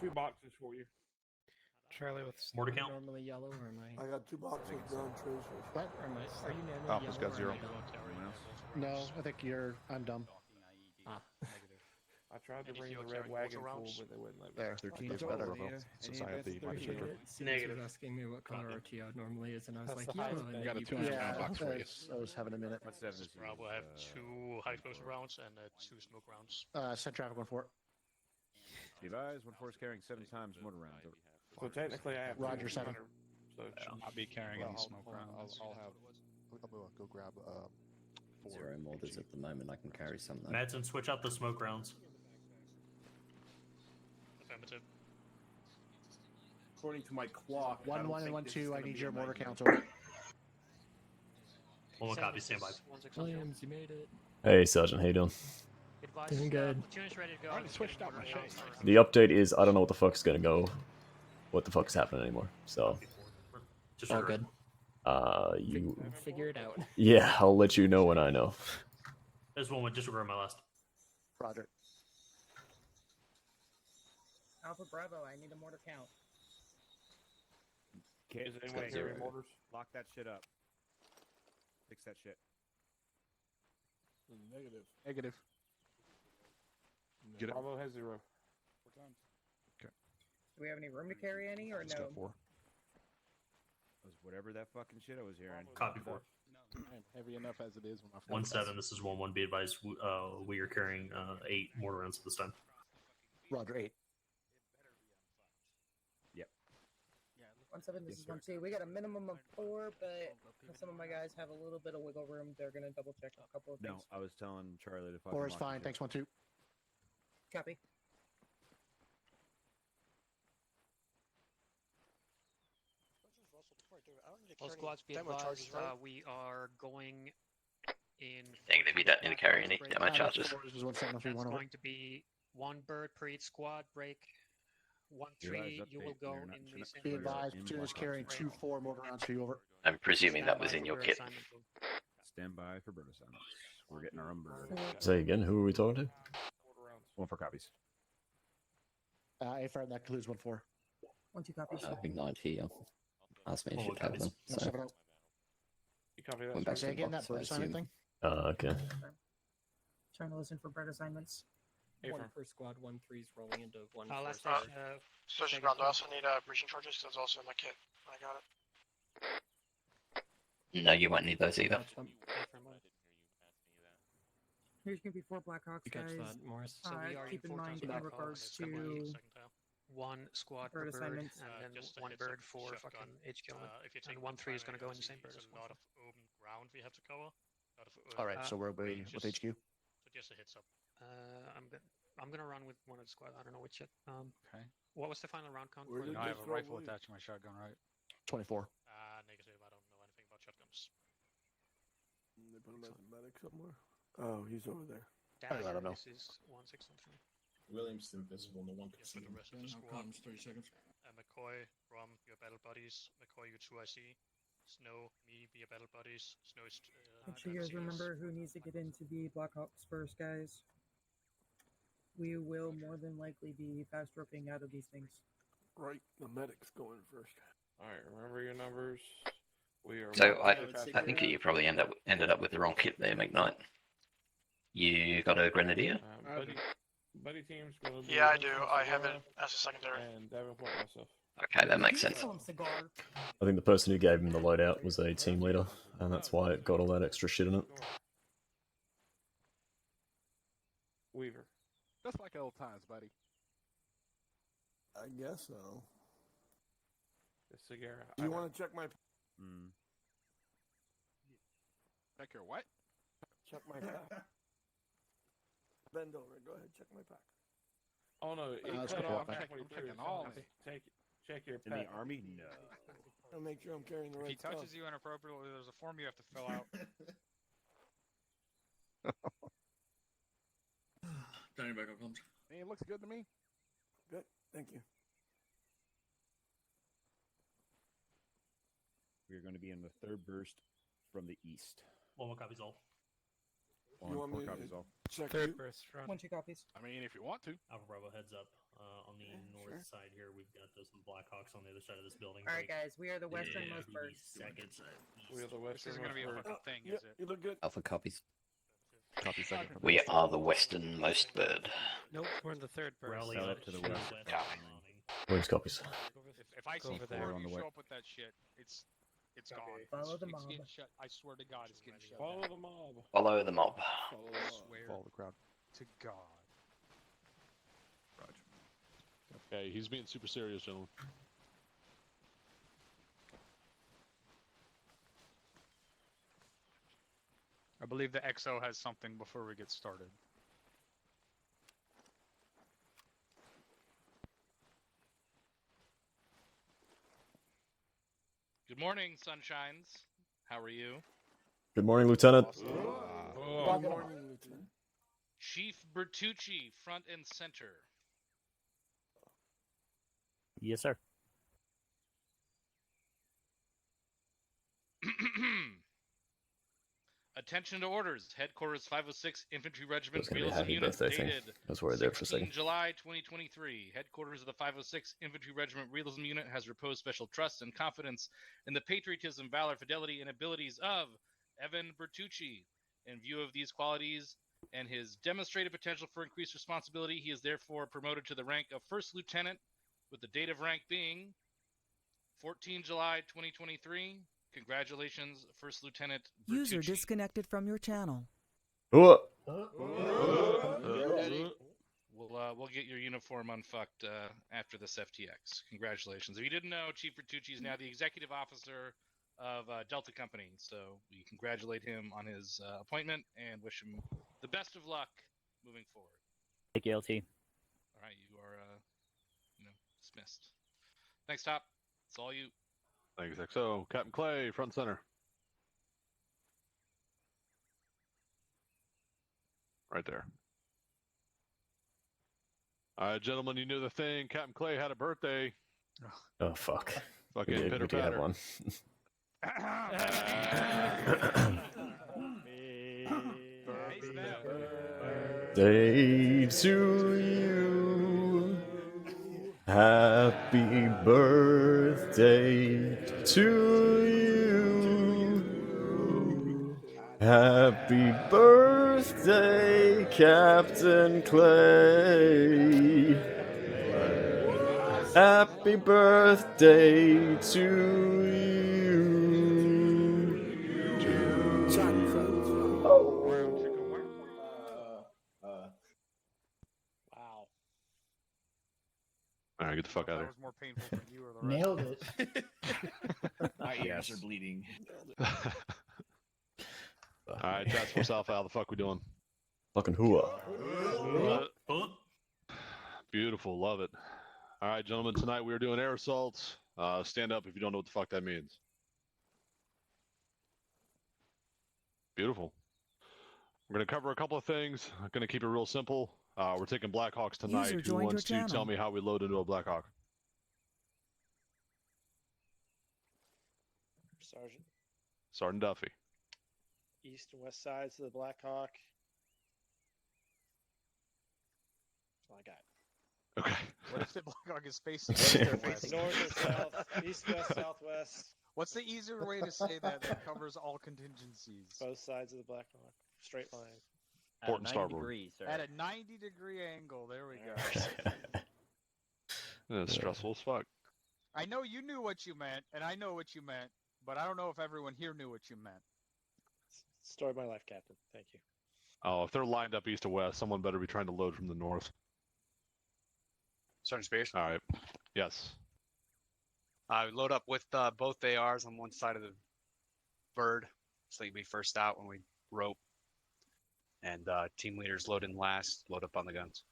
2 boxes for you. Charlie with More to count. Normally yellow, or am I? I got 2 boxes of ground tracers. What? Or am I? Are you normally Alpha's yellow? got 0. No, I think you're. I'm dumb. Ah. I tried to bring the red wagon full, but they wouldn't let me. There. 13 is better, since I have the minus reserve. Negative. Was asking me what color RTO normally is, and I was That's like, the highest yeah. I got a 200-pound box for you. I was having a minute. What's 7 is Bravo, I have 2 high explosive rounds and 2 smoke rounds. Send traffic 1-4. Be advised, 1-4 is carrying 7 times mortar rounds. So technically, I have Roger, 7. So I'll be carrying any smoke I'll rounds. go grab 4. 0 mortars at the moment. I can carry some though. Madsen, switch out the smoke rounds. Affirmative. According to my clock. 1, 1, and 1, 2. I need your mortar counts. One copy, stand by. Williams, you made it. Hey, Sergeant, how you doing? Doing good. I already switched out my shades. The update is I don't know what the fuck's gonna go, what the fuck's happening anymore. So, Just All good. you Figure it out. yeah, I'll let you know when I know. There's one with disregard my last. Roger. Alpha Bravo, I need a mortar count. is anyone carrying mortars? Lock that shit up. Fix that shit. Negative. Negative. Get it. Bravo has 0. Do we have any room to carry any, or It's no? got 4. Was whatever that fucking shit I was hearing. Copy 4. I'm heavy enough as it is with my 1-7. This is 1-1. Be advised, we are carrying 8 mortar rounds at this time. Roger, 8. 1-7, this is 1-2. We got a minimum of 4, but some of my guys have a little bit of wiggle room. They're gonna double check a couple of things. No, I was telling Charlie to fucking 4 is lock fine. the Thanks, 1, 2. Copy. All squads be advised, we are going in... Negative, you don't need to carry any demo charges. This is 173, It's 1 going to be 1 bird per each squad break. 1-3, you will go in the same Be bird. advised, 2 is carrying 2 4 mortar rounds for you, over. I'm presuming that was in your kit. Stand by for bird assignments. We're getting our own bird. Say again, who are we talking to? 1-4 copies. Affirm, that concludes 1-4. 1-2 copies. Ignite here. Ask me if you have copies. them. So, 7-0. You copy Went that? back sir? Say again, that box, I bird assignment assume. thing? Okay. Trying to listen for bird assignments. Affirm. 1 per squad, 1-3's rolling into 1 last four. station, Sergeant Ground, I also need breaching charges. That's also in my kit. I got it. No, you won't need those either. Here's gonna be 4 Blackhawks, You catch guys. that, Morris? So we are Keep in 4 mind times in Blackhawks, regards it's gonna be to 1 squad bird per bird, assignments. and then Just a 1 heads up, bird for shotgun. fucking HQ. If you And take 1-3 is gonna go in the primary, same bird there's as a lot well. of open ground we have to cover. Alright, so we're with just- HQ. So just a heads up. I'm gonna run with one of the squad. I don't know which yet. Okay. What was the final round count? Where for did the- I this have a go, rifle William? attached to my shotgun, right? 24. Negative. I don't know anything about shotguns. They put him as a medic somewhere. Oh, he's over there. I don't know. This is 1-6-1-3. William's invisible, no one can Yes, see with the him. rest of the squad. 30 seconds. McCoy, Rom, your battle buddies. McCoy, you 2 IC. Snow, me, be your battle buddies. Snow is. Make sure you guys CS. remember who needs to get into the Blackhawks first, guys. We will more than likely be fast roping out of these things. Right, the medic's going first. Alright, remember your numbers. We are. So more than fast I think enough. you probably ended up with the wrong kit there, McKnight. You got a grenadier? Buddy team's gonna be. Yeah, I do. I have Cigar it as a secondary. And Davenport myself. Okay, that makes sense. Call him Cigar. I think the person who gave him the loadout was a team leader, and that's why it got all that extra shit in it. Weaver. Just like old times, buddy. I guess so. The cigar. Do you want to check my Check your what? check my pack? Bend over. Go ahead. Check my pack. Oh no, it it's cut cut off off. halfway I'm through. checking so all I of it. check your In pack. the army, no. I'll make sure I'm carrying the If right he touches stuff. you inappropriately, there's a form you have to fill out. Johnny Backup comes. Hey, it looks good to me. Good. Thank you. We're going to be in the third burst from the east. 1-1 copies all. You want 4 me to copies all. check Third you? burst front. 1-2 copies. I mean, if you want to. Alpha Bravo, heads up on the Yeah, north. sure. the side here. We've got some Blackhawks on the other side of this building. All right, guys, we are the westernmost bird. We are the This isn't gonna be a westernmost bird. fucking thing, Yeah, is it? you look good. Alpha copies. Copy second. We are the westernmost bird. Nope, we're in the third bird. Rally Sell up it to the the west. west. Yeah. Williams copies. If I see over four there of on you the way. show up with that shit, it's gone. Follow the It's mob. getting shut. I swear to God, it's getting shut Follow down. the mob. Follow the mob. Follow the I mob. swear Follow the crowd. to God. Okay, he's being super serious, gentlemen. I believe the XO has something before we get started. Good morning, sunshines. How are you? Good morning, Lieutenant. Good morning, Lieutenant. Chief Bertucci, front and center. Yes, sir. Attention to orders. Headquarters 506 Infantry Regiment, That's gonna be a Realism happy Unit, birthday thing. dated I was worried there for a 16 second. July 2023. Headquarters of the 506 Infantry Regiment Realism Unit has reposed special trust and confidence in the patriotism, valor, fidelity, and abilities of Evan Bertucci. In view of these qualities and his demonstrated potential for increased responsibility, he is therefore promoted to the rank of First Lieutenant, with the date of rank being 14 July 2023. Congratulations, First Lieutenant Bertucci. User disconnected from your channel. Oh, We'll get your uniform unfucked after this FTX. Congratulations. If you didn't know, Chief Bertucci is now the executive officer of Delta Company, so we congratulate him on his appointment and wish him the best of luck moving forward. Take LT. All right, you are dismissed. Next stop, it's all you. Thanks, XO. Captain Clay, front center. Right there. All right, gentlemen, you knew the thing. Captain Clay had a birthday. oh fuck. Fucking We pitter do have patter. one. Day to you. Happy birthday to you. Happy birthday, Captain Clay. Happy birthday to you. Wow. All right, get the fuck out of That here. was more painful for you or the rest. Nailed it. My ears are bleeding. All right, Task Force Alpha, how the fuck we doing? Fucking hooah. Beautiful, love it. All right, gentlemen, tonight we are doing air assaults. Stand up if you don't know what the fuck that means. Beautiful. We're going to cover a couple of things. I'm going to keep it real simple. We're taking Blackhawks tonight. User Who joined your wants to tell channel. me how we load into a Blackhawk? Sergeant. Sergeant Duffy. East and west sides of the Blackhawk. That's all I got. Okay. What if the Blackhawk is facing Facing north or south, east, west, southwest. What's the easier way to say that covers all contingencies? Both sides of the Blackhawk. Straight line. Port and starboard. At a 90-degree angle. There we go. That's stressful as fuck. I know you knew what you meant, and I know what you meant, but I don't know if everyone here knew what you meant. Story of my life, Captain. Thank you. Oh, if they're lined up east to west, someone better be trying to load from the north. Sergeant Spears. All right. Yes. Load up with both ARs on one side of the bird, so you can be first out when we rope. And team leaders load in last, load up on the guns.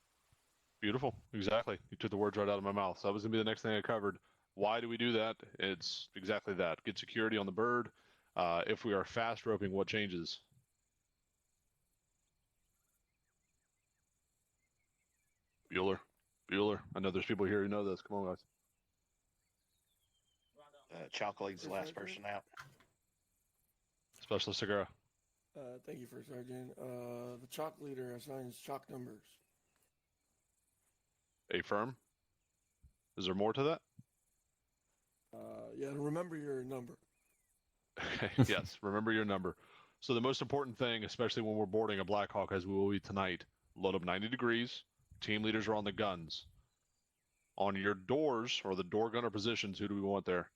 Beautiful. Exactly. You took the words right out of my mouth. So that was going to be the next thing I covered. Why do we do that? It's exactly that. Get security on the bird. If we are fast roping, what changes? Bueller. I know there's people here who know this. Come on, guys. Chalk-League's the last person out. Specialist Segura. Thank you, First Sergeant. The chalk leader assigns chalk numbers. Affirm. Is there more to that? Yeah, remember your number. Okay, yes, remember your number. So the most important thing, especially when we're boarding a Blackhawk, as we will be tonight, load up 90 degrees. Team leaders are on the guns. On your doors, or the door gunner positions, who do we want there?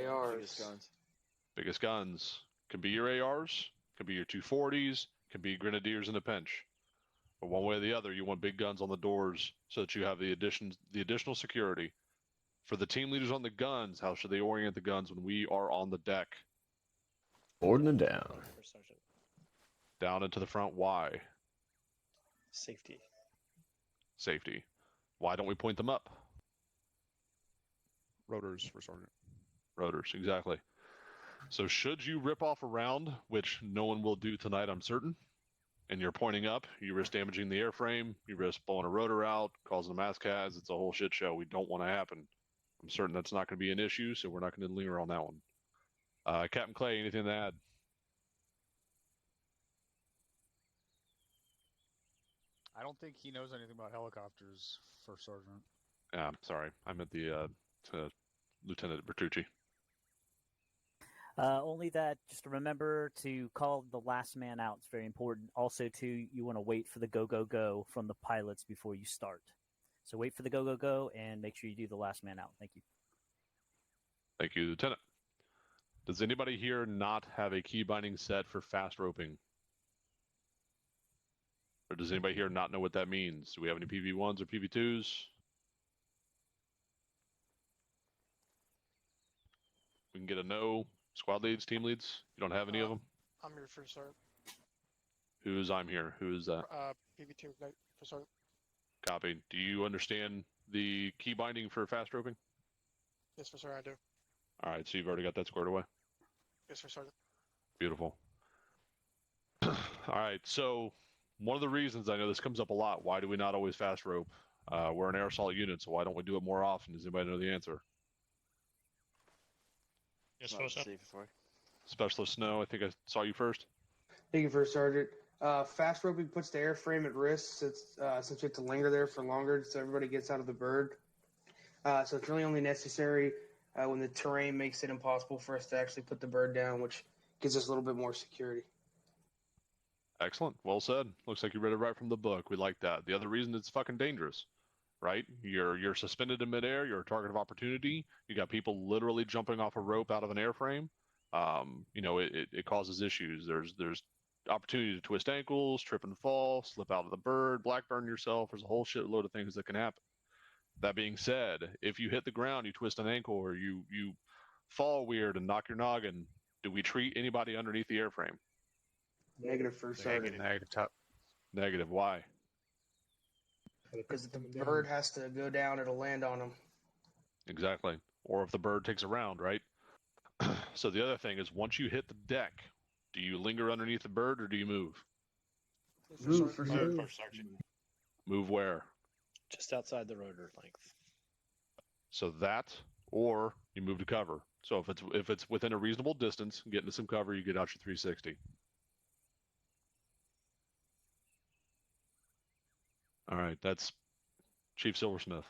ARs. Biggest guns. Can be your ARs, can be your 240s, can be grenadiers in a pinch. But one way or the other, you want big guns on the doors so that you have the additional security. For the team leaders on the guns, how should they orient the guns when we are on the deck? Boarding them down. Down into the front. Why? Safety. Safety. Why don't we point them up? Rotors for sergeant. Rotors, exactly. So should you rip off a round, which no one will do tonight, I'm certain, and you're pointing up, you risk damaging the airframe, you risk blowing a rotor out, causing a mass cas. It's a whole shit show. We don't want to happen. I'm certain that's not going to be an issue, so we're not going to linger on that one. Captain Clay, anything to add? I don't think he knows anything about helicopters, First Sergeant. Yeah, I'm sorry. I meant the Lieutenant Bertucci. Only that, just remember to call the last man out. It's very important. Also, too, you want to wait for the go, go, go from the pilots before you start. So wait for the go, go, go, and make sure you do the last man out. Thank you. Thank you, Lieutenant. Does anybody here not have a key binding set for fast roping? Or does anybody here not know what that means? Do we have any PV1s or PV2s? We can get a no. Squad leads, team leads? You don't have any of them? I'm here for sergeant. Who's I'm here? Who is that? PV2 for sergeant. Copy. Do you understand the key binding for fast roping? Yes, for sir, I do. All right, so you've already got that squared away? Yes, for sergeant. Beautiful. All right, so one of the reasons, I know this comes up a lot, why do we not always fast rope? We're an air assault unit, so why don't we do it more often? Does anybody know the answer? Yes, for sir. Specialist Snow, I think I saw you first. Thank you, First Sergeant. Fast roping puts the airframe at risk since you have to linger there for longer so everybody gets out of the bird. So it's really only necessary when the terrain makes it impossible for us to actually put the bird down, which gives us a little bit more security. Excellent. Well said. Looks like you read it right from the book. We like that. The other reason it's fucking dangerous, right? You're suspended in midair. You're a target of opportunity. You got people literally jumping off a rope out of an airframe. It causes issues. There's opportunity to twist ankles, trip and fall, slip out of the bird, black burn yourself. There's a whole shitload of things that can happen. That being said, if you hit the ground, you twist an ankle, or you fall weird and knock your noggin, do we treat anybody underneath the airframe? Negative, First Sergeant. Negative, top. Negative. Why? Because if the bird has to go down, it'll land on them. Exactly. Or if the bird takes a round, right? So the other thing is, once you hit the deck, do you linger underneath the bird or do you move? Move, for sure. First Sergeant. Move where? Just outside the rotor length. So that, or you move to cover. So if it's within a reasonable distance, get into some cover, you get out your 360. All right, that's Chief Silversmith.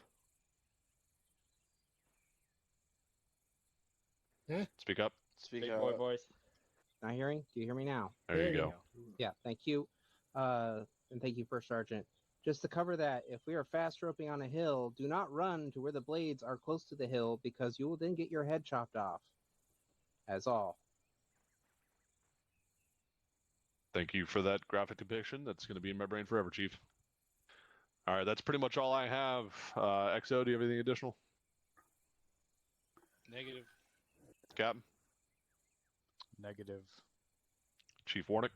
Speak up. Speak Big up. boy voice. Not hearing? Do you hear me now? There you go. Yeah, thank you. And thank you, First Sergeant. Just to cover that, if we are fast roping on a hill, do not run to where the blades are close to the hill because you will then get your head chopped off. As all. Thank you for that graphic depiction. That's going to be in my brain forever, Chief. All right, that's pretty much all I have. XO, do you have anything additional? Negative. Captain? Negative. Chief Warnick?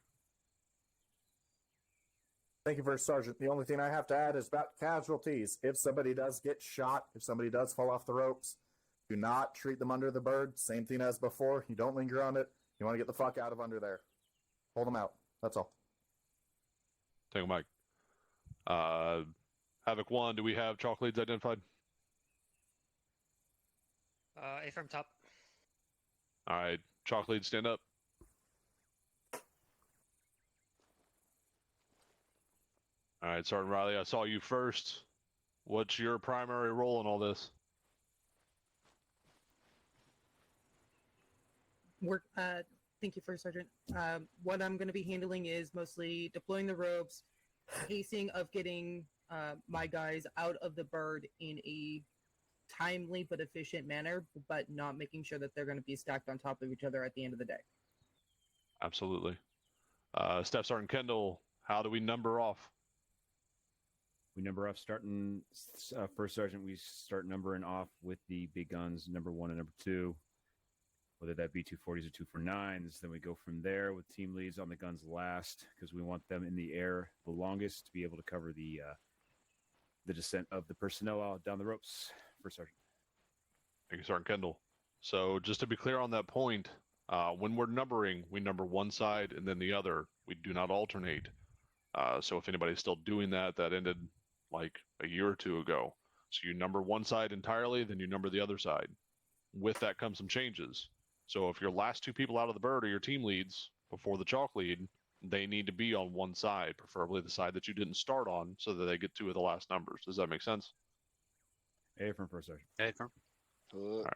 Thank you, First Sergeant. The only thing I have to add is about casualties. If somebody does get shot, if somebody does fall off the ropes, do not treat them under the bird. Same thing as before. You don't linger on it. You want to get the fuck out of under there. Hold them out. That's all. Take a mic. Havoc 1, do we have chalk leads identified? A from top. All right, chalk leads, stand up. All right, Sergeant Riley, I saw you first. What's your primary role in all this? Thank you, First Sergeant. What I'm going to be handling is mostly deploying the ropes, pacing of getting my guys out of the bird in a timely but efficient manner, but not making sure that they're going to be stacked on top of each other at the end of the day. Absolutely. Staff Sergeant Kendall, how do we number off? We number off starting First Sergeant. We start numbering off with the big guns, number 1 and number 2. Whether that be 240s or 249s, then we go from there with team leads on the guns last because we want them in the air the longest to be able to cover the descent of the personnel out down the ropes. First Sergeant. Thank you, Sergeant Kendall. So just to be clear on that point, when we're numbering, we number one side and then the other. We do not alternate. So if anybody's still doing that, that ended like a year or two ago. So you number one side entirely, then you number the other side. With that comes some changes. So if your last 2 people out of the bird are your team leads before the chalk lead, they need to be on one side, preferably the side that you didn't start on, so that they get 2 of the last numbers. Does that make sense? A from First Sergeant. A from. All right.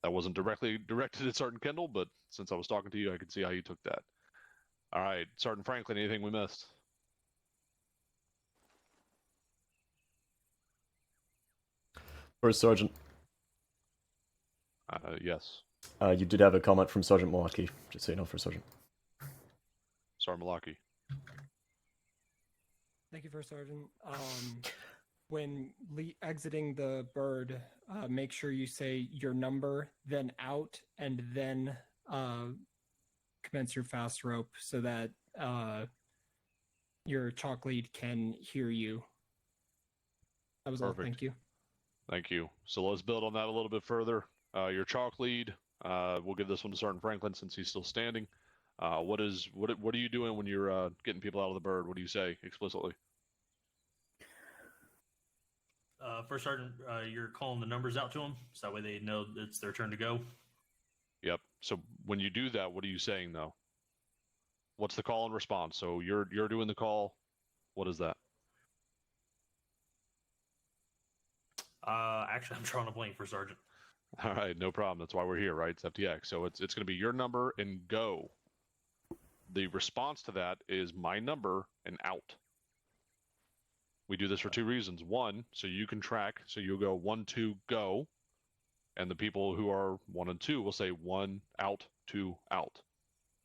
That wasn't directly directed at Sergeant Kendall, but since I was talking to you, I could see how you took that. All right, Sergeant Franklin, anything we missed? First Sergeant. Yes. You did have a comment from Sergeant Malaki, just so you know, First Sergeant. Sergeant Malaki. Thank you, First Sergeant. When exiting the bird, make sure you say your number, then out, and then commence your fast rope so that your chalk lead can hear you. That was Perfect. all. Thank you. Thank you. So let's build on that a little bit further. Your chalk lead, we'll give this one to Sergeant Franklin since he's still standing. What are you doing when you're getting people out of the bird? What do you say explicitly? First Sergeant, you're calling the numbers out to them, so that way they know it's their turn to go. Yep. So when you do that, what are you saying though? What's the call and response? So you're doing the call. What is that? Actually, I'm drawing a blank, for Sergeant. All right, no problem. That's why we're here, right? It's FTX. So it's going to be your number and go. The response to that is my number and out. We do this for 2 reasons. 1, so you can track. So you'll go 1, 2, go. And the people who are 1 and 2 will say 1, out, 2, out.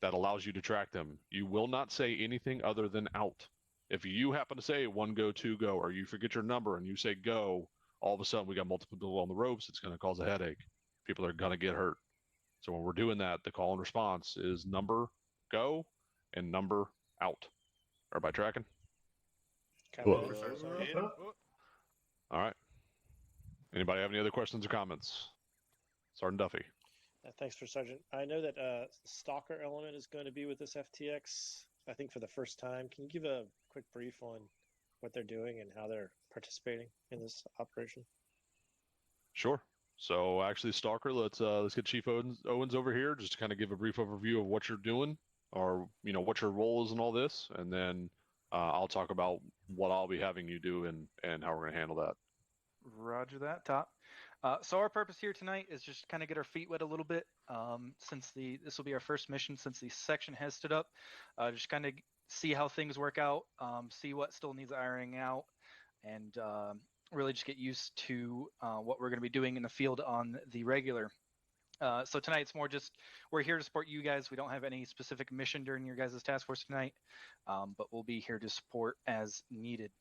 That allows you to track them. You will not say anything other than out. If you happen to say 1, go, 2, go, or you forget your number and you say go, all of a sudden we got multiple people on the ropes. It's going to cause a headache. People are going to get hurt. So when we're doing that, the call and response is number go and number out. Everybody tracking? Cool. All right. Anybody have any other questions or comments? Sergeant Duffy. Thanks, for Sergeant. I know that Stalker element is going to be with this FTX, I think, for the first time. Can you give a quick brief on what they're doing and how they're participating in this operation? Sure. So actually, Stalker, let's get Chief Owens over here just to kind of give a brief overview of what you're doing, or what your role is in all this, and then I'll talk about what I'll be having you do and how we're going to handle that. Roger that, Top. So our purpose here tonight is just kind of get our feet wet a little bit, since this will be our first mission since the section has stood up. Just kind of see how things work out, see what still needs ironing out, and really just get used to what we're going to be doing in the field on the regular. So tonight it's more just we're here to support you guys. We don't have any specific mission during your guys' task force tonight, but we'll be here to support as needed.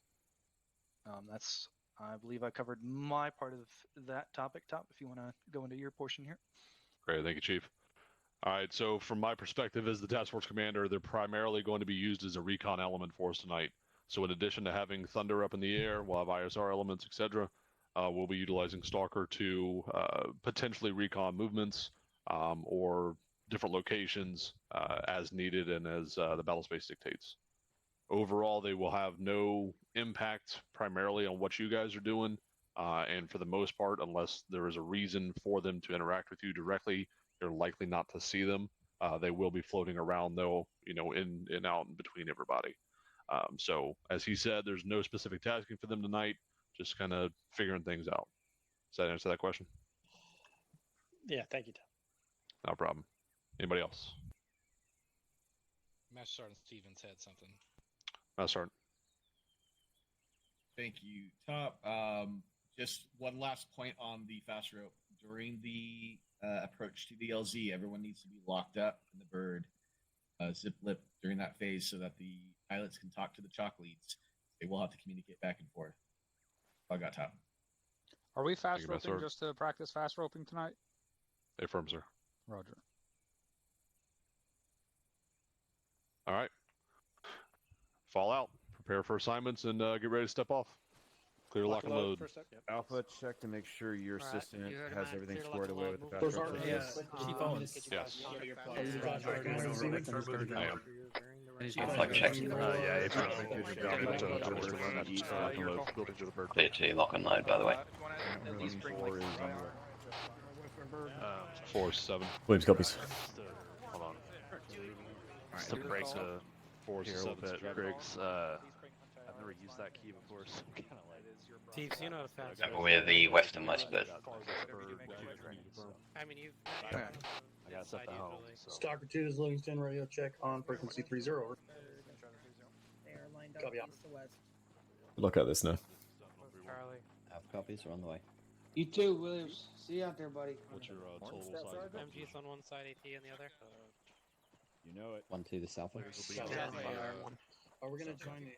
I believe I covered my part of that topic. Top, if you want to go into your portion here. Great, thank you, Chief. All right, so from my perspective as the task force commander, they're primarily going to be used as a recon element for us tonight. So in addition to having Thunder up in the air, we'll have ISR elements, etc. We'll be utilizing Stalker to potentially recon movements or different locations as needed and as the battle space dictates. Overall, they will have no impact primarily on what you guys are doing, and for the most part, unless there is a reason for them to interact with you directly, you're likely not to see them. They will be floating around, though, in and out and between everybody. So, as he said, there's no specific tasking for them tonight. just kind of figuring things out. Does that answer that question? Yeah, thank you, Tom. No problem. Anybody else? Master Sergeant Stevens had something. Master Sergeant. Thank you, Top. Just one last point on the fast rope. During the approach to the LZ, everyone needs to be locked up in the bird, zip lip during that phase so that the pilots can talk to the chalk leads. They will have to communicate back and forth. I got Top. Are we fast Thank you, roping Master. just to practice fast roping tonight? Affirm, sir. Roger. All right. Fall out. Prepare for assignments and get ready to step off. Clear lock and load. Alpha, check to make sure your assistant you heard has mine. everything Clear squared lock away and with the load. fast rope. Chief Owens. Yes. I am. Flag check. PG lock and load, by the way. 4-7. Williams copies. Hold on. Just to break the four here a little bit, seven. Griggs. I've never used that key before, so I'm kind of like. Thieves, you know the fast. We're the westernmost bit. I mean, you. I got stuff at home. So. Stalker 2 is Livingston, radio check on frequency 30. Over. They are lined up Copy. east to west. Look at this now. Charlie. Have copies are on the way. You too, Williams. See you out there, buddy. What's your total Step size? sergeant. MG's on one side, AT on the other. You know it. 1 to the southward. Are we going to join the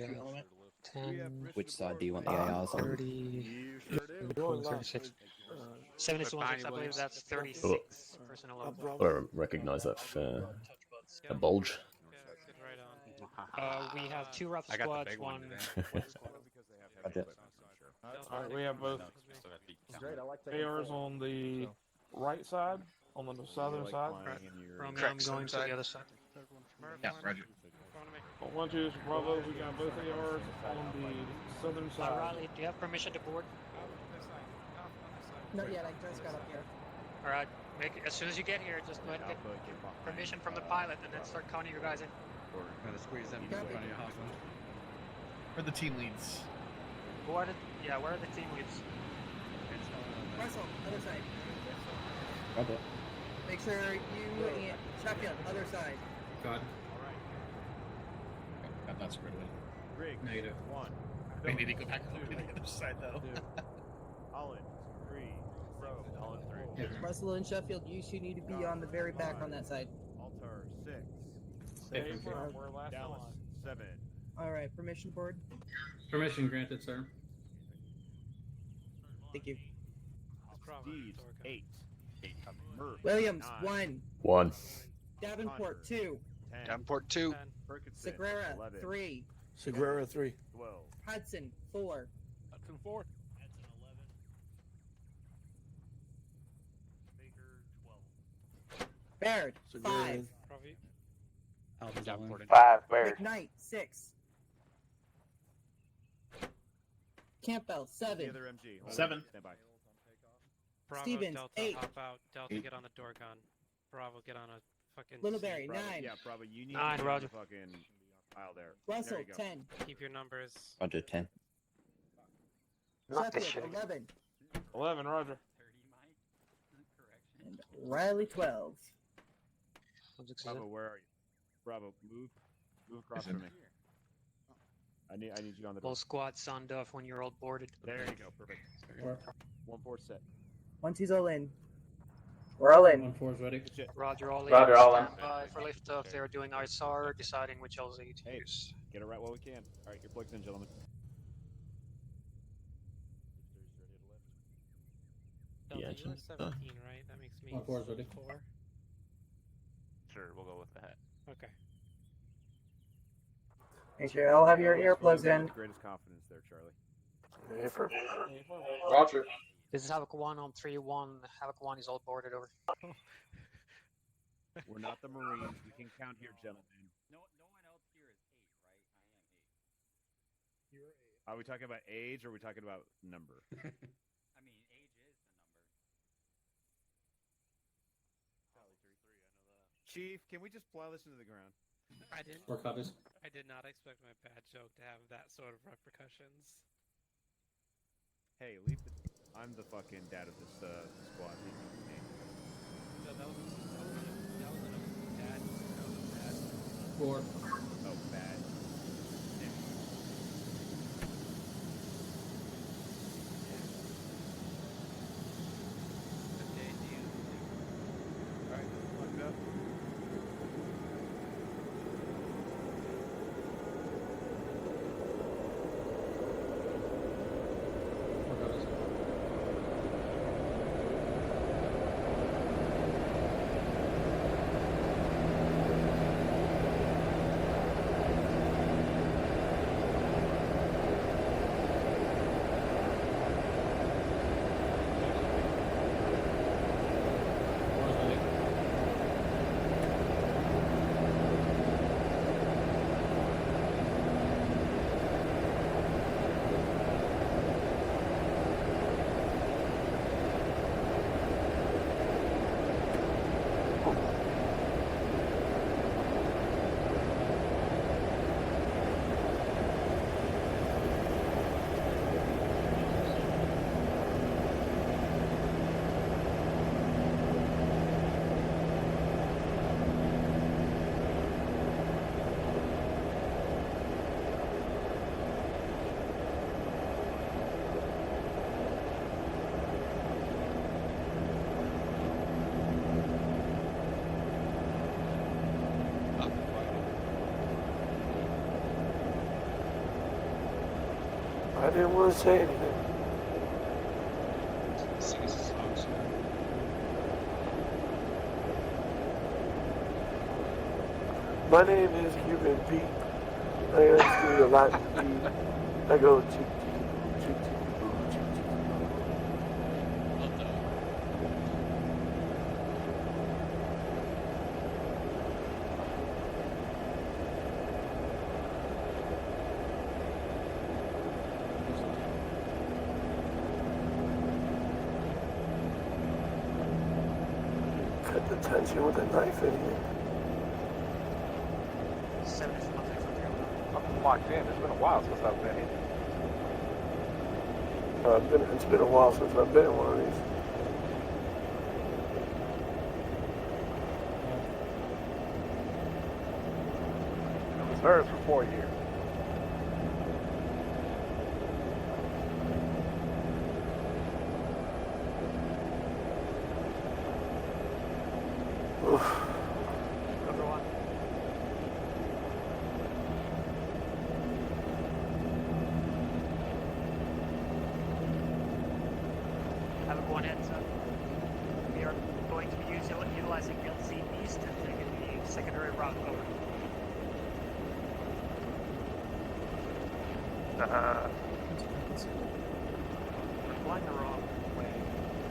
HQ element? 10. Which side do you want the ARs on? 30. 36. 71, I believe that's 36 Oh. personnel I level. don't recognise that a bulge. We have 2 rough I got the squads, big one one. today. Alright, we have both ARs on the right side, on the southern side. Romeo, I'm going to the other side. Yeah, roger. 1-2 Bravo, we got both ARs on the southern side. Riley, do you have permission to board? Not yet, I just got up here. Alright, as soon as you get here, just go ahead and get permission from the pilot and then start counting your guys in. Gotta squeeze them in front of your house. Where are the team leads? Where are the team leads? Russell, other side. Roger. Make sure you and Sheffield, other side. God. Got that squared away. Griggs. Negative. 1. We need to go back over to the other side, though. Holland 3. Holland 3. Russell and Sheffield, you two need to be on the very back on that side. Altar 6. We're last Dallas on. 7. All right, permission board. Permission granted, sir. Thank you. Steve's 8. Murph Williams 9. 1. 1. Davenport 2. 10. Davenport 2. Perkinson Sagrera 11. 3. Sagrera 3. 12. Hudson 4. Hudson 4. Baird Sagrera. 5. 5, Bears. McKnight 6. Campbell 7. The other MG. Hold 7. on, stand by. Bravo, Stevens, Delta, 8. hop out. Delta, 8. get on the door gun. Bravo, get on a fucking... Littleberry Bravo, 9. Yeah, Bravo, you need 9, to be on Roger. the fucking aisle there. Russell There you go. 10. Keep your numbers. Roger 10. Sheffield 11. 11, roger. And Riley 12. Bravo, where are you? Bravo, move across from me. I need you on the door. Whole squad signed off when you're all boarded. There you go, perfect. 1-4 set. 1-2's all in. We're all in. 1-4's ready. Good shit. Roger, all in. Roger, all in. Stand by for liftoff. They're doing ISR, deciding which LZ to Hey, use. get it right while we can. All right, you're plugged in, gentlemen. Delta, you engine. have 17, right? That makes me 1-4's ready. 4. Sure, we'll go with the hat. Okay. Make sure you all have your earplugs in. Greatest confidence there, Charlie. Roger. This is Havoc 1 on 3-1. Havoc 1 is all boarded over. We're not the Marines. We can count here, gentlemen. No one else here is 8, right? I am 8. You're 8. Are we talking about age or are we talking about number? I mean, age is the number. Chief, can we just plow this into the ground? I didn't. 4 copies. I did not expect my bad joke to have that sort of repercussions. Hey, leave the. I'm the fucking dad of this squad. Leave me be. No, that was a dad. That was a bad. 4. Oh, bad. Yeah. Okay, do you? Alright, lock it up. I didn't want to say anything. My name is Cuban Pete. I understand a lot to be. I go cheek. Cut the tension with a knife in here. 7 is one thing. I'm locked in. It's been a while since I've been in. It's been a while since I've been in one of these. I was hers for 4 years. Havoc 1 heads up. We are going to be utilizing LZ East and taking the secondary route over. We're flying the wrong way,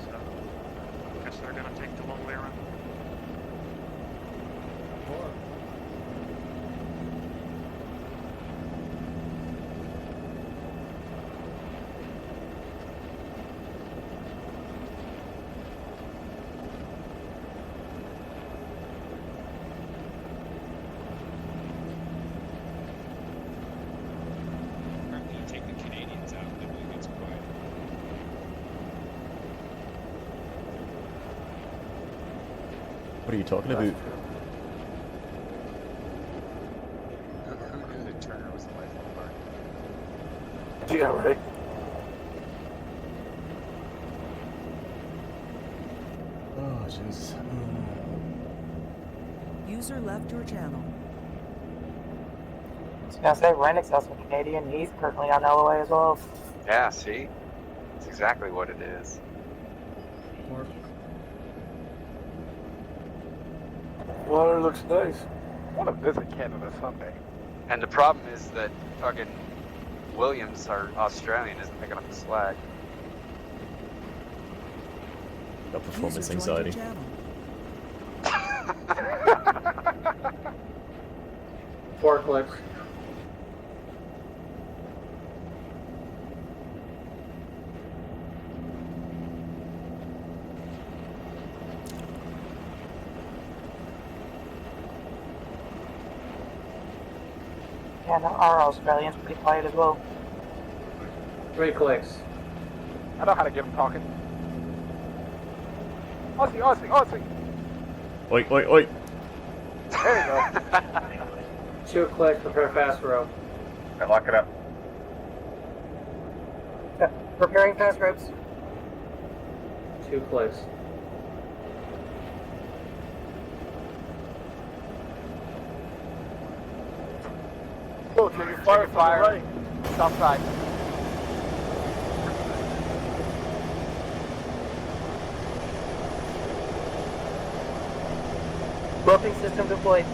so I guess they're going to take the long way around. 4. You take the Canadians out, then it gets quiet. What are you talking about? Who knew that Turner was the lifelong party? Yeah, right. Oh, jeez. User left your channel. I was gonna say, Renix has some Canadian. He's currently on LOA as well. Yeah, see? That's exactly what it is. Water looks nice. I want to visit Canada someday. And the problem is that fucking Williams, our Australian, isn't picking up the slack. Got performance anxiety. 4 clicks. Yeah, no, our Australian's pretty quiet as well. 3 clicks. I know how to get them talking. Aussie, Aussie, Aussie. Oi, oi, oi. There you go. 2 clicks, prepare fast rope. Okay, lock it up. Preparing fast ropes. 2 clicks. Go, Jimmy. Fire, fire. South side. Roping system deployed.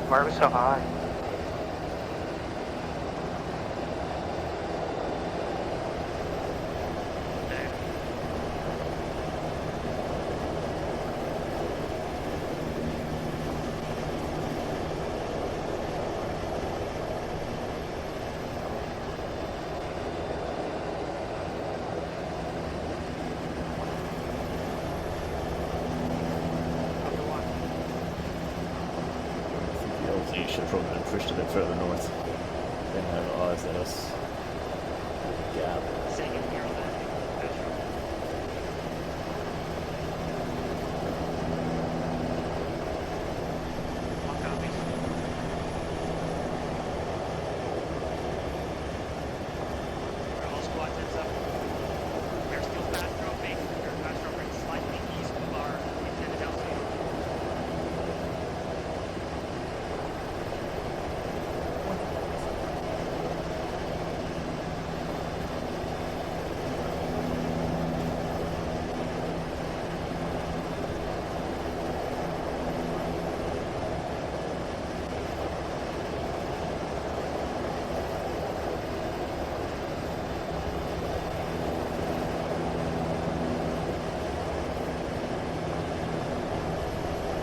Why are we so high? The LZ should have probably been pushed a bit further north. Then have eyes at us. Gap. Second here on that. One copy. All squad heads up. We're still fast roping. We're fast roping slightly east of our intended altitude.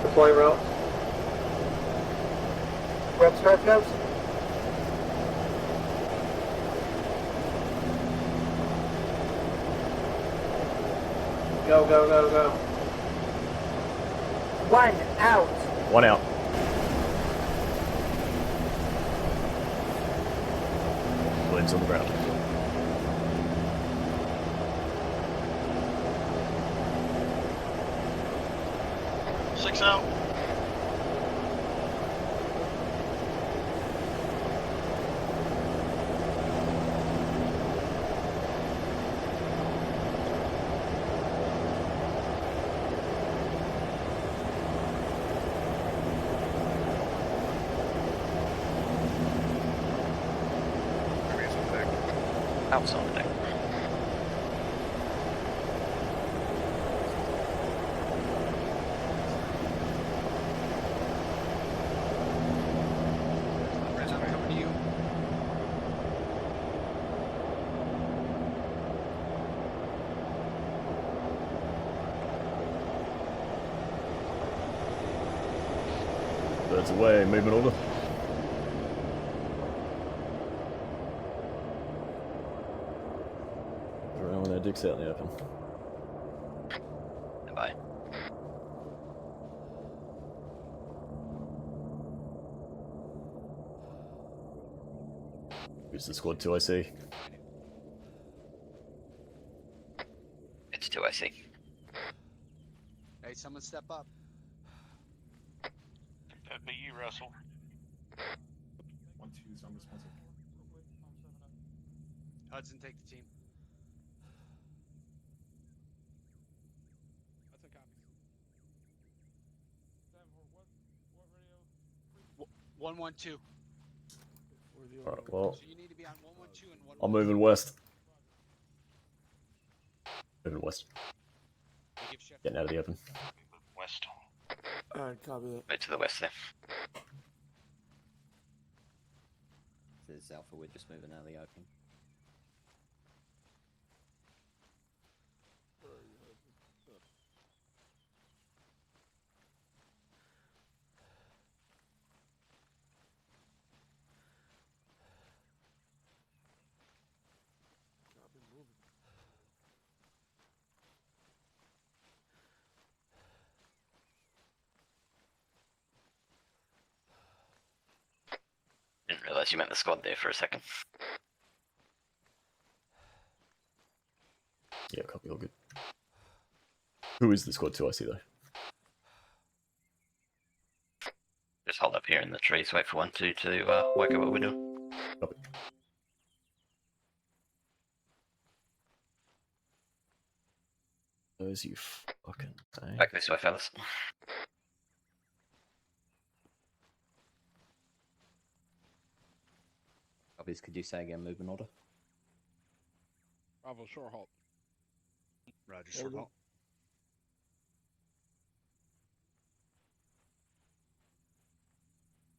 Deploy rope. Ropes, ropes, ropes. Go, go, go, go. One out. One out. Williams on the ground. Six out. Outside on deck. Birds away, movement order. Around with their dicks out in the open. Bye. Use the squad 2 IC. It's 2 IC. Hey, someone step up. That'd be you, Russell. 1-2 is unresponsive. Hudson, take the team. Hudson copies. 112. Alright, well, So you need to be on 112 and 112. I'm moving west. Moving west. Getting out of the open. West. Alright, copy that. Right to the west there. This is Alpha, we're just moving out of the open. realised you meant the squad there for a second. Yeah, copy, all good. Who is the squad 2 I see though? Just hold up here in the trees, wait for 1-2 to work out what we're doing. Copy. Those you fucking thing. Back this way, fellas. Copies, could you say again movement order? Bravo, short halt. Roger, short halt.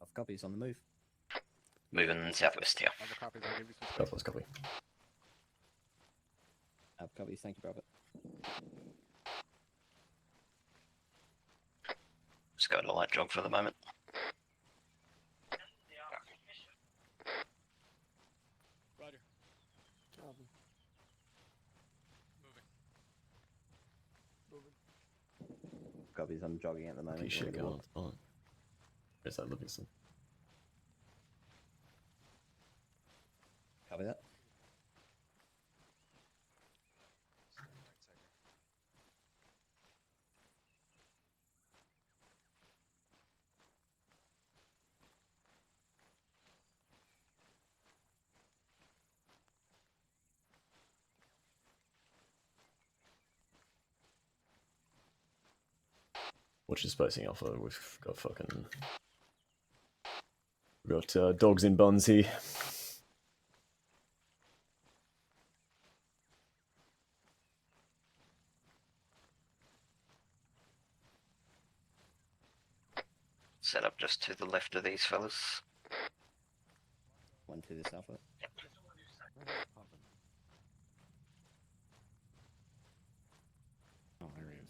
Of copies on the move. Moving southwest here. Bravo copies, I'll give you some space. Southwest copy. Of copies, thank you, Bravo. Just go to light jog for the moment. Roger. Copy. Copies, I'm jogging at the moment. Okay, shit going on. Where's that Livingston? Copy that. Watch your spacing alpha. We've got fucking. We've got dogs in buns here. Set up just to the left of these fellas. 1 to the south. Oh, there he is.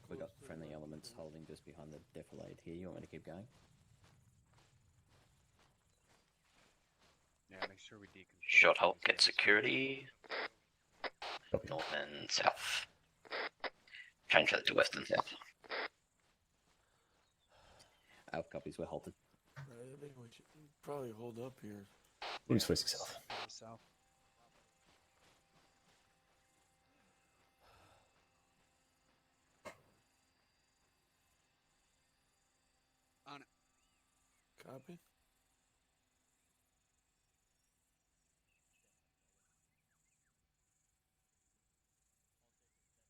We got friendly elements holding just behind the defilade here. You want me to keep going? Yeah, make sure we deconfirm. Short halt, get security. North and south. Change that to west and south. Out copies, we're halted. I think we should probably hold up here. Who's facing south? South. On it. Copy.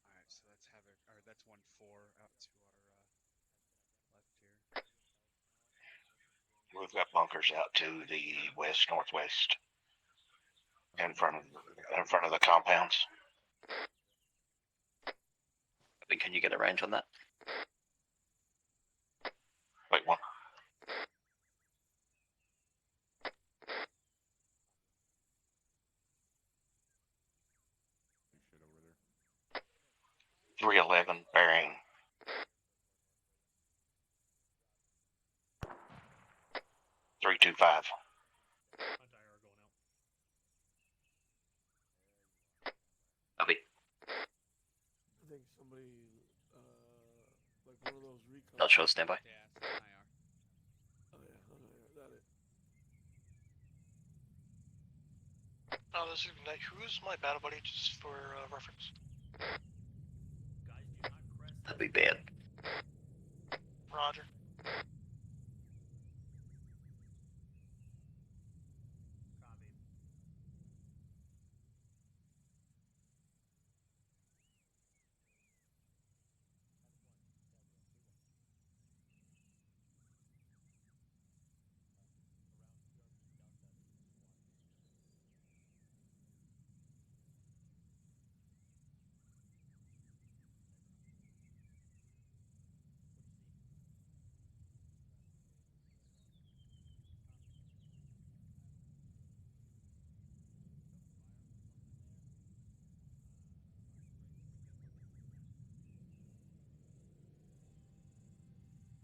Alright, so that's Havoc, or that's 1-4 out to our left here. We've got bunkers out to the west, northwest, in front of the compounds. Can you get a range on that? Wait, one. Shit over there. 311 bearing. .325. Copy. I think somebody, like one of those recon. Not sure, stand by. Oh yeah, that it. Oh, this is Night. Who's my battle buddy, just for reference? That'd be bad. Roger.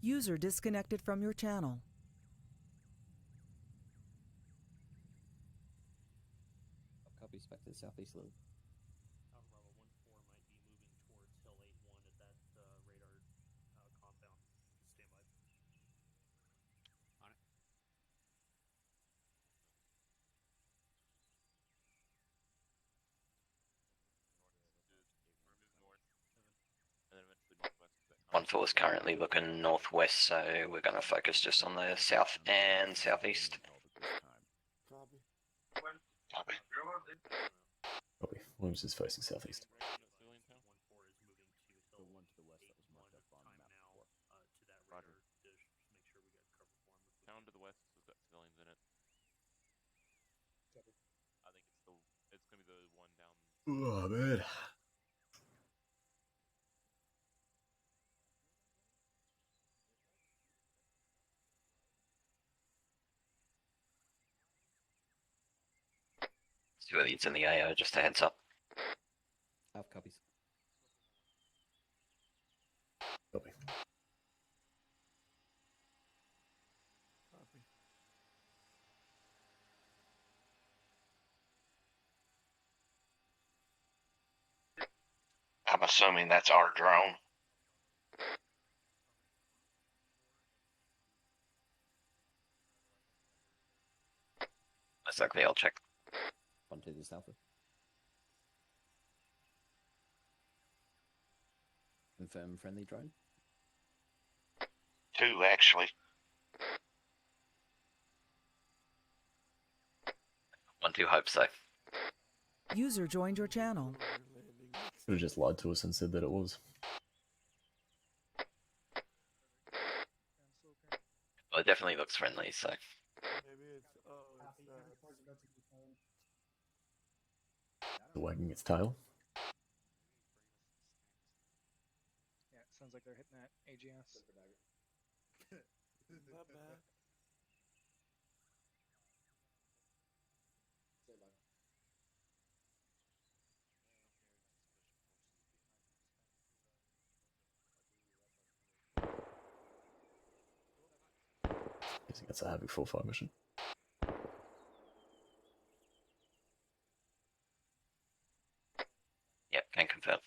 User disconnected from your channel. Copies back to the southeast loop. 1-4 is currently looking northwest, so we're going to focus just on the south and southeast. Copy. Copy. Copy. Williams is facing southeast. Roger. Town to the west has got civilians in it. I think it's gonna be the one down. Oh man. Civilians in the AO, just a heads up. Half copies. Copy. Copy. I'm assuming that's our drone. Most likely, I'll check. 1-2 this alpha. Confirm friendly drone. 2, actually. 1-2, hope so. User joined your channel. Could have just lied to us and said that it was. Well, it definitely looks friendly, so. Maybe it's Wagging its tail. Yeah, it sounds like they're hitting that AGS. not bad. Guessing that's a Havoc 4-5 mission. Yep, can confirm.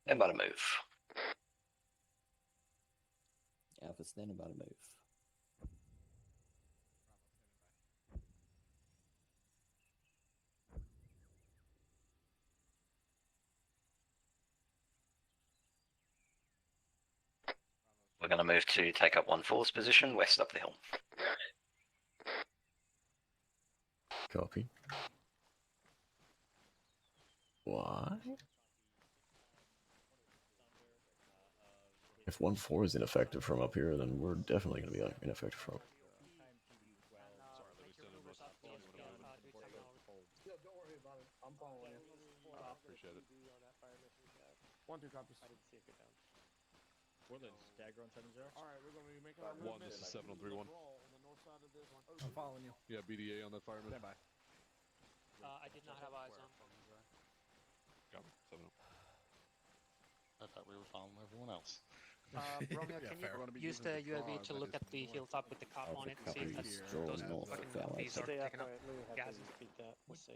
They're about to move. Alpha stand about to move. We're going to move to take up 1-4's position west up the hill. Copy. Why? If 1-4 is ineffective from up here, then we're definitely going to be ineffective from up. Yeah, don't worry about it. I'm following you. Appreciate it. 1-2 copies. Portland's stagger on 7-0. Alright, we're gonna be making our One, movement. this is 7 on 3-1. On the north side of this. I'm following you. Yeah, BDA on that fireman. Stand by. I did not have eyes on. Got me. 7 I thought we were following everyone else. Romeo, can you use the UAV to look at the hilltop with the cop on it and see if that's those fucking these are taking up gases? Let's see.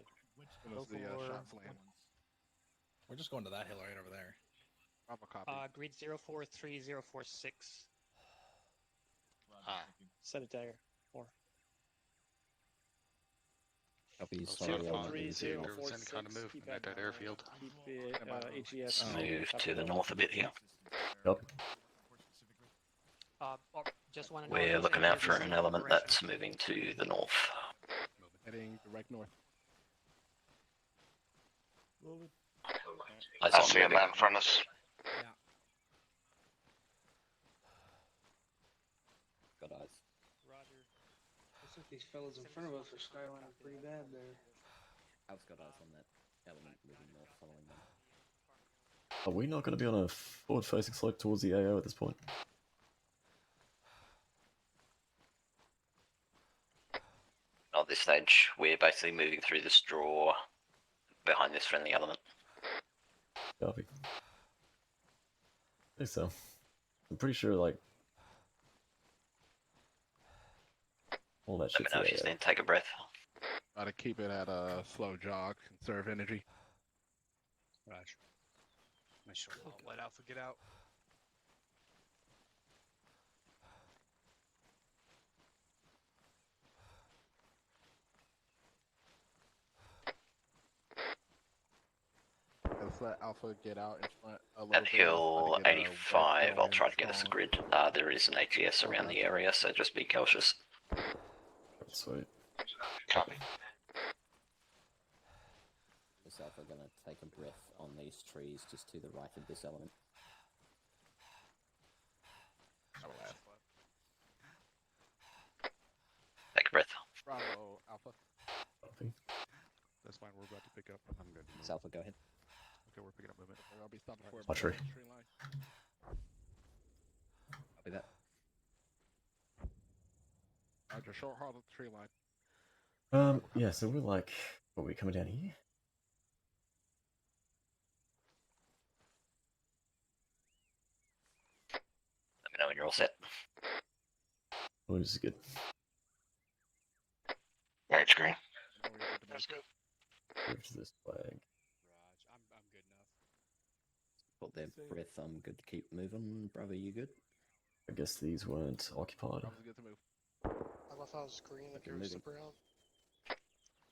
Those the shot flame ones. We're just going to that hill right over there. I'm a copy. Greed 043046. Set a dagger. 4. Copy. There was any kind of movement at that airfield. Move to the north a bit here. Copy. Just want to know. We're looking out for an element that's moving to the north. Heading direct north. Moving. I see him out in front of us. Got eyes. Roger. Looks like these fellas in front of us are skylining pretty bad there. Alpha's got eyes on that element moving north following them. Are we not going to be on a forward-facing select towards the AO at this point? Not at this stage. We're basically moving through the straw behind this friendly element. Copy. I think so. I'm pretty sure, like, all that Let me shit's know if you need to take a breath. Try to keep it at a slow jog, conserve energy. Roger. Make sure let Alpha get out. let Alpha get out in front a little At bit. Hill Try to get a 85, I'll wedge try to going get us a strong. grid. There is an ATS around the area, so just be cautious. Sweet. Copy. This Alpha gonna take a breath on these trees just to the right of this element. Take a breath. Bravo, Alpha. That's fine. We're about to pick up. I'm good. This Alpha, go ahead. Okay, we're picking up movement. I'll be stopped before Watch her. tree line. Copy that. Roger, short haul to the tree line. Yeah, so we're like, what are we coming down here? Let me know when you're all set. Oh, this is good. Yeah, it's green. That's good. Move to this flag. I'm good enough. Got their breath. I'm good to keep moving. Bravo, you good? I guess these weren't occupied. Bravo's good to move. I love how it's green if Okay, you're moving. super around.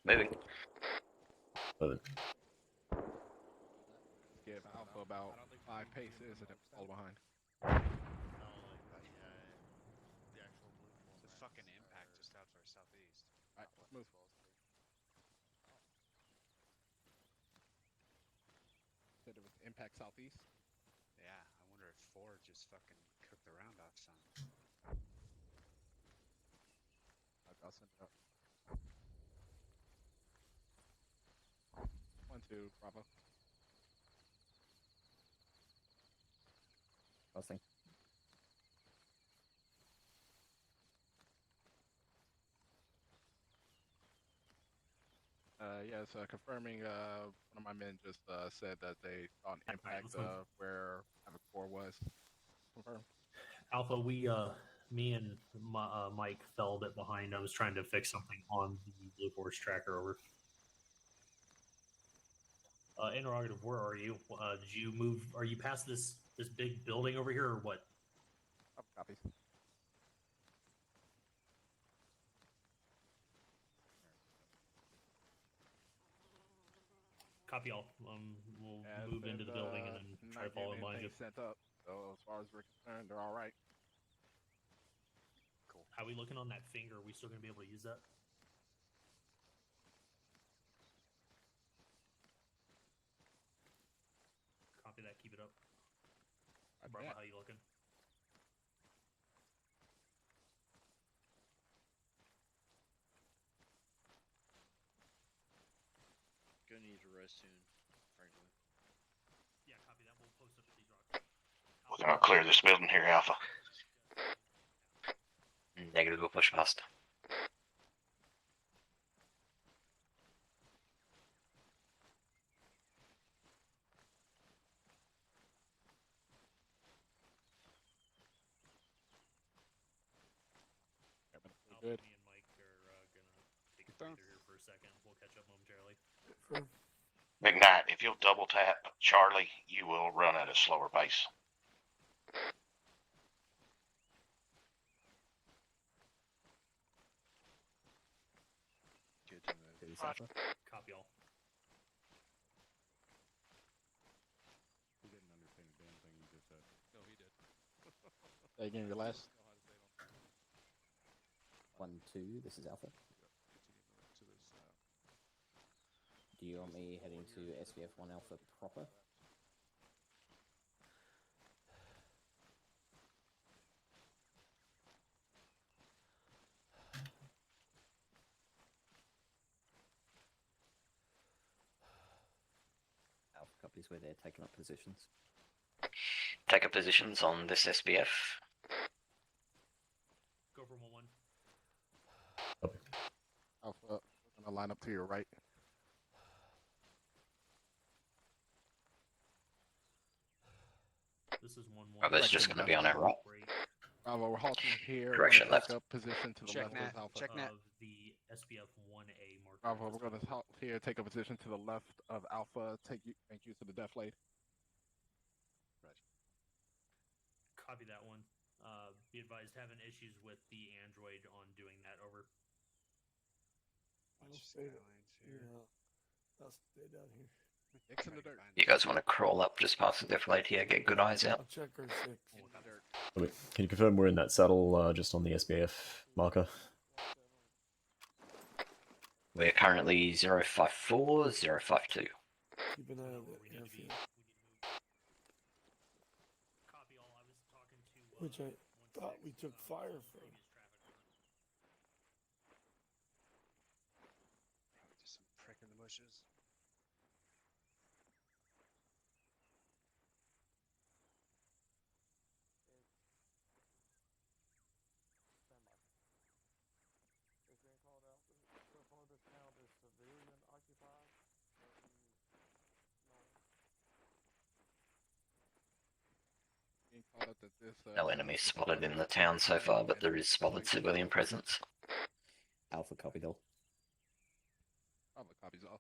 Moving. But Give Alpha about 5 paces and then fall behind. It's a fucking impact just out to our southeast. Alright, move. Said it was impact southeast. Yeah, I wonder if Ford just fucking cooked the round off some. I'll send it up. 1-2, Bravo. Crossing. Yes, confirming one of my men just said that they saw an impact let's move. where Havoc 4 was. Confirmed. Alpha, me and Mike fell a bit behind. I was trying to fix something on the Blue Force tracker. Over. Interrogative, where are you? Did you move? Are you past this big building over here, or what? Oh, copy. Copy all. We'll move into the building and then try to follow behind you. Sent up. So as far as we're concerned, they're all right. Cool. How are we looking on that finger? Are we still going to be able to use that? Copy that. Keep it up. Bravo, how you looking? Gonna need to rest soon, frankly. Yeah, copy that. We'll post up at these rocks. We're gonna clear this building here, Alpha. Negative, we'll push past. Good. Me and Mike are gonna take a breather here for a second. We'll catch up momentarily. McKnight, if you'll double tap Charlie, you will run at a slower pace. Good to move. Copy all. He didn't understand a damn thing you just said. No, he did. Say again, your last. 1-2, this is Alpha. Do you want me heading to SVF 1 Alpha proper? Alpha copies where they're taking up positions. Take up positions on this SBF. Go for 1-1. Alpha, we're gonna line up to your right. This is 1-1. Bravo's just going to be on our right. Bravo, we're halting here. Correction, we're gonna left. take up position to the Check left net, of Alpha. check net. Of the SPF 1A marker. Bravo, we're gonna halt here, take a position to the left of Alpha. Make use of the death blade. Copy that one. Be advised, having issues with the Android on doing that. Over. I'll stay here. Yeah, I'll stay down here. It's in the dirt. You guys want to crawl up just past the defilade here, get good eyes out? I'll check our 6. Wait, can you confirm we're in that saddle just on the SBF marker? We're currently 054, 052. Keep an eye on the airfield. Which I thought we took fire from. Just some prick in the bushes. No enemies spotted in the town so far, but there is spotted civilian presence. Alpha copied all. Alpha copies all.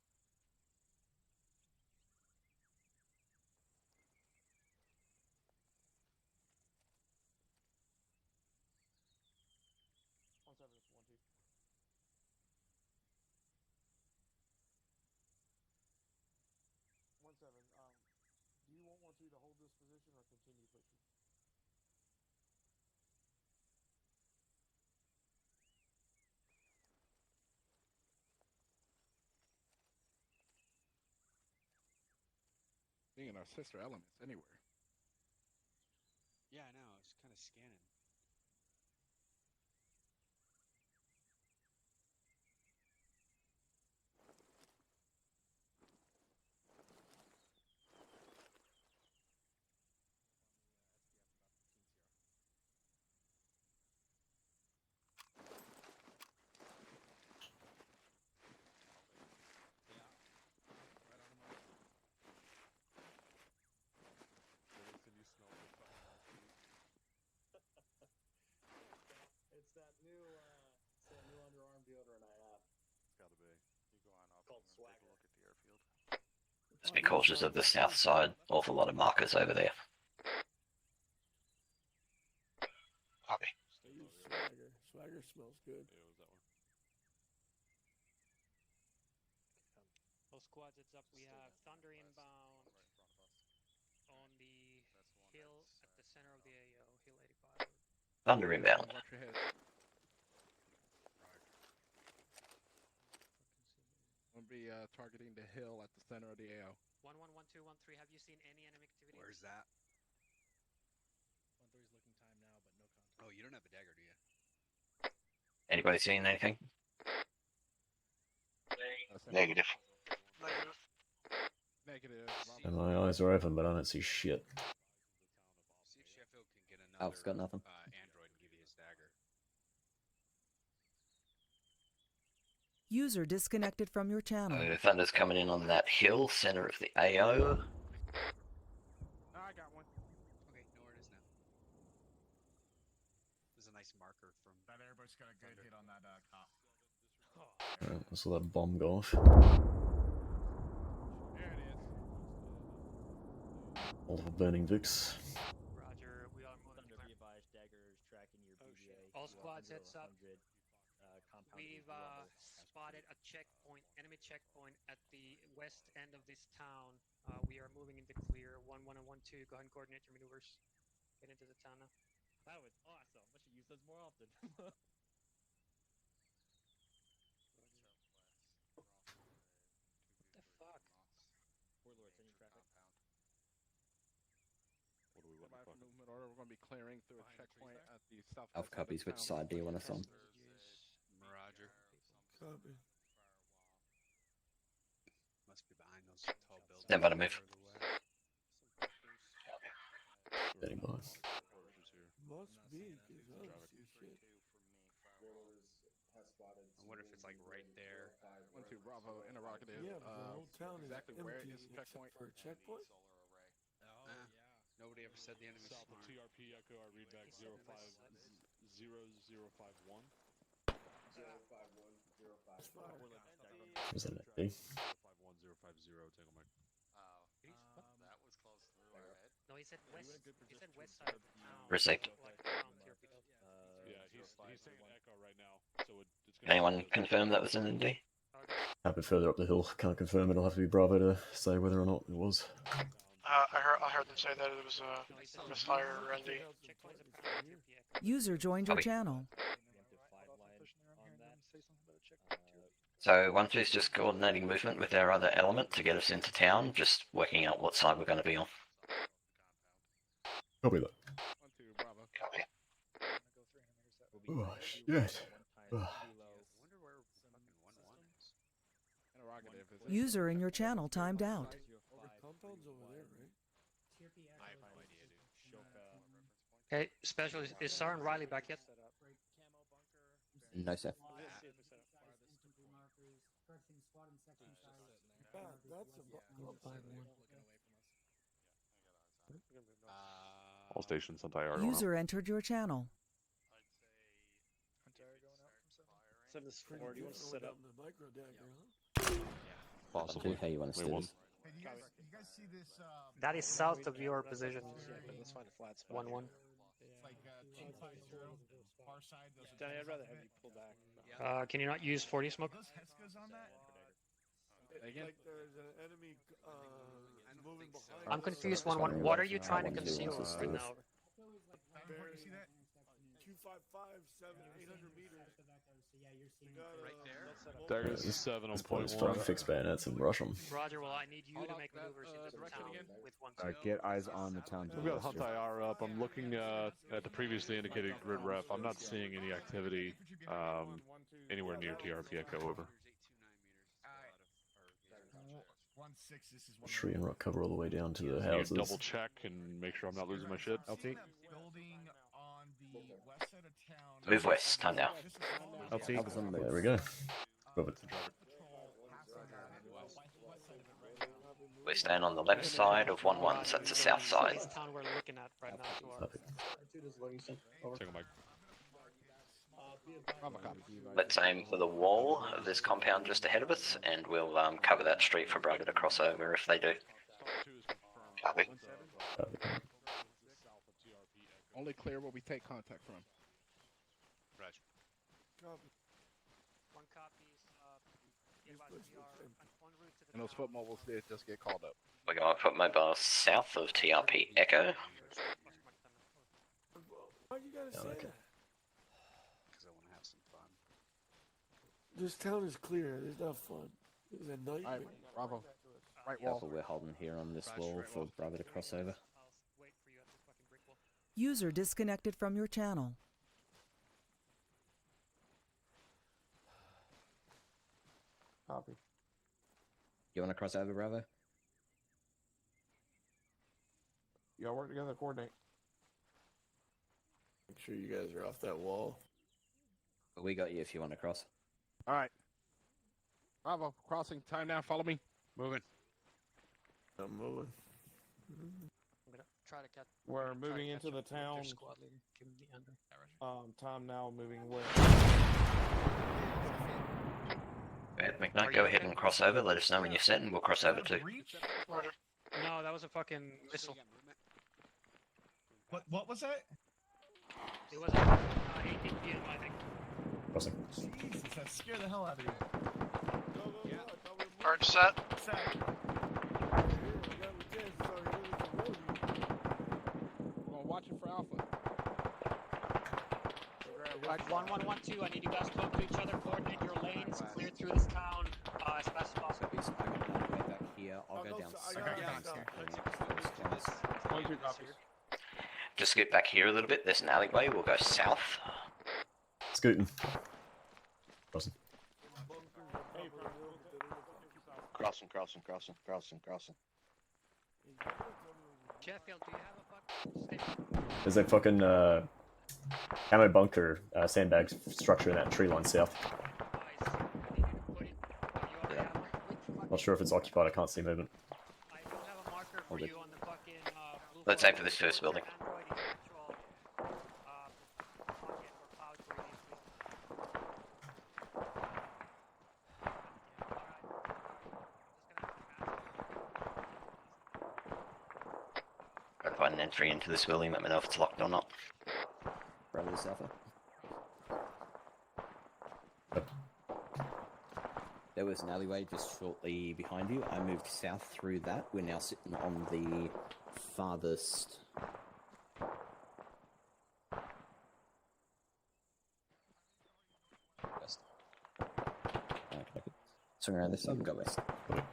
Do you want 1-2 to hold this position or continue pushing? Being our sister elements anywhere. Yeah, I know. I was kind of scanning. It's that new underarm deodorant I have. It's gotta be. You go on up Called and take a Swagger. look at the airfield. Just be cautious of the south side. Awful lot of markers over there. Copy. I use Swagger. Swagger smells good. Yeah, was that one? All squads, it's up. We have Thunder inbound on the hill at the center of the AO, Hill 85. Thunder inbound. Watch your head. We'll be targeting the hill at the center of the AO. 111213, have you seen any enemy activity? Where's that? 1-3's looking time now, but no contact. Oh, you don't have a dagger, do you? Anybody seeing anything? Negative. Negative. And my eyes are open, but I don't see shit. See if Sheffield can get another Alp's got nothing. android and give you his dagger. User disconnected from your channel. Thunder's coming in on that hill, center of the AO. I got one. Okay, know where it is now. There's a nice marker from. That airboat's got a good hit on that cop. Alright, let's let that bomb go off. There it is. Multiple burning Vix. Roger, we are moving. Thunder, be advised, daggers tracking your BBA. All squads, heads up. Compound We've spotted a checkpoint, enemy checkpoint at the west end of this town. We are moving into clear. 1-1 and 1-2, go ahead and coordinate your maneuvers. Get into the town now. That was awesome. I should use those more often. What the fuck? Warlords, any traffic? What do we want By to fuck? movement order, we're going to be clearing through a checkpoint at the south. Alpha copies. Which side do you want us on? Roger. Copy. Must be behind those tall buildings. Stand by to move. Standing by. Must be, because I don't see shit. I wonder if it's like right there. 1-2 Bravo interrogative. Yeah, but the whole town is exactly where empty is the except checkpoint? for a checkpoint. Nobody ever said the enemy's South of smart. TRP Echo, I read back 05051. 05105. Was that an A? 51050, Tangle Mike. That was close through our head. No, he said west. He said west side of the town. Received. Like around here, Peter. Yeah, he's saying Echo right now, so it's gonna Anyone confirm that was an ND? Okay. A bit further up the hill. Can't confirm. It'll have to be Bravo to say whether or not it was. I heard them say that it was a misfire already. User joined your channel. So one two's just coordinating movement with our other element to get us into town, just working out what side we're going to be on. Copy that. 1-2, Bravo. Copy. Oh, shit. Ugh. Interrogative, is it? User in your channel timed out. Compound's over there, right? I have no idea, dude. Okay, Specialist, is Saran Riley back yet? No, sir. All stations sent IR. User entered your channel. 7-4, do you want to set up? Possibly. How you want to We steer won. this? Hey, do you guys see this? That is south of your position. Yeah, but let's find a flat spot. 1-1. It's like 250. Far side. Those Danny, I'd rather have you pull back. Can you not use 40 smoke? Those Heskos on that? Like there's an enemy moving behind. I'm confused. 1-1. What are you trying to conceal right now? You see that? 255, 800 meters. There is 7 on This point point's trying to 1. fix bayonets and rush them. Roger, well, I need you to make maneuvers into the town with 1-2. Get eyes on the town. to We've the got west Hunt here. IR up. I'm looking at the previously indicated grid ref. I'm not seeing any activity anywhere near TRP Echo. Over. 1-6. This is Tree and rock cover all the way down to the You houses. double check and make sure I'm not losing my shit. LT. building on the west side of town. Move west, time now. LT. I was on the There move. we go. Move it. We're staying on the left side of 1-1, so that's the south side. This town we're looking at right now to our Perfect. Single mic. Bravo copy. Let's aim for the wall of this compound just ahead of us, and we'll cover that street for Bravo to cross over if they do. Copy. Perfect. Only clear where we take contact from. Roger. one copies. We are en route to the And those foot mobiles did just get called up. We're going to put mobile south of TRP Echo. Why you gotta say okay. that? Because I want to have some fun. This town is clear. It's not fun. It's a nightmare. Alright, Bravo. Right Careful, wall. we're holding here on this wall for Bravo to cross over. I'll wait for you at the fucking brick wall. User disconnected from your channel. Copy. You want to cross over, Bravo? Y'all work together, coordinate. Make sure you guys are off that wall. But we got you if you want to cross. Alright. Bravo, crossing. Time now. Follow me. Moving. I'm moving. I'm gonna try to catch. We're try to moving catch into up the with your town. Squad leader. Give him the under. Time now moving west. Go ahead, McKnight, go ahead and cross over. Let us know when you're set, and we'll cross over too. No, that was a fucking missile. What was that? It was 18 p.m. I think. Crossing. Jesus, that scared the hell out of me. Alright, set. Well, watching for Alpha. Right, 1112. I need you guys to talk to each other. Coordinate your lanes. Clear through this town as fast as possible. So I can go way back here. I'll go down south. 22 copies. Just get back here a little bit. There's an alleyway. We'll go south. Scooting. Crossing. Crossing. Sheffield, do you have a fucking stick? There's a fucking camo bunker sandbag structure in that tree line south. Not sure if it's occupied. I can't see movement. I don't have a marker for you on the fucking blue. Let's aim for this first building. Try to find an entry into this building. Let me know if it's locked or not. Bravo to Alpha. There was an alleyway just shortly behind you. I moved south through that. We're now sitting on the farthest. West. Okay. Swing around this side and go west. Moving.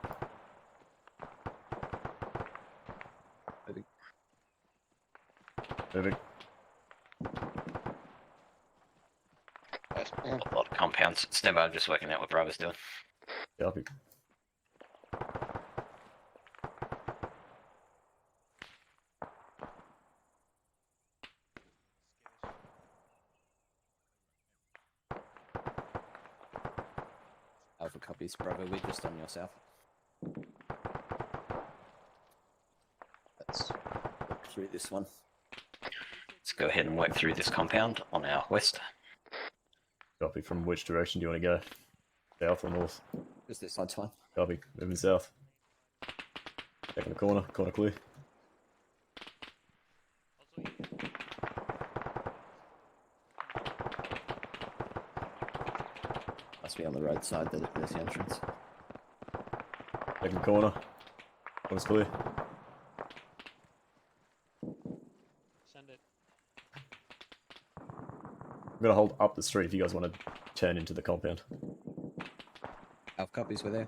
Moving. A lot of compounds. Stand by, I'm just working out what Bravo's doing. Copy. Alpha copies, Bravo. We're just on your south. Let's look through this one. Let's go ahead and work through this compound on our west. Copy. From which direction do you want to go? South or north? Just this side's fine. Copy. Moving south. Checking the corner. Corner clear. Must be on the road side. There's the entrance. Checking the corner. Corner's clear. Send it. I'm gonna hold up the street if you guys want to turn into the compound. Alpha copies were there.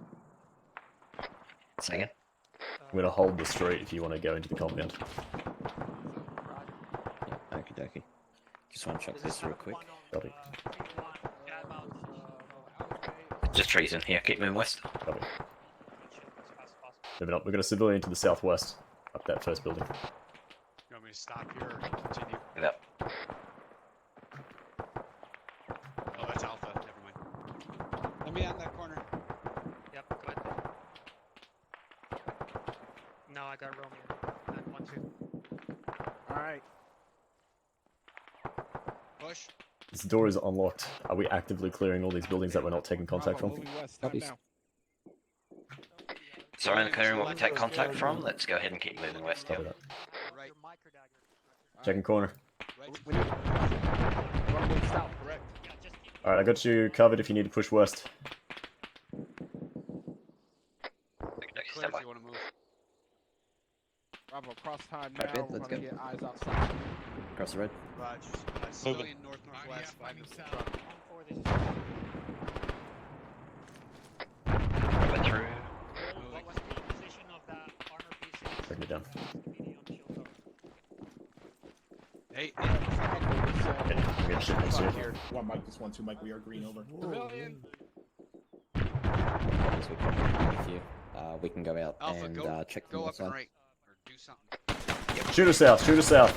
Second. I'm gonna hold the street if you want to go into the compound. Yeah, okie dokie. Just want to check this real quick. Copy. Just trees in here, keep moving west. Copy. Moving up. We've got a civilian to the southwest, up that first building. You want me to stop here or continue? Get up. Oh, that's Alpha. Never mind. Let me on that corner. Yep, go ahead. No, I got Romeo. 912. Alright. Push. This door is unlocked. Are we actively clearing all these buildings that we're not taking contact from? Copies. Sorry, I'm clearing what we take contact from. Let's go ahead and keep moving west here. Right. Checking corner. We need to move south, correct? Alright, I got you covered if you need to push west. Clear if you want to move. Bravo, cross time Alright, now. good, We're let's gonna go. get eyes outside. Across the road. Raj, civilian north-northwest. 5 minutes in front. Went through. What was the position of that armor piece? Bring it down. Hey, Okay, I'm gonna shit next to you. Here. One mic, this one, two mic. We are green over. civilian. As we come with you, we can go out Alpha, and go, check the go north up and side. right. Or do something. Shoot us south, shoot us south.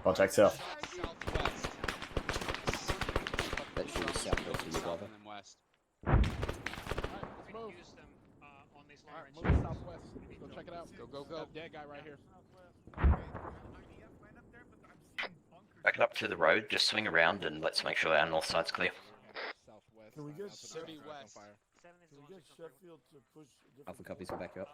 Contact south. Southwest. That should be southwest of you, Bravo. And then west. We can use them on these long Alright, range. move southwest. Go check it out. Go, go, go. That dead guy right here. Back it up to the road, just swing around and let's make sure our north side's clear. Southwest. Can we get 30 west. Can we get Sheffield to push? Alpha copies will back you up.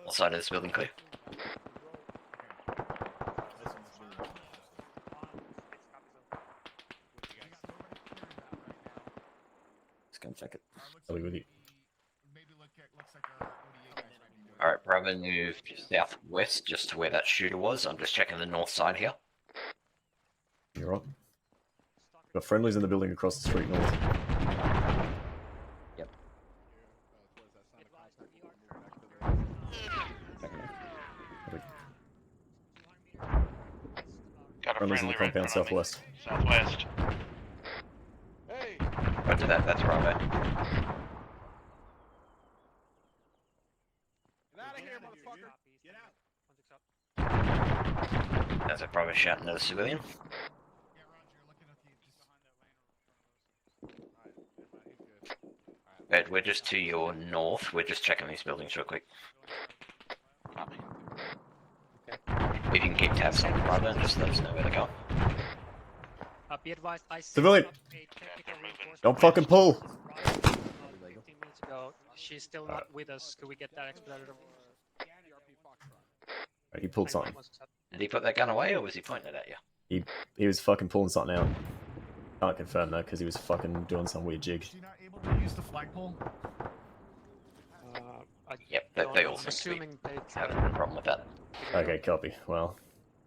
What side of this building clear? Let's go and check it. I'll be with you. Alright, Bravo moved southwest just to where that shooter was. I'm just checking the north side here. You're right. Got friendlies in the building across the street north. Yep. Got a Friendlies in the friendly right compound in front of me. southwest. Southwest. Hey! Roger that, that's Bravo. Get out of here, motherfucker! Get out! That's a Bravo shouting at a civilian. Ed, we're just to your north. We're just checking these buildings real quick. If you can keep tabs on the Bravo and just let us know where they're going. Be advised, I set Civilian! up a technical reinforcement Don't fucking pull! 15 minutes ago. She's still not with us. Could we get that expedited? He pulled something. Did he put that gun away, or was he pointing it at you? He was fucking pulling something out. Can't confirm that because he was fucking doing some weird jig. Is he not able to use the flagpole? Yep, they all seem to be having a problem with that. Okay, copy. Well,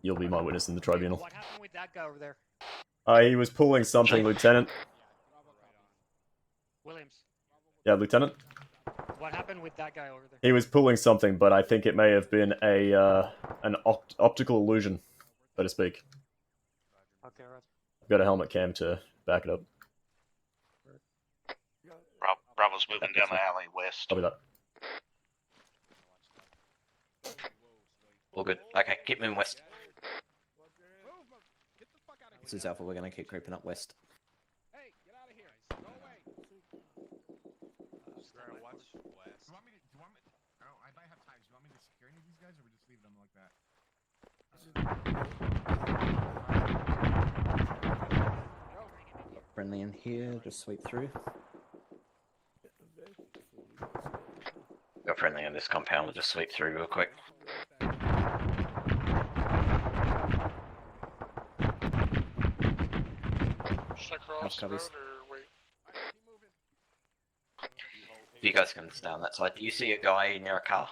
you'll be my witness in the tribunal. What happened with that guy over there? He was pulling something, Lieutenant. Williams. Yeah, Lieutenant. What happened with that guy over there? He was pulling something, but I think it may have been an optical illusion, so to speak. Okay, right. I've got a helmet cam to back it up. Bravo's moving down the alley west. Copy that. All good. Okay, keep moving west. This is Alpha. We're going to keep creeping up west. I might have ties. You want me to secure any of these guys, or we just leave them like that? Friendly in here. Just sweep through. Got friendly on this compound. We'll just sweep through real quick. Should I cross the road or wait? You guys can stay on that side. Do you see a guy near a car?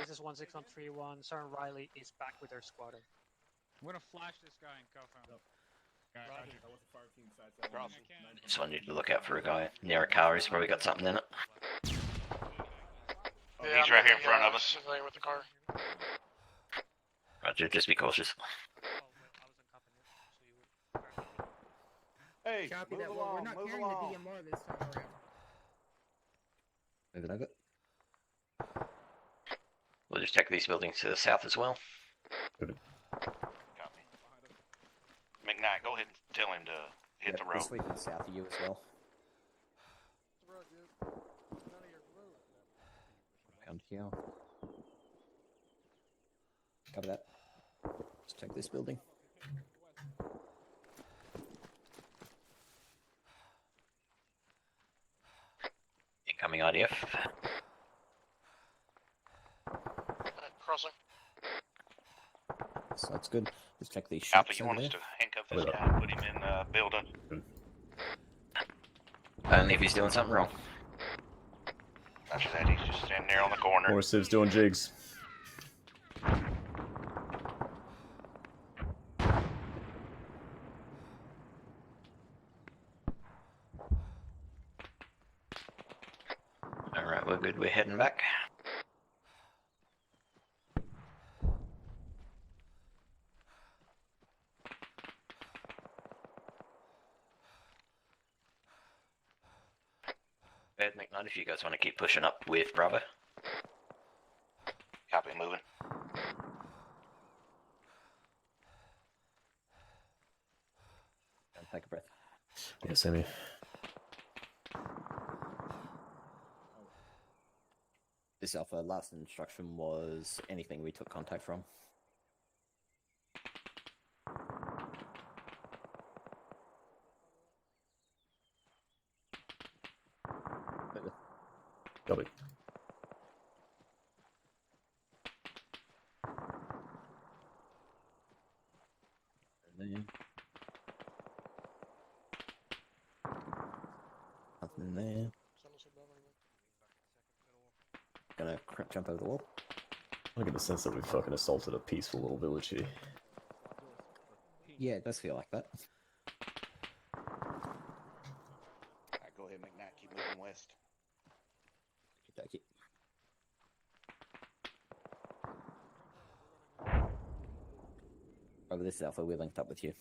This is 16131. Sergeant Riley is back with their squatter. I'm gonna flash this guy in compound. Just wanted you to look out for a guy near a car. He's probably got something in it. Yeah, He's right here in front of us. Familiar with the car. Roger, just be cautious. Hey, copy that. Well, we're not carrying the DMR this time around. Move it over. We'll just check these buildings to the south as well. Copy. McKnight, go ahead and tell him to hit the road. Sweeping south of you as well. Come here. Cover that. Let's check this building. Incoming IDF. Crossing. So that's good. Let's check these Alpha, shops you over want us there. to handcuff this guy and put him in building? Only if he's doing something wrong. After that, he's just standing there on the corner. More civs doing jigs. Alright, we're good. We're heading back. Ed, McKnight, if you guys want to keep pushing up with Bravo. Copy, moving. Take a breath. Yeah, same here. This Alpha, last instruction was anything we took contact from. Copy. Nothing in there. Gonna jump over the wall. I get the sense that we fucking assaulted a peaceful little village here. Yeah, it does feel like that. Alright, go ahead, McKnight. Keep moving west. Okey-dokey. Over this Alpha, we're linked up with you.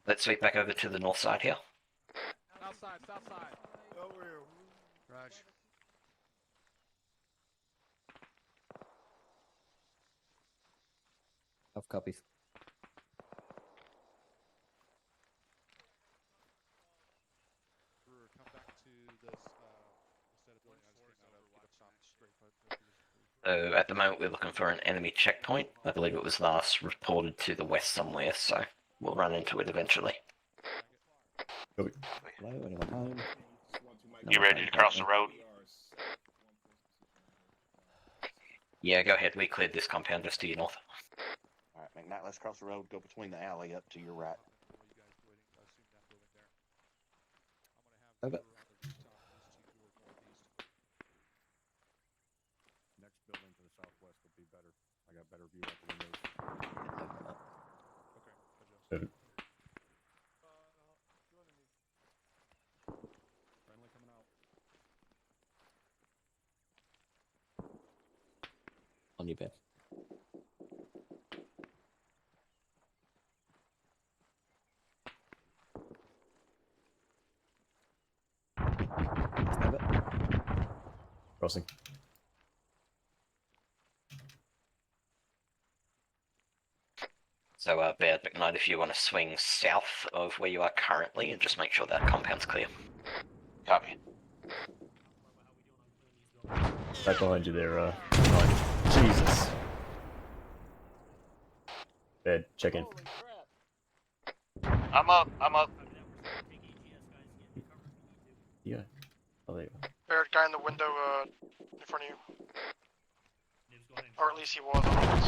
Let's sweep back over to the north side here. South side, south side. Over here. Raj. Half copies. Come back to this set of building I just came out of. Keep up straight foot. So at the moment we're looking for an enemy checkpoint. I believe it was last reported to the west somewhere, so we'll run into it eventually. Hello, anyone home? You ready to cross the road? Yeah, go ahead. We cleared this compound just to your north. Alright, McKnight, let's cross the road, go between the alley up to your right. Over. Next building to the southwest will be better. I got better view out the windows. Okay. Friendly coming out. On your bed. Crossing. So, Bad McKnight, if you want to swing south of where you are currently and just make sure that compound's clear. Copy. Right behind you there, Jesus. Bed, check in. I'm up. Yeah. Oh, there you go. Barrett, guy in the window in front of you. Or at least he was on this.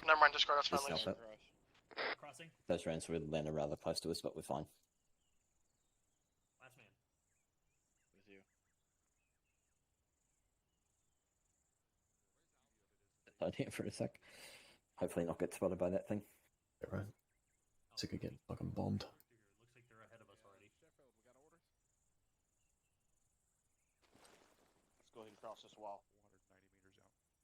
Never mind, discard, that's Just friendly. south up. Those rounds were landed rather close to us, but we're fine. Last man. Hold here for a sec. Hopefully not get spotted by that thing. Yeah, right. Sick of getting fucking bombed. Looks like they're ahead of us already. Let's go ahead and cross this wall. 190 meters out.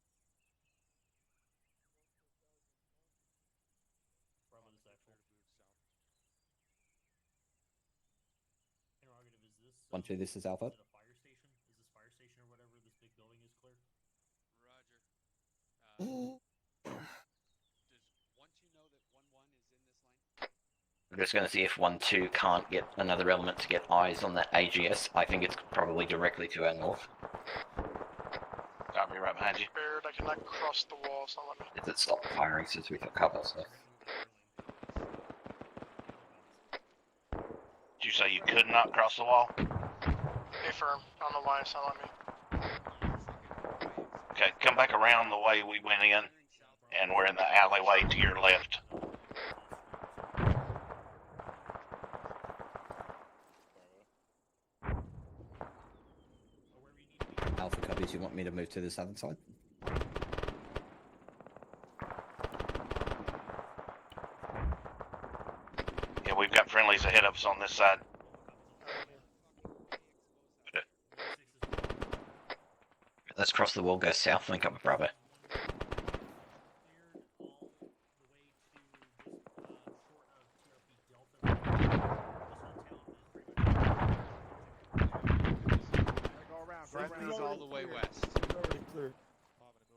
Bravo, this actual. Interrogative, is this... 1-2, this is Alpha. Is it a fire station? Is this fire station or whatever, this big building is clear? Roger. I'm just going to see if 1-2 can't get another element to get eyes on that AGS. I think it's probably directly to our north. Got me right behind you. Barrett, I cannot cross the wall, so let me. If it stopped firing since we took cover, so. Did you say you could not cross the wall? Hey, firm. I don't know why it's not letting me. Okay, come back around the way we went in, and we're in the alleyway to your left. Alpha copies, you want me to move to the southern side? Yeah, we've got friendlies ahead of us on this side. Let's cross the wall, go south, link up with Bravo. Friendly's all the way west.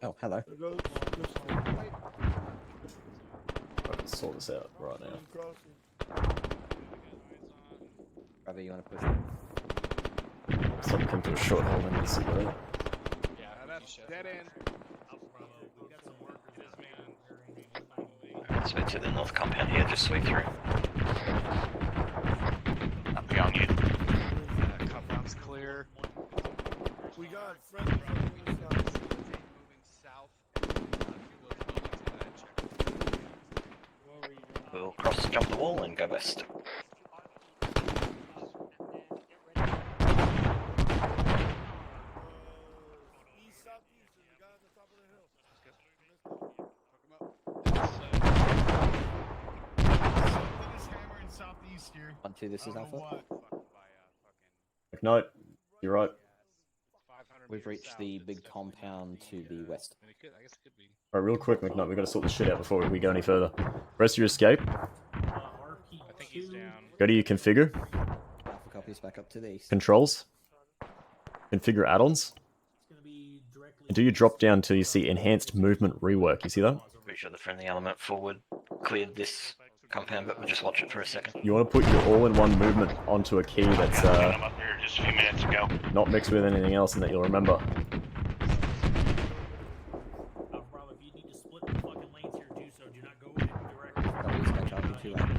Oh, hello. I can sort this out right now. Bravo, you want to push? So we come to a short hold and see where. Yeah, that's dead end. So to the north compound here, just sweep through. I'll be on you. Compound's clear. We got friendly on the side. Moving south. We'll cross, jump the wall, and go west. East, southeast, the guy on the top of the hill. Something is hammering southeast here. 1-2, this is Alpha. McKnight, you're right. We've reached the big compound to the west. I guess it could be. Alright, real quick, McKnight, we've got to sort this shit out before we go any further. Rest of your escape. I think he's down. Go to your configure. Alpha copies back up to the east. Controls. Configure add-ons. And do your drop down till you see enhanced movement rework. You see that? Pretty sure the friendly element forward cleared this compound, but we'll just watch it for a second. You want to put your all-in-one movement onto a key that's I'm up here just a few minutes ago. not mixed with anything else and that you'll remember. Bravo, if you need to split the fucking lanes here, do so. Do not go in direct. Copies, catch up in 2 hours.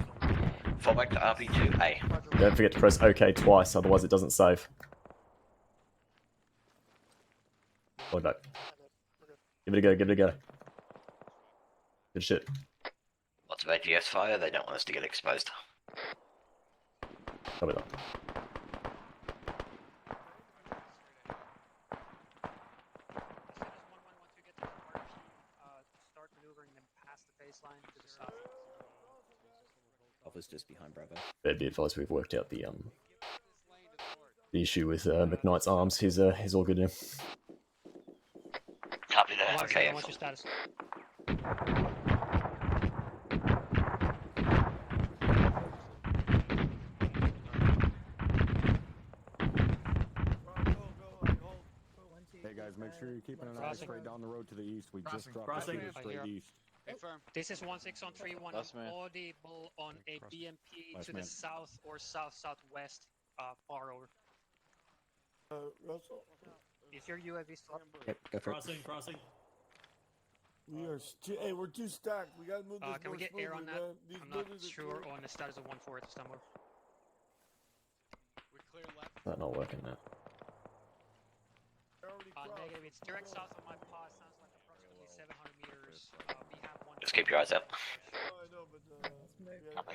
fall back to RP2A. Don't forget to press OK twice, otherwise it doesn't save. Fall back. Give it a go, give it a go. Good shit. Lots of AGS fire, they don't want us to get exposed. Copy that. Start maneuvering them past the baseline to the south. Alpha's just behind Bravo. Better be advised, we've worked out the issue with McKnight's arms. He's all good now. Copy that. Okay. What's your status? Hey guys, make sure you're keeping an eye straight down the road to the east. We just dropped Crossing. the straight east. This is 16 on 3-1. Last man. Audible on a BMP Last to man. the south or south-southwest. Far over. Russell. Is your UAV still up? Yep, go for Crossing, crossing. We are hey, we're too stacked. We gotta move this Can we more get air on smoothly, that? man. These I'm not buildings are sure clear. on the status of 1-4 at this time. That's not working now. Negative. It's direct south of my pod. Sounds like approximately 700 meters. We have one. Just keep your eyes out. Oh, I know, but we have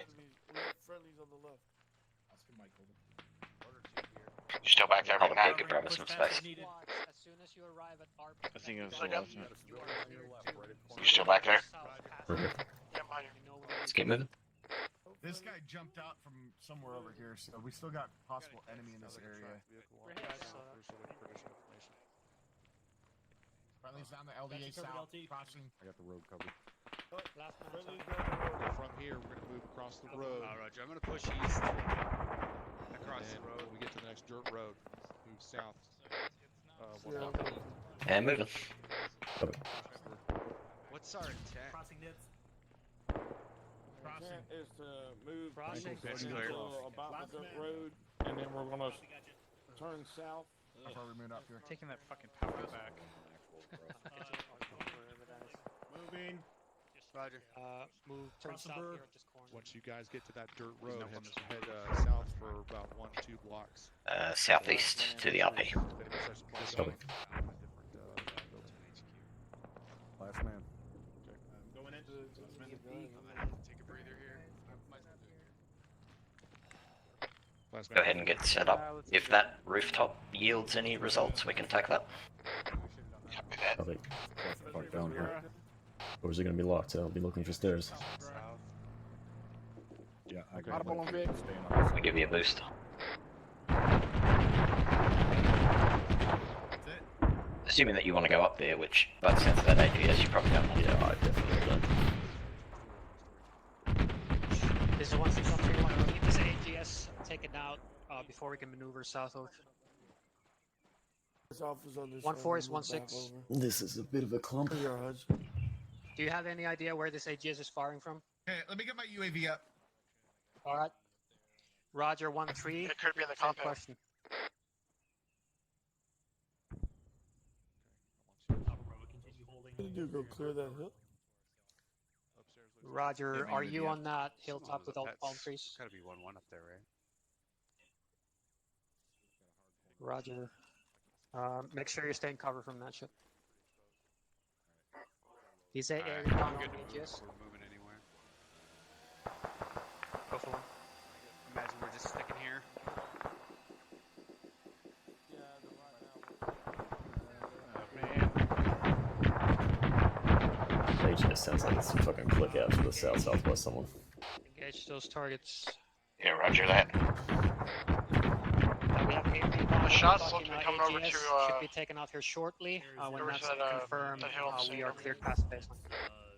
friendlies on the left. Oscar Michael. You still back there, Havoc, Matt? you could grab us some space. As soon as you arrive at our I think it was Look the up. left man. You still back there? Yeah, I'm behind you. Let's keep moving. This guy jumped out from somewhere over here, so we still got possible enemy in this area. Friendly's down the LDA south, crossing. I got the road covered. Last man. From here, we're gonna move across the road. Roger, I'm gonna push east. Across And the road. when we get to the next dirt road, move south. And moving. What's our intent? Crossing nits. Intent is to move Crossing. to about the dirt road, and then we're gonna turn south. How far we moved up here? Taking that fucking power back. Moving. Roger. Move. Turn Cross the south bird. here at this corner. Once you guys get to that dirt road, head south for about 1-2 blocks. Southeast to the RP. Copy. Last man. Going into last man. Take a breather here. Go ahead and get set up. If that rooftop yields any results, we can take that. Copy that. Copy. Fuck down here. Or is it going to be locked? I'll be looking for stairs. Yeah, I got Audible on Vic. I'll give you a boost. Assuming that you want to go up there, which, by the sense of that AGS, you probably don't want to. Yeah, I definitely don't. This is 16 on 3-1. Keep this AGS taken out before we can maneuver south over. This Alpha's on this 1-4 is side, we'll move 1-6. back over. This is a bit of a clump. Clear our HUDs. Do you have any idea where this AGS is firing from? Okay, let me get my UAV up. All right. Roger, 1-3. It could be in the Same compound. question. What do you do? Go clear that hill? Roger, are you on that hilltop with all the palm That's trees? gotta be 1-1 up there, right? Roger. Make sure you stay in cover from that ship. He's a Alright, down I'm on good to move AGS. if we're moving anywhere. Go for one. Imagine we're just sticking here. AGS sounds like it's a fucking click out to the south-southwest someone. Engage those targets. Yeah, roger that. We have a The shots look to be coming over AGS to, should be taken off here shortly. When over that's to that, confirmed, that hill we are cleared past the baseline.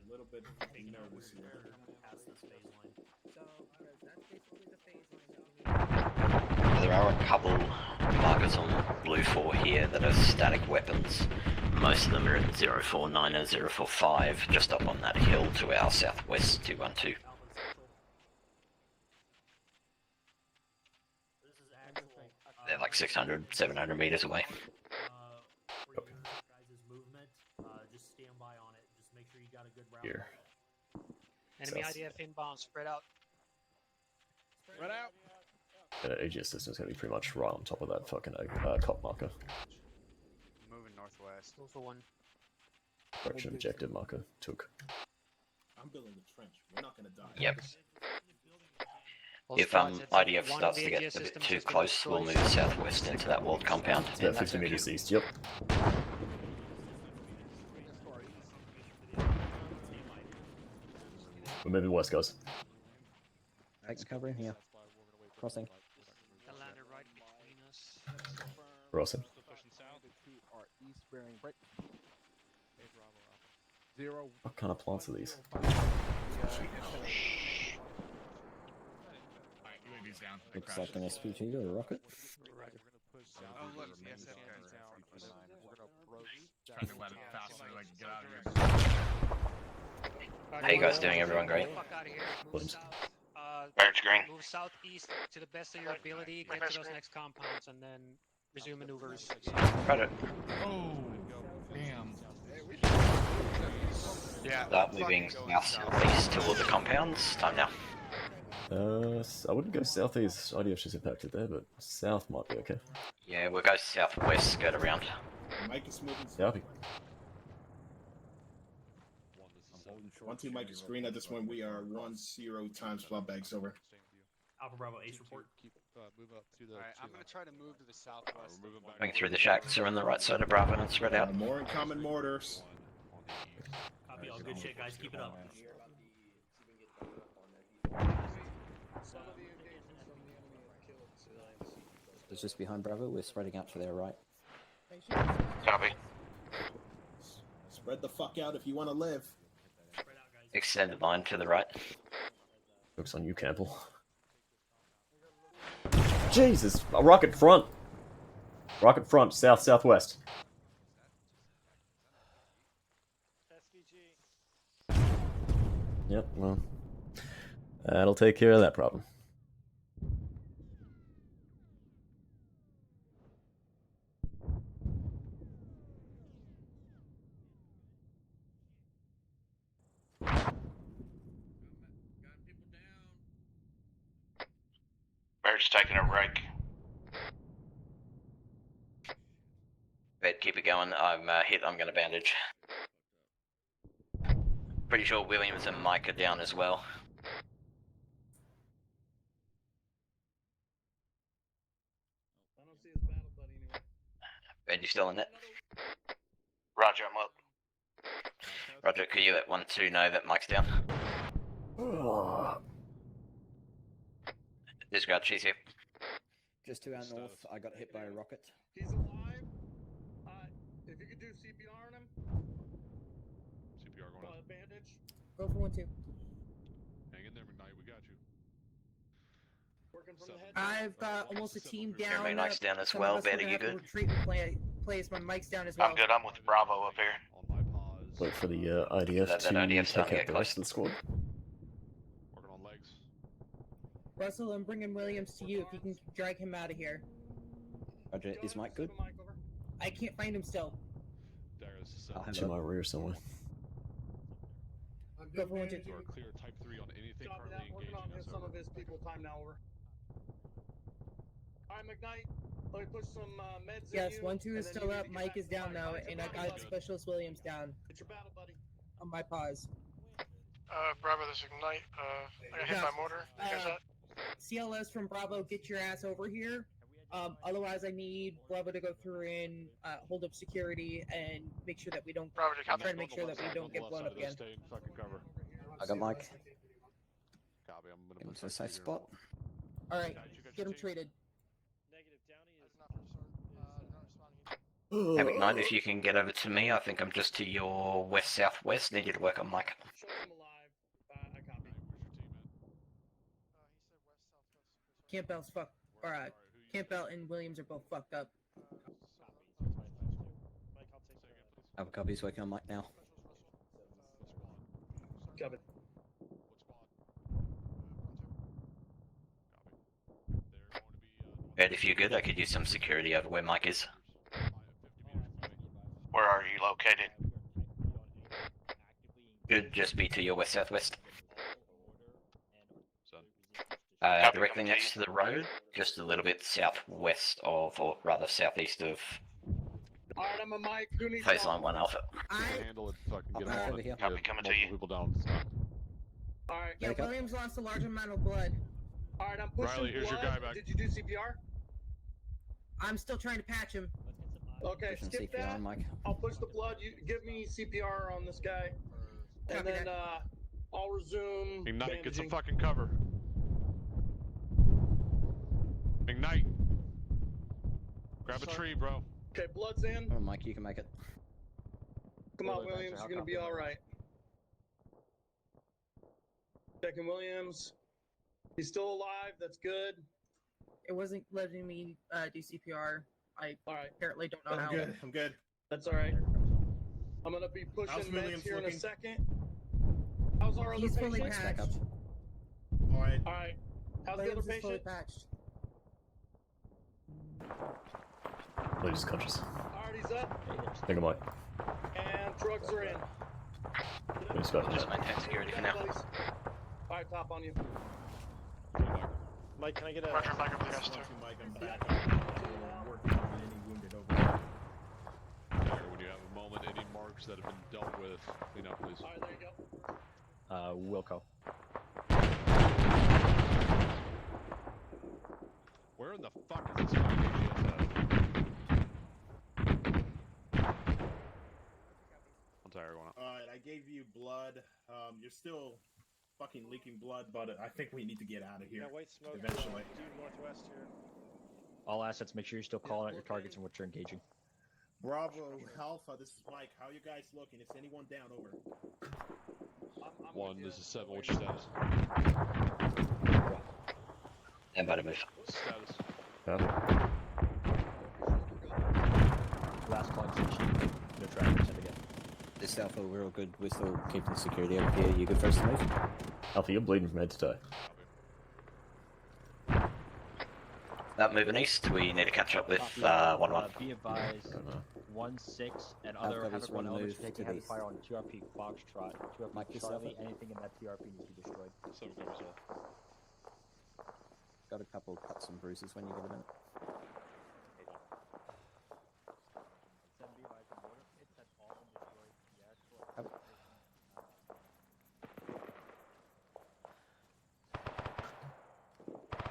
A little bit nervous here. Past this phase line. There are a couple markers on Blue 4 here that are static weapons. Most of them are in 049 and 045, just up on that hill to our southwest 212. They're like 600, 700 meters away. For your guys' movement, just stand by on it. Just make sure you got a good route. Here. Enemy IDF inbound, spread out. Spread out. AGS system's gonna be pretty much right on top of that fucking cop marker. Moving northwest. Go for one. Direction objective marker took. I'm building the trench. We're not gonna die. Yep. All If squads, heads up. IDF One starts of to the get AGS a bit systems too has been close, we'll move destroyed. southwest into that walled compound. It's about 50 meters east, yep. We're moving west, guys. Thanks, covering here. Crossing. They landed right between us. Crossing. Pushing south. To our east bearing break. Hey, Bravo Alpha. 0. What kind of plants are these? Looks like an SPG or a rocket. Oh, look, the SF guy's down. We're gonna approach. Trying to let it fast so I can get out of here. How you guys doing, everyone? Great. Fuck out of here. Move south. Barracks green. Move southeast to the best of your ability. Get to those next compounds and then resume maneuvers. Right. Oh, damn. Yeah. Start moving southeast toward the compounds. Time now. I wouldn't go southeast. IDF's just impacted there, but south might be okay. Yeah, we'll go southwest, skirt around. Mike is moving. Southie. 1-2 Mike is green at this point. We are 1-0 times flop bags over. Alpha Bravo Ace report. Move up to the. Alright, I'm gonna try to move to the southwest. Going through the shacks, are on the right side of Bravo and spread out. More incoming mortars. Copy all. Good shit, guys. Keep it up. It's just behind Bravo. We're spreading out to their right. Copy. Spread the fuck out if you want to live. Extended line to the right. Looks on you, Campbell. Jesus! A rocket front! Rocket front, south-southwest. Yep, well, that'll take care of that problem. Barrett's taking a break. But keep it going. I'm hit. I'm going to bandage. Pretty sure Williams and Mike are down as well. I don't see his battle buddy anywhere. Ben, you still in it? Roger, I'm up. Roger, could you let 1-2 know that Mike's down? Disregard, she's here. Just to our north, I got hit by a rocket. He's alive. If you could do CPR on him. CPR going on. Bandage. Go for 1-2. Hang in there, McKnight. We got you. Working from the head. I've got almost a team down. Jeremy Mike's down as Some well. of us are Betty, gonna you have to good? retreat and place. My mic's down as well. I'm good. I'm with Bravo up here. Wait for the IDF That to IDF's starting to take out get the rest of the squad. Working on legs. Russell, I'm bringing Williams to you if you can drag him out of here. Roger, is Mike good? I can't find him still. I'll have To it my up. rear somewhere. Go for 1-2. You are clear type 3 on anything Copy currently that. Working engaging on us some over. of his people. Time now over. Alright, McKnight. Let me push some meds Yes, in you. 1-2 is and then still you need up. to get Mike back is to down fire. now, Find your and I battle got buddy. Specialist Williams down It's your battle buddy. on my pause. Bravo, this is Ignite. I got hit Yes. by mortar. You guys at? CLS from Bravo, get your ass over here. Otherwise, I need Bravo to go through and hold up security and make sure that we don't. Bravo, Try to make sure that we don't get blown up again. Stay in fucking cover. I got Mike. Copy. I'm gonna Into put a safe spot. All right, get him treated. Havoc Knight, if you can get over to me, I think I'm just to your west-southwest. Need you to work on Mike. Campbell's fucked. Alright, Campbell and Williams are both fucked up. Our copy's working on Mike now. Copy. Ed, if you're good, I could use some security over where Mike is. Where are you located? Should just be to your west-southwest. Directly next to the road, just a little bit southwest of, or rather southeast of Alright, I'm a Mike. Who needs phase help? line 1 Alpha. Handle it so I can get I'll them over on here. it. Copy, coming to you. People down. Alright. Yeah, Make up. Williams lost a large amount of blood. Alright, I'm pushing Riley, here's blood. your guy back. Did you do CPR? I'm still trying to patch him. Okay, Pushing skip CPR that. on Mike. I'll push the blood. You give me CPR on this guy. And Copy then that. I'll resume. Ignite, get some bandaging. fucking cover. Ignite. Grab a tree, bro. Okay, blood's in. Come on, Mike, you can make it. Come on, Williams. You're gonna be all right. Checking Williams. He's still alive. That's good. It wasn't letting me do CPR. I apparently don't know how. I'm good. That's all right. I'm gonna be pushing How's meds Williams here in a looking? second. How's our other He's fully patient? patched. All right. All right. How's the other Williams is fully patient? patched. Lady's conscious. All right, he's up. Think I might. And drugs are in. Just about Just maintain security for now. All right, top on you. Mike, can I get a... Roger, back up the guys, too. Mike, I'm back. I'm working on any wounded over there. When you have a moment, any marks that have been dealt with, clean up, please. All right, there you go. Wilco. Where in the fuck is this fucking AGS I'm sorry, everyone. Alright, I gave you blood. You're still fucking leaking blood, but I think we need to get out of here. Yeah, white smoke. Eventually. Due northwest here. All assets, make sure you're still calling out your targets and what you're engaging. Bravo, Alpha, this is Mike. How you guys looking? Is anyone down? Over. One, this is 7, what's your status? And by the move. Status. Last call station. No traffic, send again. This Alpha, we're all good. We're still keeping security up here. You good for us to move? Alpha, you're bleeding from head to toe. That moving east, we need to catch up with 1-1. Be advised, 1-6 and other Alpha, Havoc this 1 one elements move taking to heavy the fire on 2RP Foxtrot. 2RP Mike, this Charlie, Alpha. anything in that TRP needs to be destroyed. 7 covers all. Got a couple cuts and bruises when you get a minute.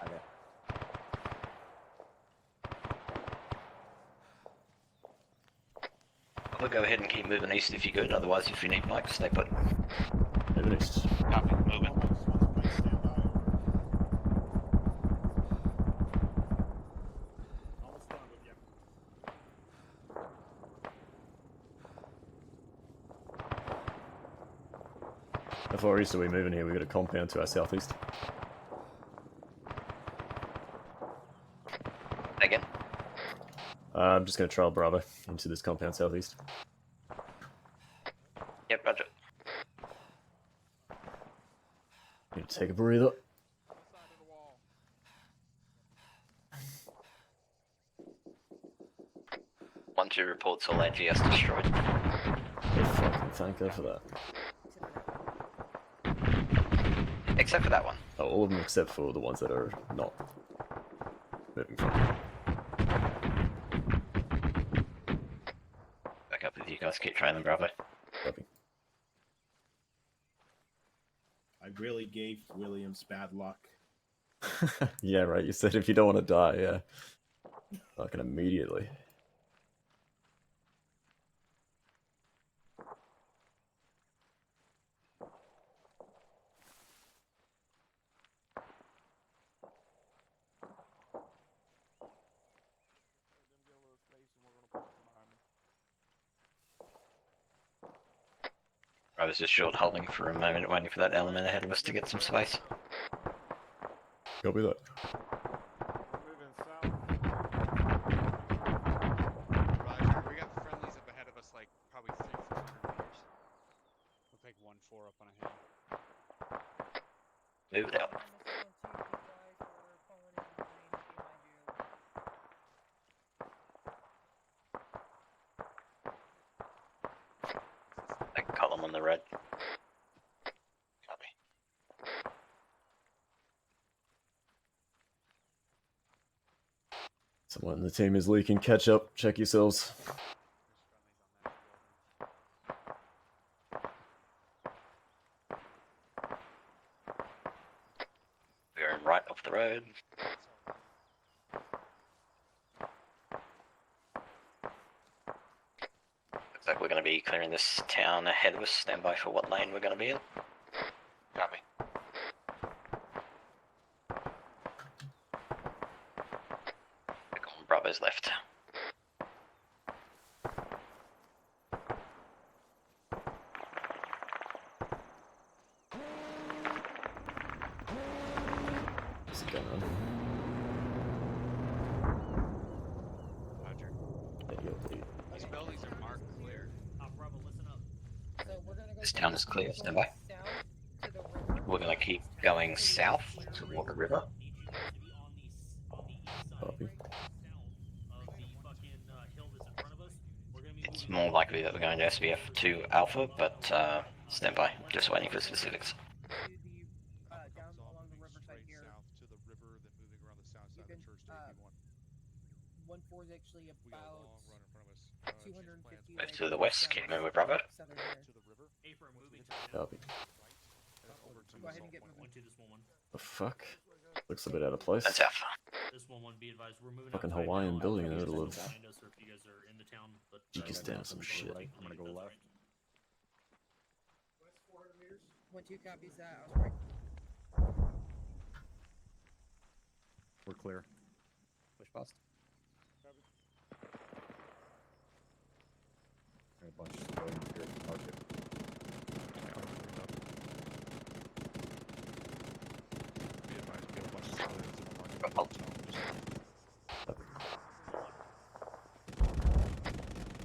Okay. We'll go ahead and keep moving east if you're good, otherwise if you need Mike, stay put. Moving east. Copy, moving. Almost done with you. How far east are we moving here? We've got a compound to our southeast. Again. I'm just going to trail Bravo into this compound southeast. Yep, roger. Need to take a breather. 1-2 reports all AGS destroyed. Oh, fucking thank God for that. Except for that one. Oh, all of them except for the ones that are not moving from. Back up with you guys, keep trailing Bravo. Copy. I really gave Williams bad luck. Yeah, right. You said if you don't want to die, yeah. Fucking immediately. I was just short holding for a moment, waiting for that element ahead of us to get some space. Copy that. Roger, we got friendlies up ahead of us, like probably 300-400 meters. We'll take 1-4 up on a hill. Move it out. That column on the red. Copy. Someone in the team is leaking. Catch up. Check yourselves. We're right off the road. Looks like we're going to be clearing this town ahead of us. Stand by for what lane we're going to be in. Copy. Bravo's left. What's going on? Roger. These buildings are marked clear. Bravo, listen up. This town is clear. Stand by. We're going to keep going south toward the river. Copy. It's more likely that we're going to SBF 2 Alpha, but stand by. Just waiting for specifics. Down along the riverside here. South to the river, then moving around the south side of the church to AP1. 1-4 is actually about 250. Move to the west. Keep moving with Bravo. To the river. Copy. Go ahead and get moving. The fuck? Looks a bit out of place. That's F. This 1-1, be advised, we're moving Fucking up right Hawaiian now. building in the middle of Behind us, or if you guys are in the town, but Uzbekistan, some shit. I'm gonna go left. 1-2 copies that. I was right. We're clear. Push past. A bunch of civilians here at the market. Be advised, we have a bunch of civilians in the market.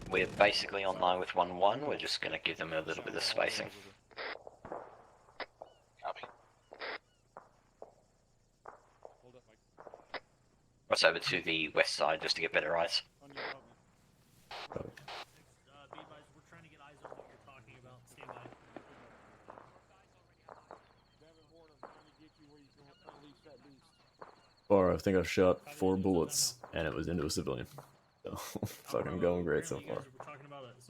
We're basically online with 1-1. We're just going to give them a little bit of spacing. Copy. Cross over to the west side just to get better eyes. Be advised, we're trying to get eyes on what you're talking about. Stand by. Bar, I think I've shot 4 bullets, and it was into a civilian. So, fucking going great so far.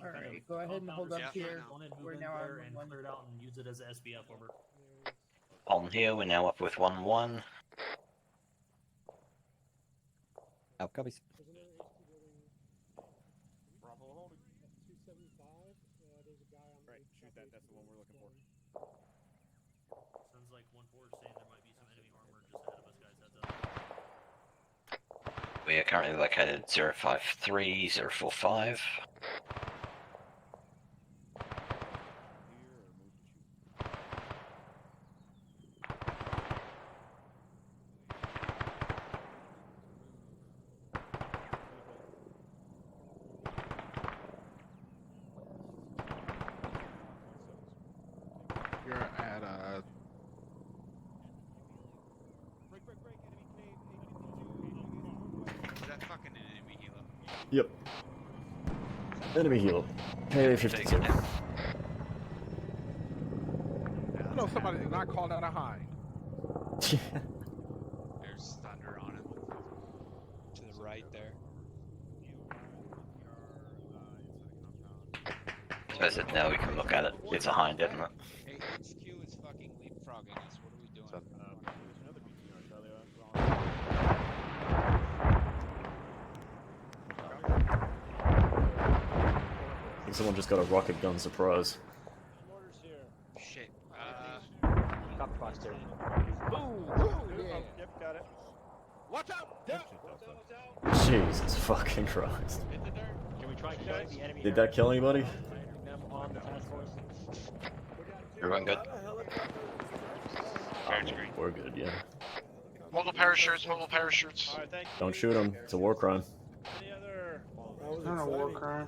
Alright, go ahead and hold up here. We're now on and clear it out and use it as a SBF over. On here, we're now up with 1-1. Out copies. Right, shoot that. That's the one we're looking for. Sounds like 1-4 is saying there might be some enemy armor just ahead of us, guys. Heads up. We are currently located 053, 045. You're at Is that fucking an enemy helo? Yep. Enemy helo. KA-52. I know somebody did not call that a high. There's thunder on it. To the right there. Suppose that now we can look at it. It's a hind, isn't it? Hey, HQ is fucking leapfrogging us. What are we doing? I think someone just got a rocket gun surprise. Shit. Copy box there. Boom! Boom! Yeah. Yep, got it. Watch out! Yeah. Jesus fucking Christ. Can we try killing the enemy? Did that kill anybody? On the task force? Everyone good? We're good, yeah. Mobile parachutes, mobile parachutes. Don't shoot him. It's a war crime. It's not a war crime.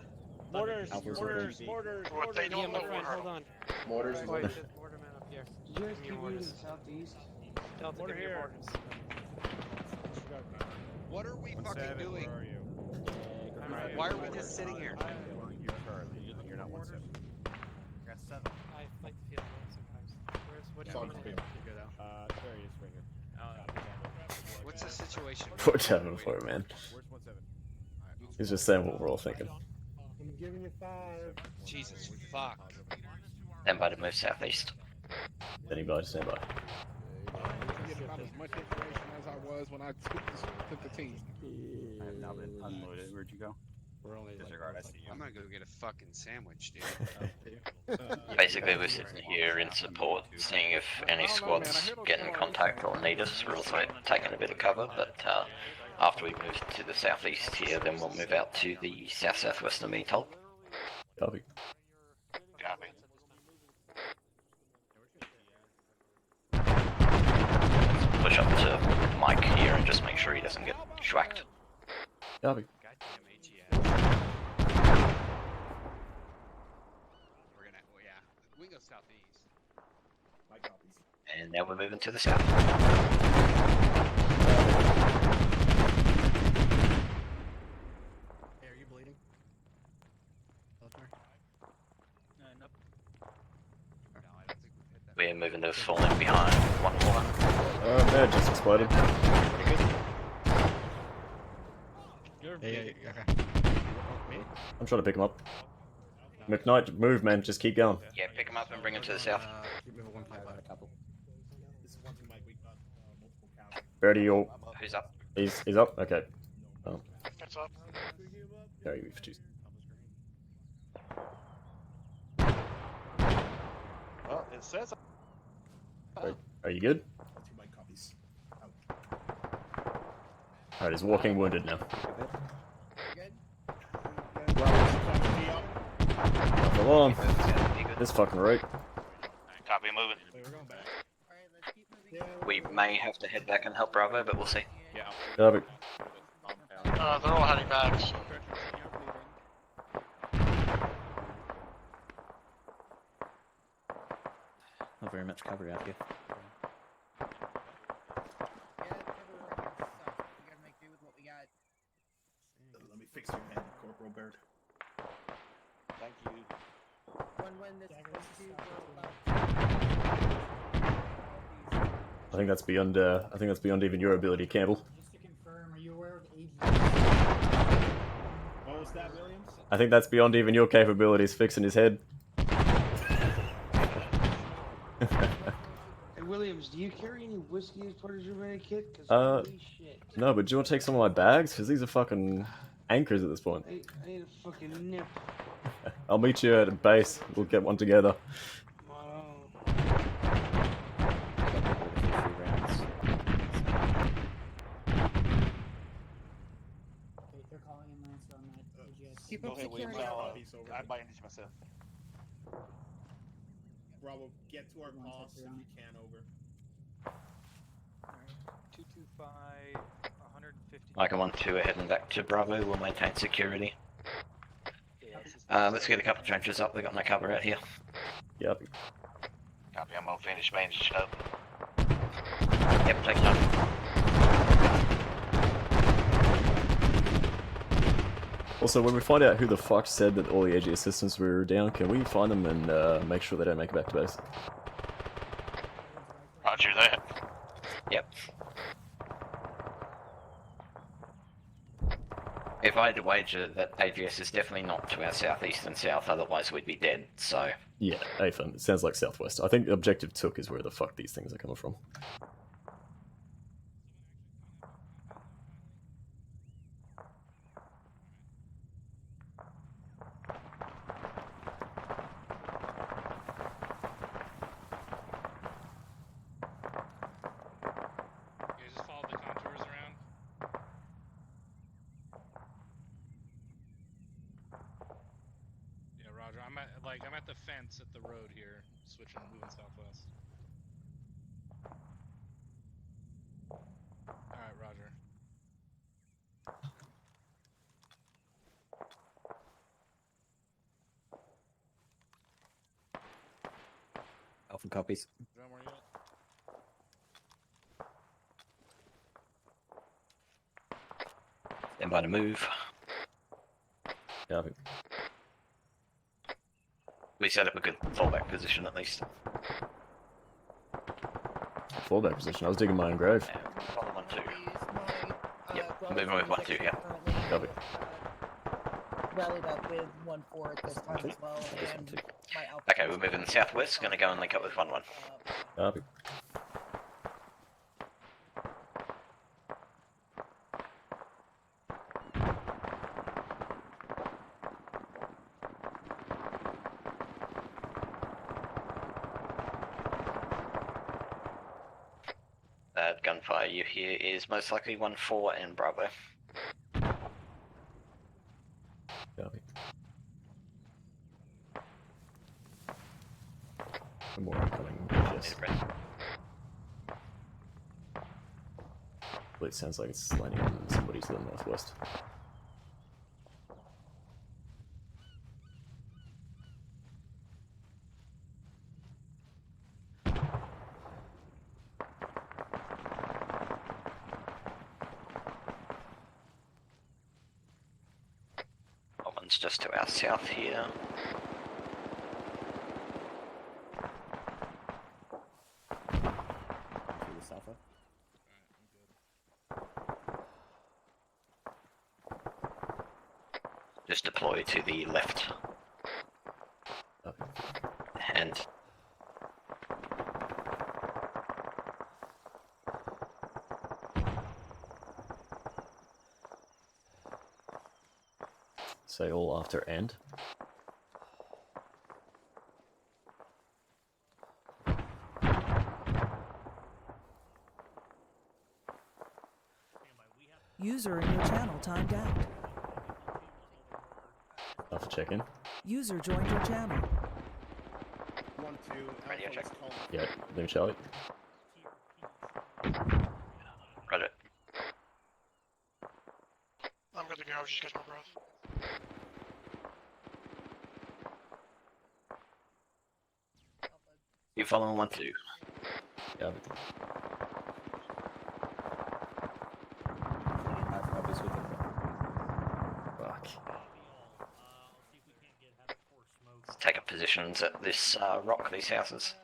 Mortars, Alpha's mortars, okay. mortars, What they mortars. don't know. Hold on. Mortars is Wait, good. did you guys keep moving southeast? Mortar here. What are we fucking 1-7, doing? where are you? Why are we just sitting here? You're not 1-7. Got 7. I like to feel it sometimes. What do you want to do? There he is, right here. What's the situation? Poor Tavern for man. Where's He's just saying what we're all thinking. I'm giving you 5. Jesus fuck. Stand by to move southeast. Anybody stand by. Get about as much information as I was when I took the team. I have now been unloaded. Where'd you go? We're only Disregard, I see you. I'm gonna go get a fucking sandwich, dude. Basically, we're sitting here in support, seeing if any squads get in contact or need us. We're also taking a bit of cover, but after we move to the southeast here, then we'll move out to the south-southwest of Meatol. Copy. Copy. Push up to Mike here and just make sure he doesn't get schwacked. Copy. We go southeast. My copies. And now we're moving to the south. Hey, are you bleeding? Nope. We're moving to falling behind one more. That just exploded. Hey, I'm trying to pick him up. McKnight, move, man. Just keep going. Yeah, pick him up and bring him to the south. keep moving 1 5 a couple. This is 1-2 Mike. We've got multiple counts. Birdie, you're... Who's up? He's up? Okay. Oh. It's up. There you go. Well, it says. Are you good? 1-2 Mike copies. Alright, he's walking wounded now. Come on. This fucking route. Copy, moving. We may have to head back and help Bravo, but we'll see. Yeah. Copy. They're all heading back. So. Not very much cover out here. Let me fix your head, Corporal Bird. Thank you. I think that's beyond even your ability, Campbell. Just to confirm, are you aware of AG? What was that, Williams? I think that's beyond even your capabilities, fixing his head. Hey Williams, do you carry any whiskey as part of your med kit? 'Cause holy shit. No, but do you want to take some of my bags? Because these are fucking anchors at this point. I need a fucking nip. I'll meet you at a base. We'll get one together. They're calling in Lancer on that AGS. Go ahead, Williams. I'd buy into myself. Bravo, get to our boss if you can over. 225, 150. Mike and 1-2 are heading back to Bravo. We'll maintain security. Let's get a couple of trenches up. They got no cover out here. Yep. Copy, I'm gonna finish managing up. Yep, take time. Also, when we find out who the fuck said that all the AG systems were down, can we find them and make sure they don't make it back to base? Roger that. Yep. If I had to wager that AGS is definitely not to our southeast and south, otherwise we'd be dead, so... Yeah, AFM. It sounds like southwest. I think objective took is where the fuck these things are coming from. You just follow the contours around. Yeah, Roger. I'm at the fence at the road here, switching, moving southwest. All right, Roger. Alpha copies. John, where you at? Stand by to move. Copy. We set up a good fallback position at least. Fallback position. I was digging my own grave. Follow 1-2. Yep, moving with 1-2 here. Copy. rallied up with 1-4 at this time as well, and my alpha. Okay, we're moving southwest. Going to go and link up with 1-1. Copy. That gunfire you hear is most likely 1-4 and Bravo. Copy. More incoming. Yes. It sounds like it's landing on somebody to the northwest. One's just to our south here. Just deploy to the left. And say all after end. User in your channel timed out. I'll have to check in. User joined your channel. 1-2. Radio check. Yeah, leave Charlie. Roger. I'm good to go. Just catch my breath. You following 1-2? Yeah. Fuck. Let's take up positions at this rock, these houses.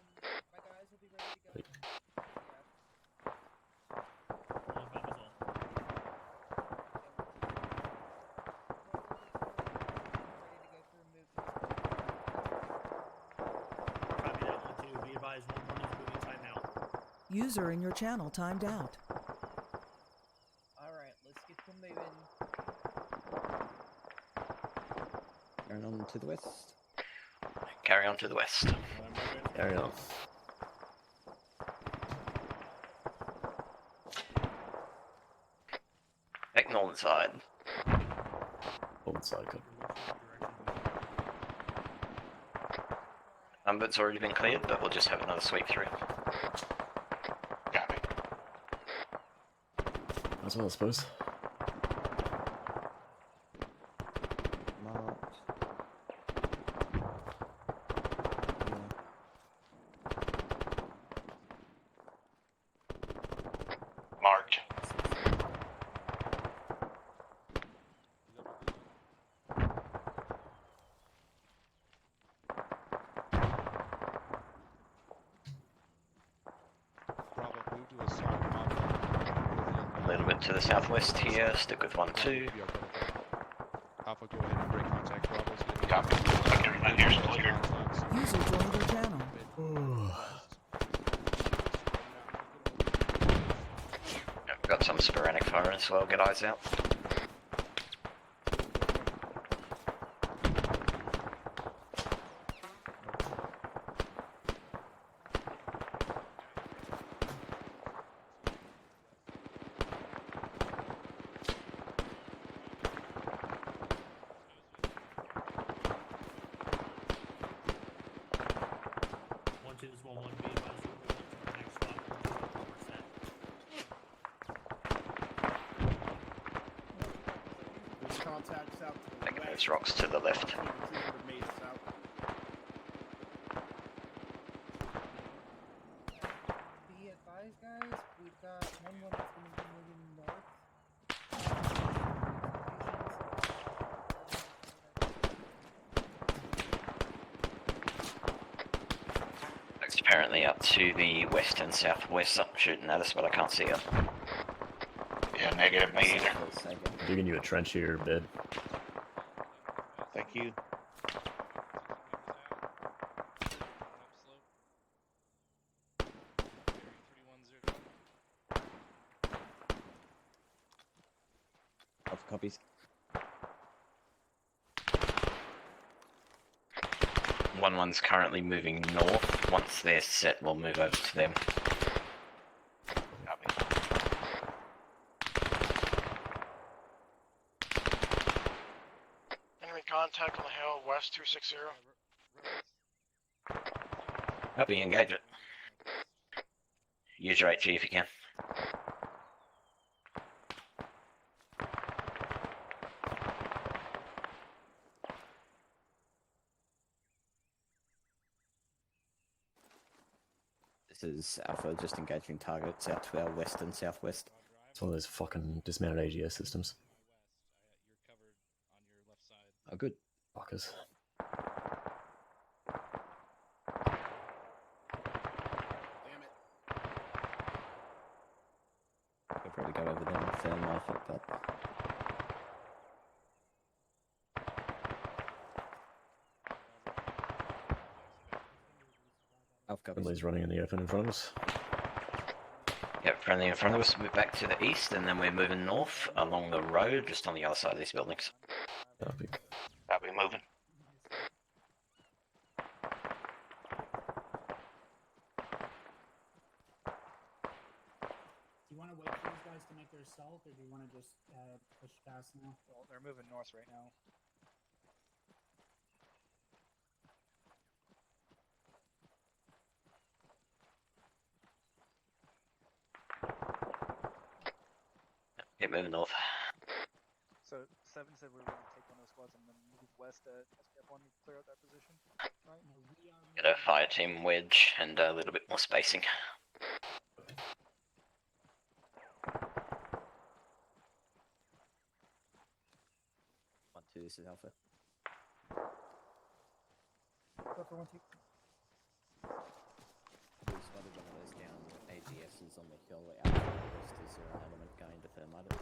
User in your channel timed out. Alright, let's get them moving. Going on to the west. Carry on to the west. Carry on. Back northern side. Northern side, copy. It's already been cleared, but we'll just have another sweep through. Copy. As well, I suppose. Marked. Marked. A little bit to the southwest here, stick with 1-2. Alpha, go ahead and break contact. Bravo's gonna be Copy. Sector 9 here's clear. User joined your channel. We've got some sporadic fire as well, get eyes out. Contact south to the Taking west. those rocks to the left. 200 meters south. Be advised, guys, we've got 1-1 that's going to be moving north. It's apparently up to the west and southwest, something shooting at us, but I can't see it. Yeah, negative, me either. Digging you a trench here, bed. queued. Alpha copies. 1-1's currently moving north. Once they're set, we'll move over to them. Enemy contact on the hill, west 260. Copy, engage it. Use your HE if you can. This is Alpha just engaging targets out to our west and southwest. It's one of those fucking dismounted AGS systems. Oh, good. Fuckers. I'll probably go over them with my foot, but Alpha copies. Friendly's running in the open in front of us. Yep, friendly in front of us. Move back to the east, and then we're moving north along the road, just on the other side of these buildings. Copy. Copy, moving. Do you want to wait for these guys to make their assault, or do you want to just push past now? Well, they're moving north right now. Keep moving north. So 7 said we were going to take one of those squads and then move west at SPF1 to clear out that position. Right? Get a fire team wedge and a little bit more spacing. This is Alpha. Go for 1, 2. We spotted one of those down AGSs on the hill out to the west. Is there an element going to thermite it?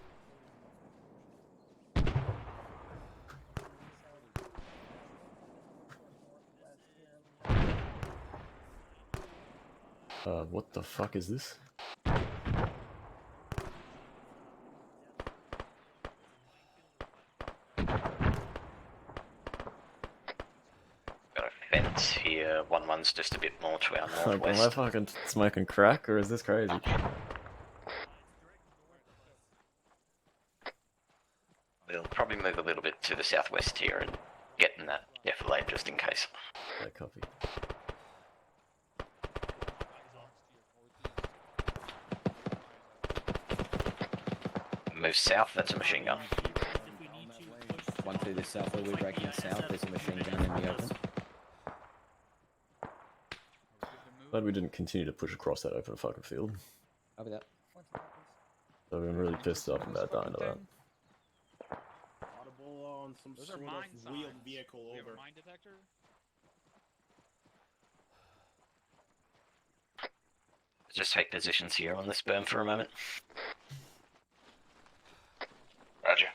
What the fuck is this? Got a fence here. 1-1's just a bit more to our Am I northwest. fucking smoking crack, or is this crazy? We'll probably move a little bit to the southwest here and get in that defilade just in case. Yeah, copy. Move south, that's a machine gun. One to the south, where we're breaking south. There's a machine gun in the open. Glad we didn't continue to push across that open fucking field. Over that. So I've been really pissed off about dying to that. Audible on some Those sort are mine of wheeled signs. vehicle We have over. a mine detector? Just take positions here on this berm for a moment. Roger.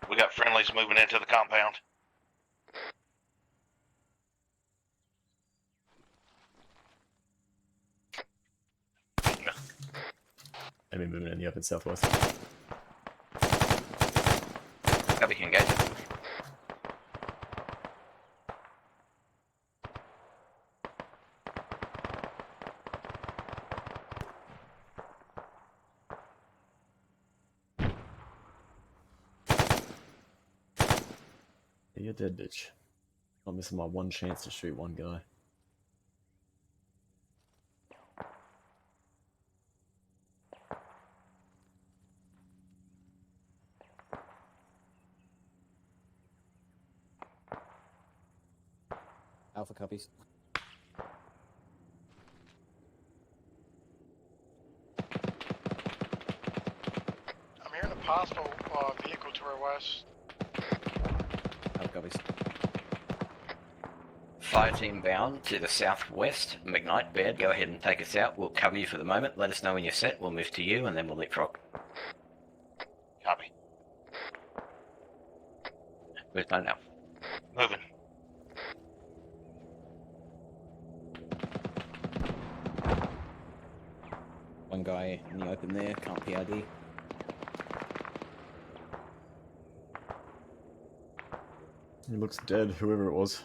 We got friendlies moving into the compound. Enemy moving in the open southwest. Copy, engage. You're dead, bitch. I'm missing my one chance to shoot one guy. Alpha copies. I'm hearing a possible vehicle to our west. Alpha copies. Fire team bound to the southwest. McKnight, Baird, go ahead and take us out. We'll cover you for the moment. Let us know when you're set. We'll move to you and then we'll leapfrog. Copy. Where's mine now? Moving. One guy in the open there, can't PID. He looks dead, whoever it was.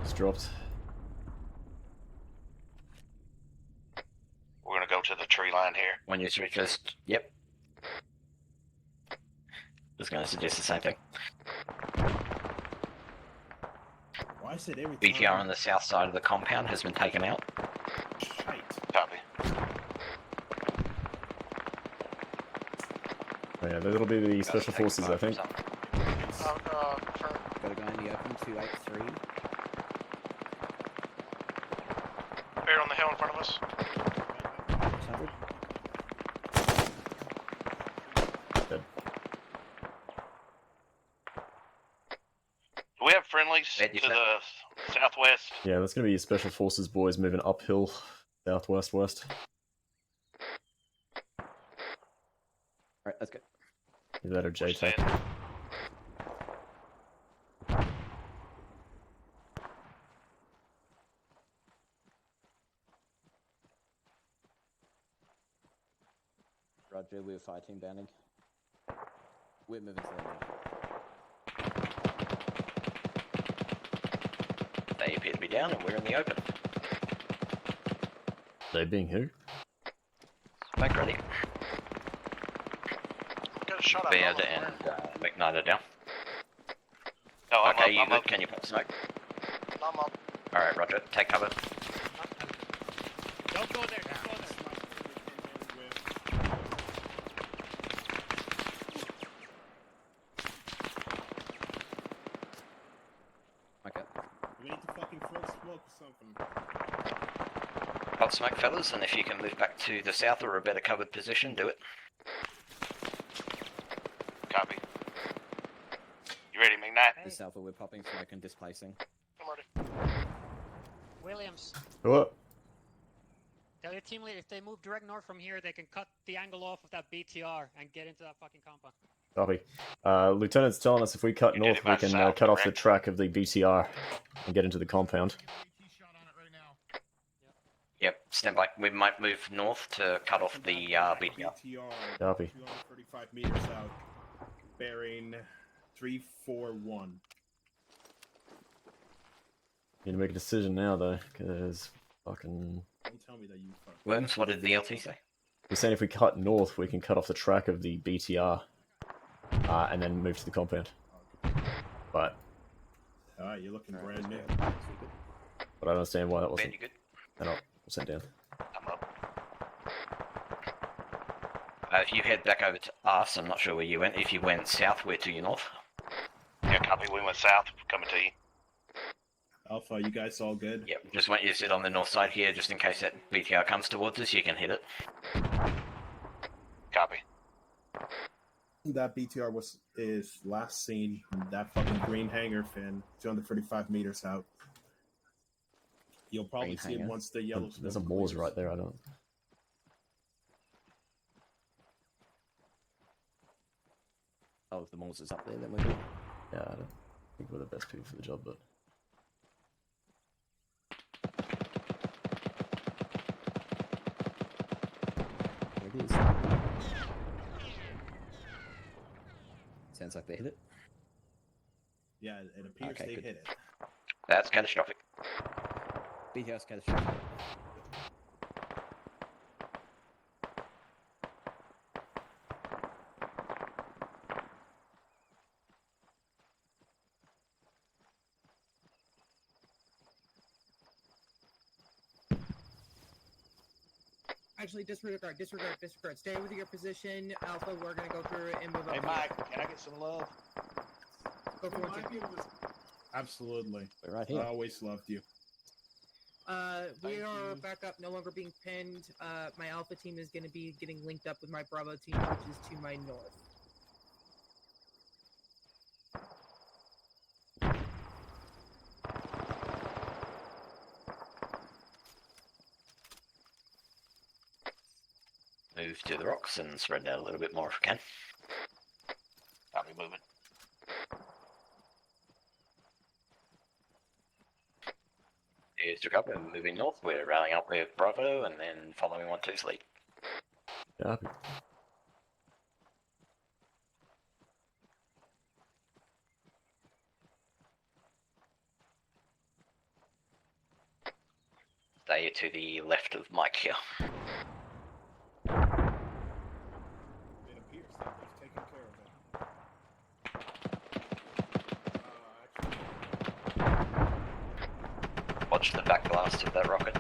Just dropped. We're gonna go to the tree line here. One user just, yep. Just gonna suggest the same thing. Why is it every BTR time? on the south side of the compound has been taken out. Copy. Oh, yeah, that'll be the special forces, I think. Got a guy in the open, 283. Bear on the hill in front of us. 600. Dead. Do we have friendlies to the southwest? Yeah, that's gonna be special forces boys moving uphill, southwest west. Alright, let's go. Either that or JTAC. Roger, we're fire team banding. We're moving to the north. They appear to be down and we're in the open. They being who? Back ready. Got a shot at Baird and McKnight are down. No, I'm okay, up, you I'm good? up. Can you pop smoke? I'm up. Alright, roger. Take cover. Don't go there. Don't go there. Okay. We need to fucking front smoke or something. Pop smoke, fellas, and if you can move back to the south or a better covered position, do it. Copy. You ready, McKnight? The south, we're popping smoke and displacing. I'm ready. Williams, What? tell your team leader if they move direct north from here, they can cut the angle off of that BTR and get into that fucking compound. Copy. Lieutenant's telling us if we cut north, we can cut off the track of the BTR and get into the compound. Yep, stand by. We might move north to cut off the BTR. Copy. 235 meters out. Bearing 341. Need to make a decision now, though, because fucking... Don't tell me that you fuck. Worms, what did the LT say? We're saying if we cut north, we can cut off the track of the BTR and then move to the compound. But Alright, you're looking brand new. I don't understand why that wasn't. Ben, you good? No, we'll send down. I'm up. If you head back over to us, I'm not sure where you went. If you went south, we're to your north. Yeah, copy. We went south. Coming to you. Alpha, you guys all good? Yep, just want you to sit on the north side here, just in case that BTR comes towards us, you can hit it. Copy. That BTR is last seen in that fucking green hangar, Finn. 235 meters out. You'll probably Green see it hangar? once the yellow There's a smoke Moors clears. right there, I don't... Oh, if the Moors is up there, then we're good. Yeah, I don't think we're the best people for the job, but... There it is. Sounds like they hit it. Yeah, it appears Okay, they good. hit it. That's catastrophic. BTR's catastrophic. Actually, disregard. Stay with your position. Alpha, we're gonna go through it and move up. Hey, here. Mike, can I get some love? Go for it. Absolutely. We're right I here. always loved you. We are back up, no longer being pinned. My Alpha team is gonna be getting linked up with my Bravo team, which is to my north. move to the rocks and spread out a little bit more if we can. I'll be moving. Here's to cover, moving north. We're rallying up with Bravo and then following 1-2's lead. Copy. Stay to the left of Mike here. It appears that they've taken care of it. Watch the back blast of that rocket.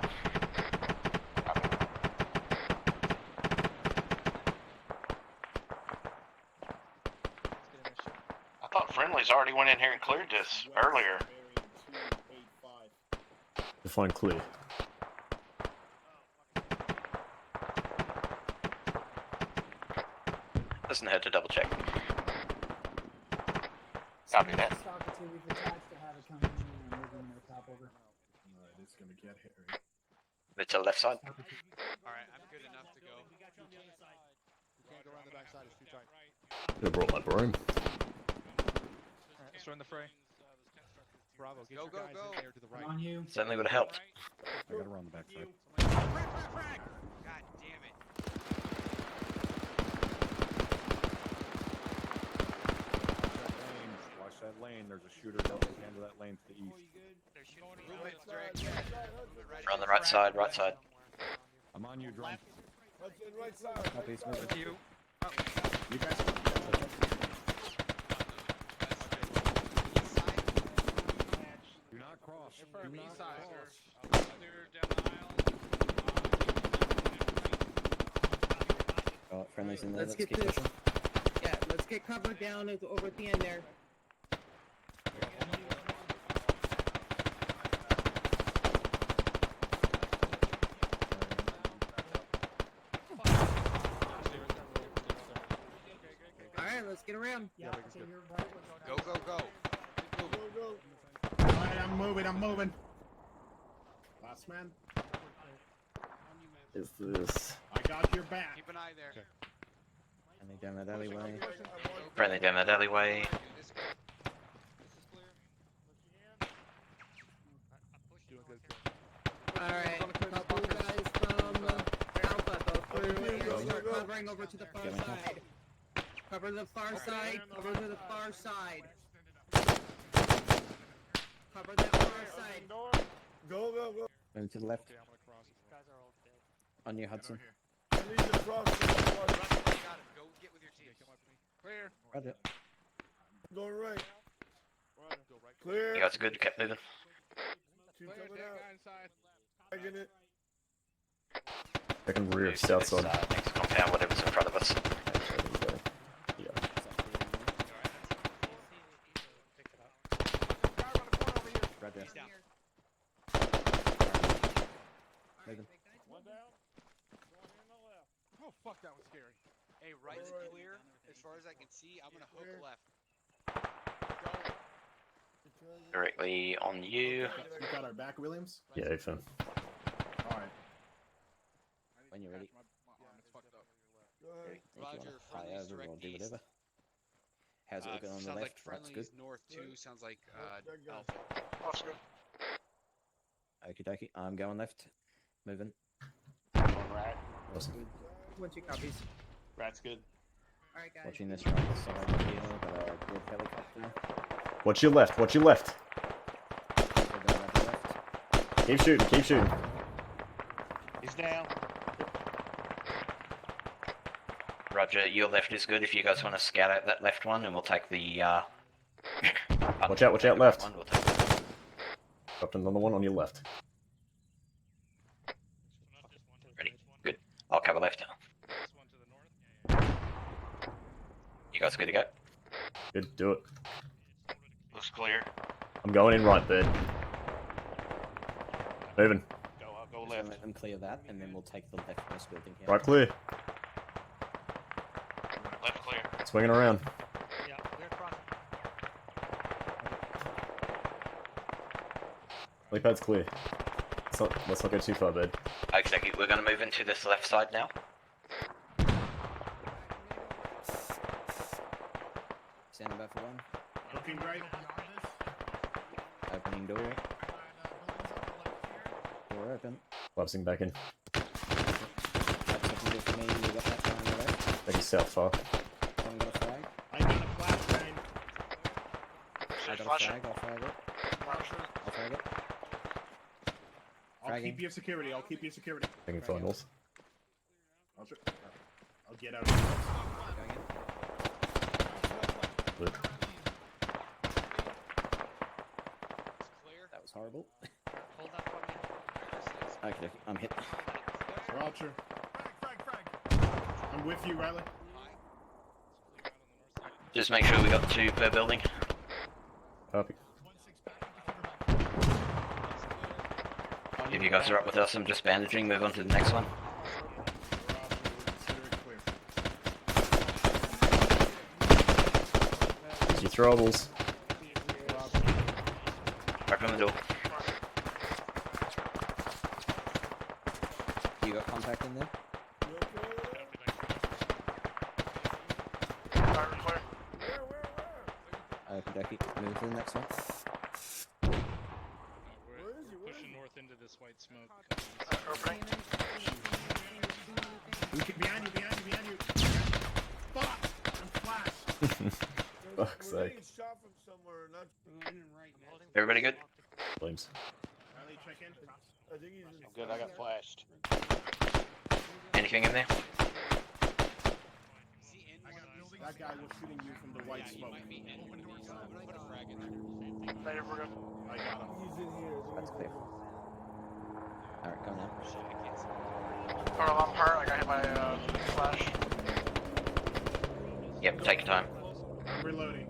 I thought friendlies already went in here and cleared this earlier. Define clear. Doesn't hurt to double check. Copy that. We've attached to Havoc coming in and moving their top over. Alright, it's gonna get hairy. It's to the left side. Alright, I'm good enough to go. We can't go around the backside, it's too tight. Could have brought my broom. Alright, let's join the fray. Bravo, get your guys in there to the right. On you. Certainly would have helped. I gotta run the backside. God damn it. Watch that lane. There's a shooter down the end of that lane to the east. We're on the right side, right side. I'm on you, drone. Right side. Copy, smooth. You. You guys. Do not cross. Do not cross. Friendly's in there. Let's get keep this. pushing. Yeah, let's get covered down over at the end there. Alright, let's get around. Yeah, okay, you're right. Go, go, go. Alright, I'm moving. Last man. Is this? I got your back. Keep an eye there. And they down that alleyway. Friendly down that alleyway. Alright, couple guys from Alpha, go through and start covering over to the far side. Cover the far side, cover to the far side. Cover that far side. Go. Move to the left. On you, Hudson. I need to cross. Go get with your team. Clear. Roger. Going right. Go right. Clear. You guys are good, kept moving. Two coming out. Tagging it. Second rear, south side. Next compound, whatever's in front of us. Yeah. Roger. Moving. One down. Going in the left. Oh fuck, that was scary. Hey, right's clear. As far as I can see, I'm gonna hook left. Directly on you. You got our back, Williams? Yeah, Ethan. Alright. When you're ready. If you want to fly over or do whatever. How's it looking on the Sounds left? like Right's good. friendly's north too. Sounds like Alpha. That's good. Okie dokie. I'm going left. Moving. Going right. Awesome. 1-2 copies. Right's good. Alright guys. Watching this right side here. Got a good helicopter. Watch your left. Watch your left. Go down at the left. Keep shooting. Keep shooting. He's down. Roger, your left is good if you guys want to scout out that left one, and we'll take the. Watch out. Watch out. Left. One, we'll take Dropped another one on your left. Ready? Good. I'll cover left. You guys good to go? Good. Do it. Looks clear. I'm going in right, bird. Moving. Go, I'll go Just left. let them clear that, and then we'll take the leftmost building here. Right clear. Left clear. Swinging around. Yeah, we're crossing. Leapad's clear. Let's not go too far, bird. Exactly. We're going to move into this left side now. Opening door. Door open. Lapsing back in. That's looking good for me. You got that down the left. Back south far. Someone got a flag? I got a flashbang. I got a flag. I'll flag it. I'll flag it. I'll keep your security. I'll keep your security. Taking finals. I'll get out. Good. That was horrible. Hold that for me. Okay, I'm hit. Roger. I'm with you, Riley. Just make sure we got 2 per building. Copy. If you guys are up with us, I'm just bandaging. Move on to the next one. Use your throttles. Open the door. You got contact in there? Okie dokie. Move to the next one. We're pushing north into this white smoke. Behind you. Fuck! I'm flashed. Fuck's sake. Everybody good? Flames. Riley, check in. I'm good, I got flashed. Anything in there? That guy was shooting you from the white smoke. I got him. That's clear. Alright, go now. Oh, I'm hurt. I got hit by flash. Yep, take your time. I'm reloading.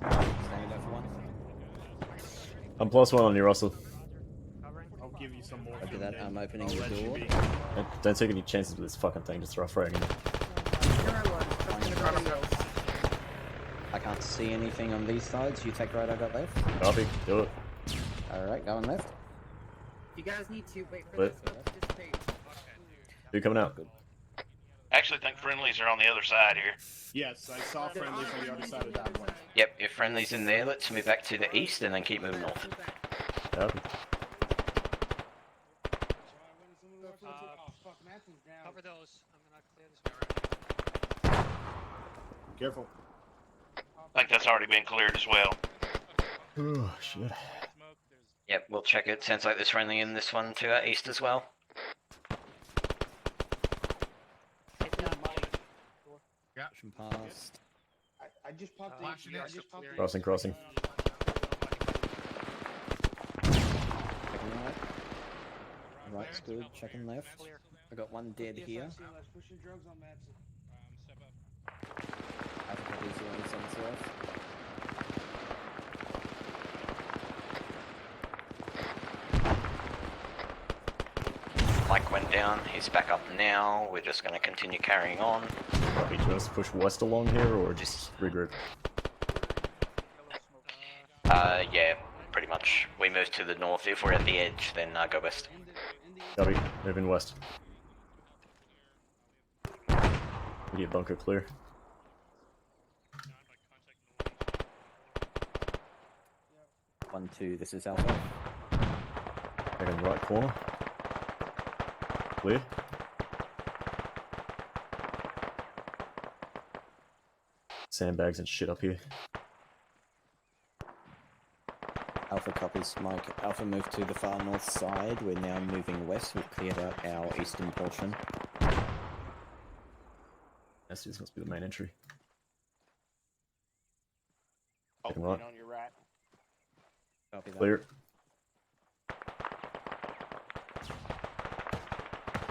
Standing there for one. I'm +1 on you, Russell. I'll give you some more. After that, I'm opening I'll the let you door. be. Don't take any chances with this fucking thing. Just throw a frag in it. I can't see anything on these sides. You take right, I got left. Copy. Do it. Alright, going left. You guys need to wait for Lit. this to dissipate. Who coming out? Actually, think friendlies are on the other side here. Yes, I saw friendlies on the other side of that one. Yep, if friendly's in there, let's move back to the east and then keep moving north. Copy. Cover those. I'm gonna clear this. Careful. I think that's already been cleared as well. Oh, shit. Yep, we'll check it. Sounds like there's friendly in this one to our east as well. Action past. I just popped the. I just popped the. Crossing. Checking right. Right's good. Checking left. I got one dead here. Pushing drugs on Madsen. I think he's the only sense left. Mike went down, he's back up now. We're just going to continue carrying on. Copy. Do you want us to push west along here or just regroup? Yeah, pretty much. We move to the north. If we're at the edge, then go west. Copy. Moving west. Immediate bunker clear. 1-2, this is Alpha. Back in the right corner. Clear. Sandbags and shit up here. Alpha copies, Mike. Alpha moved to the far north side. We're now moving west. We've cleared out our eastern portion. This must be the main entry. Open right. on your right. Copy that. Clear.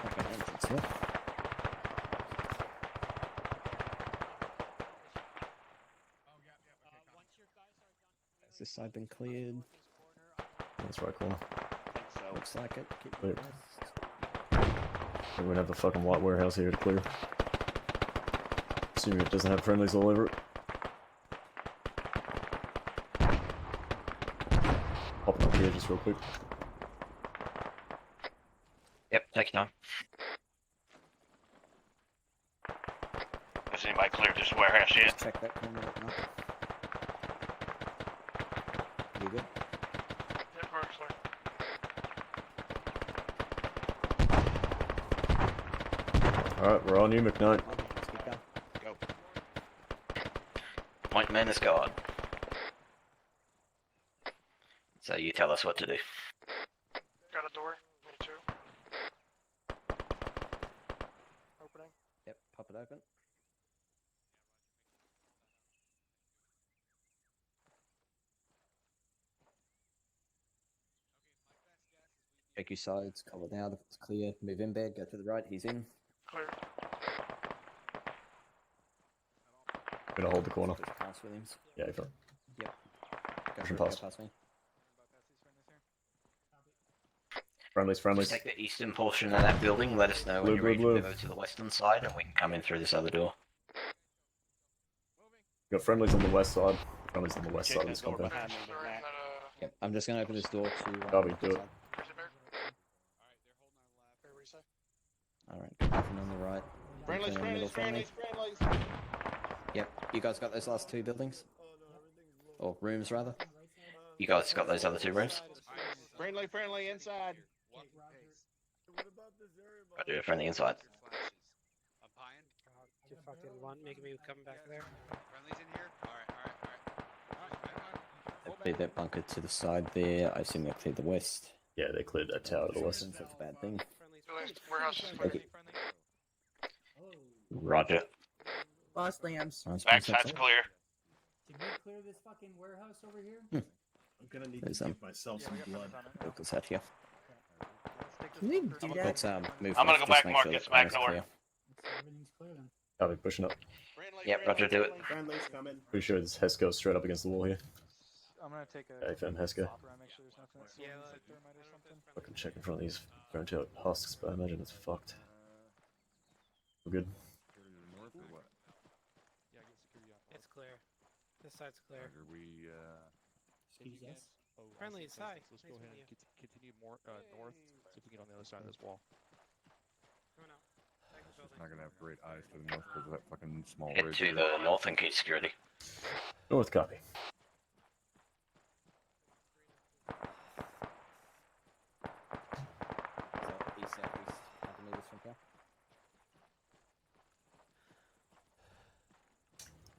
Okay, entrance here. Has this side been cleared? That's right corner. Looks like it. Keep Clear. west. We're gonna have a fucking white warehouse here to clear. Assuming it doesn't have friendlies all over it. Popping up here just real quick. Yep, take your time. Has anybody cleared this warehouse yet? Check that corner. Up. You good? Alright, we're on you, McKnight. Let's keep going. Go. Point man is God. So you tell us what to do. Got a door. Me too. Opening. Yep, pop it open. Check your sides, cover now. If it's clear, move in bed, go to the right, he's in. Clear. Gonna hold the corner. Push past Williams. Yeah, you got. Yep. Go Pushing through, go past. past me. Friendlies, friendlies. Just take the eastern portion of that building, let us know when Blue, you're blue, ready blue. to move over to the western side, and we can come in through this other door. Got friendlies on the west side. Friendlies on the west side of this compound. Yep, I'm just gonna open this door to. Copy, do it. Alright, nothing on the right. Friendlies, Nothing in the middle, friendlies, friendly. friendlies, friendlies. Yep, you guys got those last two buildings? Or rooms, rather? You guys got those other two rooms? Friendly, friendly, inside. I do it from the inside. You fucking want making me come back there? Friendly's in here? Alright. Cleared that bunker to the side there. I assume they cleared the west. Yeah, they cleared that tower to the west. That's a bad thing. Warehouse is clear. Roger. Lost Lambs. Backside's clear. Did we clear this fucking warehouse over here? I'm gonna need There's to give myself some blood. Vehicles out here. Can we do that? Let's move. I'm gonna left, go just back make mark sure this that back area's door. clear. Everything's clear then. Copy, pushing up. Yep, Roger, do it. Friendlies coming. Pretty sure this Hes goes straight up against the wall here. I'm gonna take a. Yeah, FM Heska. Make sure there's nothing that's like thermite or something. Fucking check in front of these burnt out husks, but I imagine it's fucked. We're good. Yeah, get security out. It's clear. This side's clear. Jesus. Friendly inside. Let's go ahead and continue more north. See if we can get on the other side of this wall. Coming out. Back to the building. Not gonna have great eyes to the north because of that fucking small Head ridge. to the north and keep security. North copy. So east, southeast, 100 meters from here.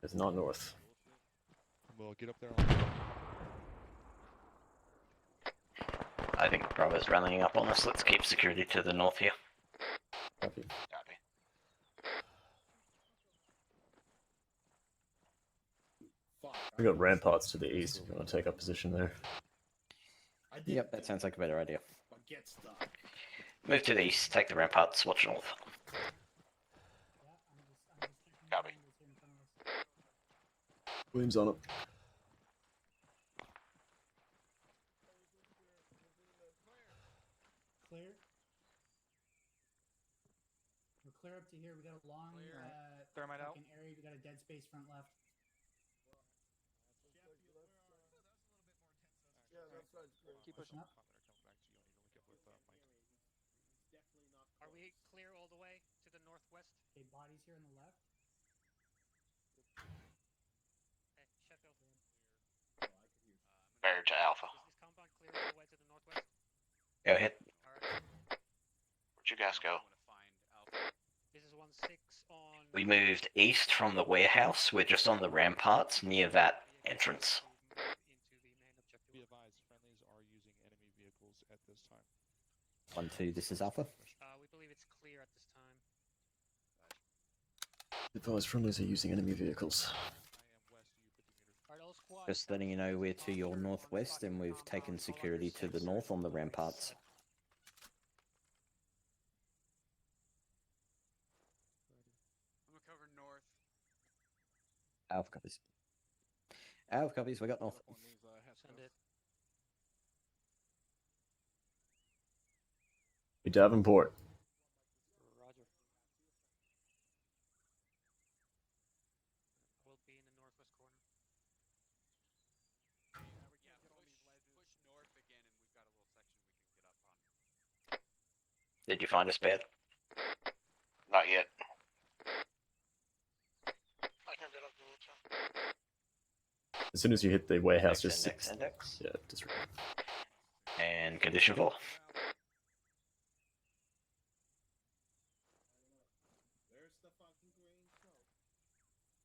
It's not north. We'll get up there. I think Bravo's rallying up on us. Let's keep security to the north here. Copy. We got ramparts to the east if you want to take up position there. Yep, that sounds like a better idea. Get stuck. Move to the east, take the ramparts, watch north. Copy. Williams on it. Clear. We're clear up to here. We got a long Thermite out. fucking area. We got a dead space front left. Keep pushing up. Are we clear all the way to the northwest? Okay, bodies here on the left. Okay, Sheffield. Bear to Alpha. Is this compound clear all the way to the northwest? Go ahead. Where'd you guys go? This is 1-6 on. We moved east from the warehouse. We're just on the ramparts near that entrance. Be advised, friendlies are using enemy vehicles at this time. 1-2, this is Alpha. We believe it's clear at this time. Advise friendlies are using enemy vehicles. Just letting you know we're to your northwest and we've taken security to the north on the ramparts. I'm gonna cover north. Alpha copies. Alpha copies, we got north. Send it. Hey, Davenport. Roger. We'll be in the northwest corner. Push north again, and we've got a little section we can get up on. Did you find us, bed? Not yet. I can get up there. As soon as you hit the warehouse, just Index. yeah, just And condition 4.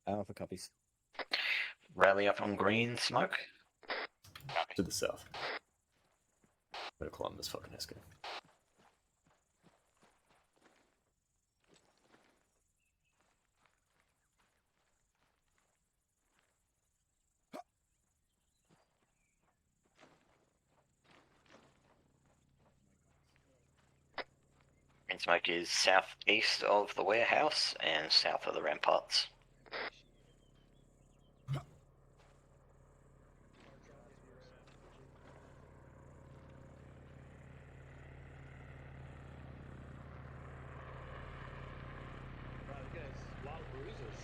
Alpha copies. Rally up on green smoke. To the south. Better climb this fucking escalator. Green smoke is southeast of the warehouse and south of the ramparts. Wow, you guys, a lot of bruises.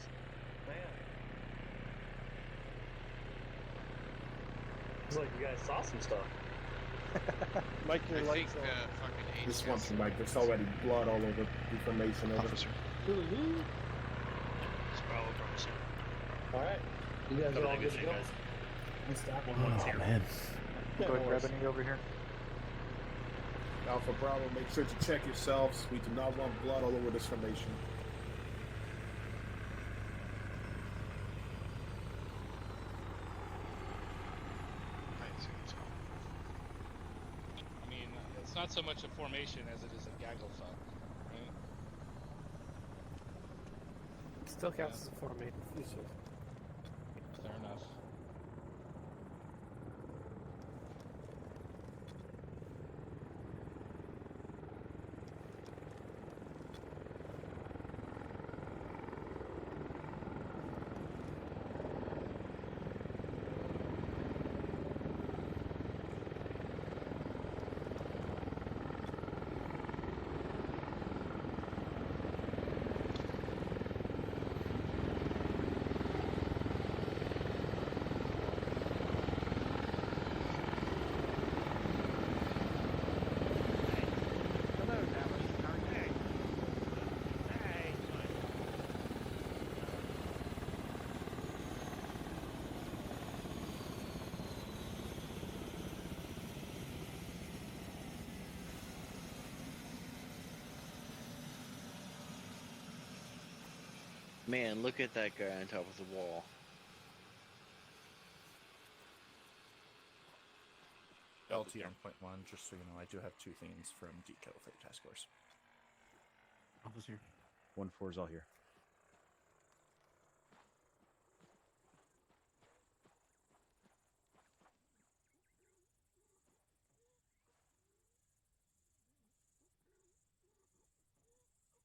Man. Looks like you guys saw some stuff. Mike, your legs This one's from Mike. There's already blood all over the formation. Officer. Alright. You guys are all good to go. Oh, man. Go ahead and grab any over here. Alpha Bravo, make sure to check yourselves. We do not want blood all over this formation. I mean, it's not so much a formation as it is a gaggle fuck, right? Still counts as a formation. Fair enough. Man, look at that guy on top of the wall. LT on point one, just so you know, I do have 2 things from Deco for the task force. Officer. 1-4 is all here.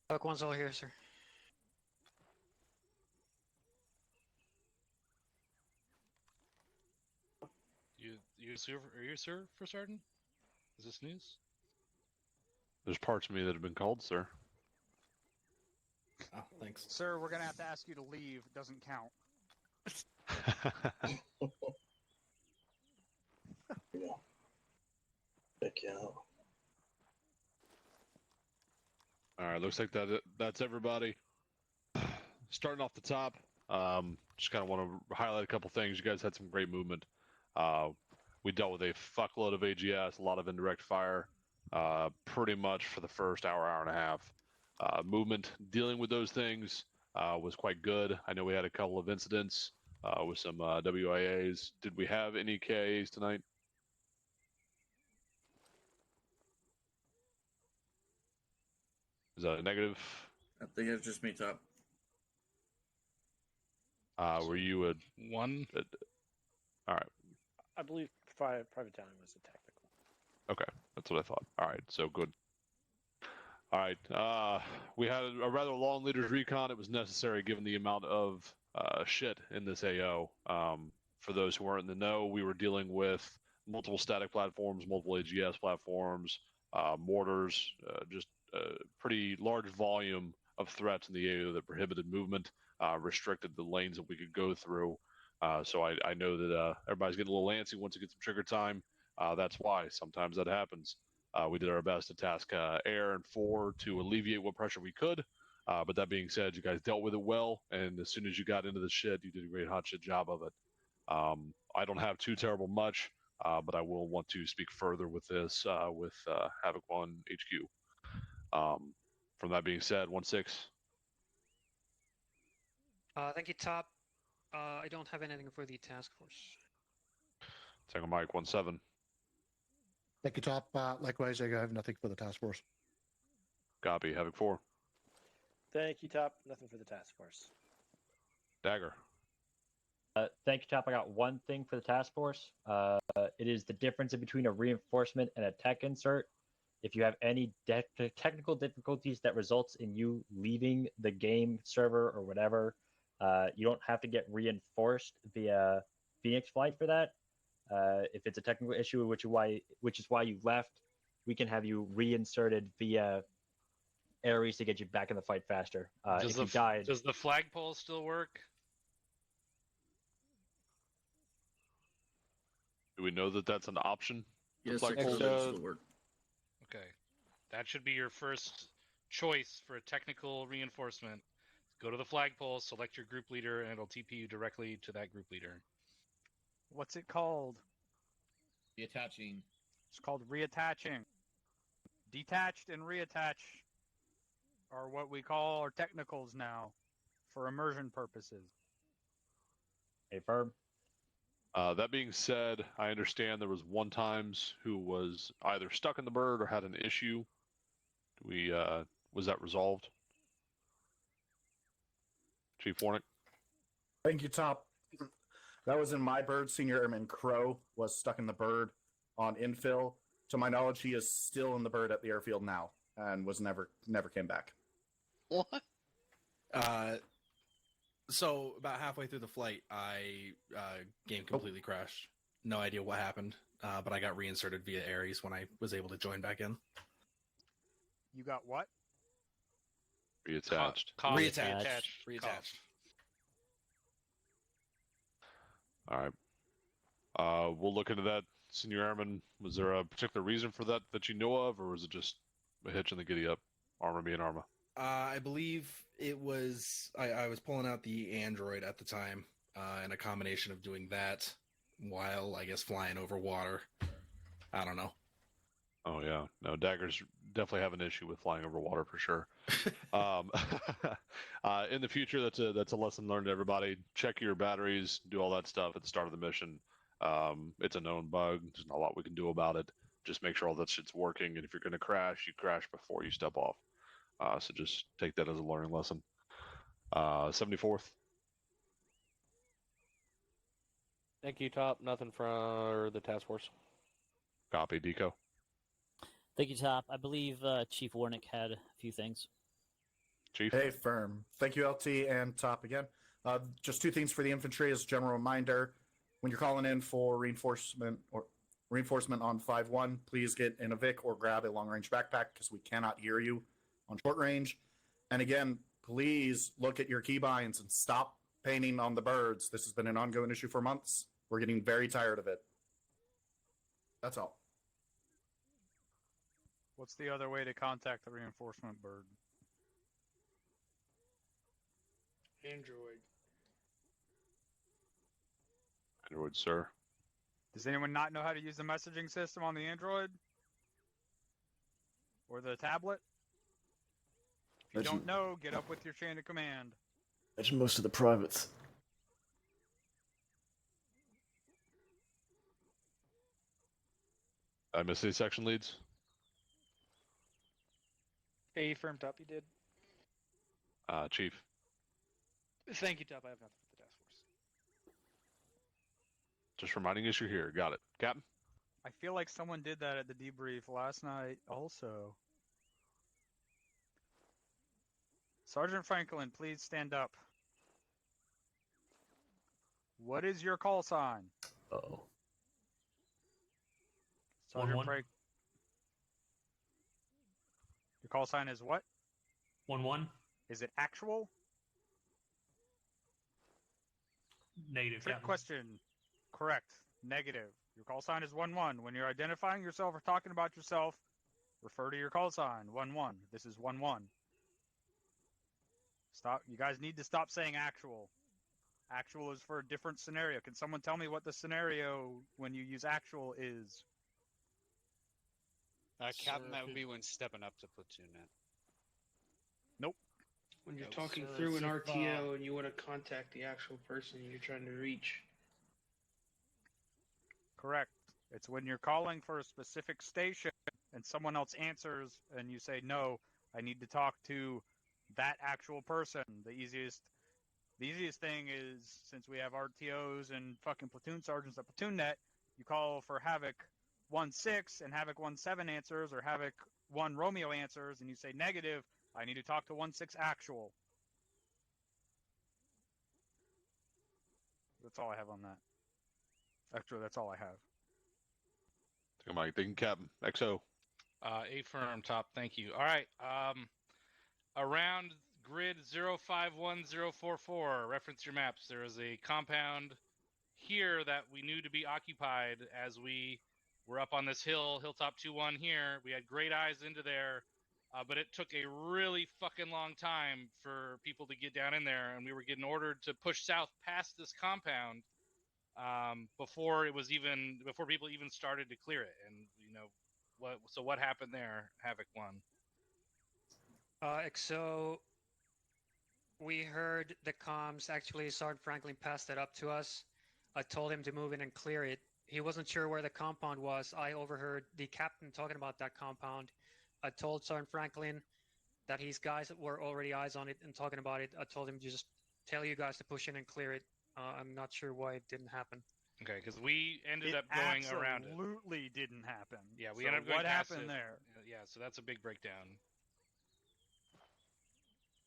Havoc 1's all here, sir. Are you sir for certain? Is this news? There's parts of me that have been called, sir. Oh, thanks. Sir, we're gonna have to ask you to leave. It doesn't count. Yeah. Heck yeah. All right, looks like that's everybody. Starting off the top, just kind of want to highlight a couple things. You guys had some great movement. We dealt with a fuckload of AGS, a lot of indirect fire, pretty much for the first hour and a half. Movement, dealing with those things was quite good. I know we had a couple of incidents with some WIAs. Did we have any KAs tonight? Is that a negative? I think it's just me, top. Were you a one? All right. I believe Private Dining was a technical. Okay, that's what I thought. All right, so good. All right, we had a rather long leader's recon. It was necessary given the amount of shit in this AO. For those who aren't in the know, we were dealing with multiple static platforms, multiple AGS platforms, mortars, just a pretty large volume of threats in the AO that prohibited movement, restricted the lanes that we could go through. So I know that everybody's getting a little antsy once it gets some trigger time. That's why sometimes that happens. We did our best to task Air and 4 to alleviate what pressure we could. But that being said, you guys dealt with it well. And as soon as you got into the shit, you did a great hot shit job of it. I don't have too terrible much, but I will want to speak further with this with Havoc 1 HQ. From that being said, 1-6. Thank you, Top. I don't have anything for the task force. Tango Mike 17. Thank you, Top. Likewise, I have nothing for the task force. Copy. Havoc 4. Thank you, Top. Nothing for the task force. Dagger. Thank you, Top. I got one thing for the task force. It is the difference in between a reinforcement and a tech insert. If you have any technical difficulties that results in you leaving the game server or whatever, you don't have to get reinforced via Phoenix Flight for that. If it's a technical issue, which is why you left, we can have you reinserted via Ares to get you back in the fight faster. If you died, Does the flagpole still work? Do we know that that's an option? Yes, Flagpole? it does work. Okay. That should be your first choice for a technical reinforcement. Go to the flagpole, select your group leader, and it'll TP you directly to that group leader. What's it called? Reattaching. It's called reattaching. Detached and reattach are what we call our technicals now for immersion purposes. Hey, Ferb. That being said, I understand there was one times who was either stuck in the bird or had an issue. Was that resolved? Chief Warnick? Thank you, Top. That was in my bird. Senior Airman Crow was stuck in the bird on infill. To my knowledge, he is still in the bird at the airfield now and was never came back. What? So about halfway through the flight, game completely crashed. No idea what happened, but I got reinserted via Ares when I was able to join back in. You got what? Reattached. Reattached. All right. We'll look into that. Senior Airman, was there a particular reason for that you know of, or was it just a hitch in the giddy up? Arma being Arma. I believe it was. I was pulling out the Android at the time, and a combination of doing that while I guess flying over water. I don't know. Oh yeah, no, daggers definitely have an issue with flying over water for sure. In the future, that's a lesson learned to everybody. Check your batteries, do all that stuff at the start of the mission. It's a known bug. There's not a lot we can do about it. Just make sure all that shit's working, and if you're going to crash, you crash before you step off. So just take that as a learning lesson. 74th. Thank you, Top. Nothing for the task force. Copy, Deco. Thank you, Top. I believe Chief Warnick had a few things. Chief. Hey, Firm. Thank you, LT and Top again. Just two things for the infantry as a general reminder. When you're calling in for reinforcement on 5-1, please get in a Vic or grab a long-range backpack because we cannot hear you on short range. And again, please look at your keybinds and stop painting on the birds. This has been an ongoing issue for months. We're getting very tired of it. That's all. What's the other way to contact the reinforcement bird? Android. Android, sir. Does anyone not know how to use the messaging system on the Android? Or the tablet? If you don't know, get up with your chain of command. Imagine most of the privates. I missed any section leads? A firm, Top, you did. Chief. Thank you, Top. I have nothing for the task force. Just reminding us you're here. Got it. Captain? I feel like someone did that at the debrief last night also. Sergeant Franklin, please stand up. What is your call sign? Uh-oh. Sergeant 1-1. Frank. Your call sign is what? 1-1. Is it actual? Negative. Trick Captain. question. Correct. Negative. Your call sign is 1-1. When you're identifying yourself or talking about yourself, refer to your call sign. 1-1. This is 1-1. Stop. You guys need to stop saying actual. Actual is for a different scenario. Can someone tell me what the scenario when you use actual is? Captain, that would be when stepping up to platoon net. Nope. when you're talking through an RTO and you want to contact the actual person you're trying to reach. Correct. It's when you're calling for a specific station and someone else answers and you say, no, I need to talk to that actual person. The easiest thing is, since we have RTOs and fucking platoon sergeants at PlatoonNet, you call for Havoc 1-6 and Havoc 1-7 answers, or Havoc 1 Romeo answers, and you say negative, I need to talk to 1-6 actual. That's all I have on that. Actually, that's all I have. Come on, thinking Captain. XO. A firm top, thank you. All right. Around grid 051044, reference your maps. There is a compound here that we knew to be occupied as we were up on this hill, Hilltop 2-1 here. We had great eyes into there, but it took a really fucking long time for people to get down in there, and we were getting ordered to push south past this compound before people even started to clear it. And what happened there? Havoc 1. XO, we heard the comms. Actually, Sergeant Franklin passed it up to us. I told him to move in and clear it. He wasn't sure where the compound was. I overheard the captain talking about that compound. I told Sergeant Franklin that his guys were already eyes on it and talking about it. I told him to just tell you guys to push in and clear it. I'm not sure why it didn't happen. Okay, because we ended up going around it. Absolutely didn't happen. Yeah, we ended up going what past happened it. there? Yeah, so that's a big breakdown.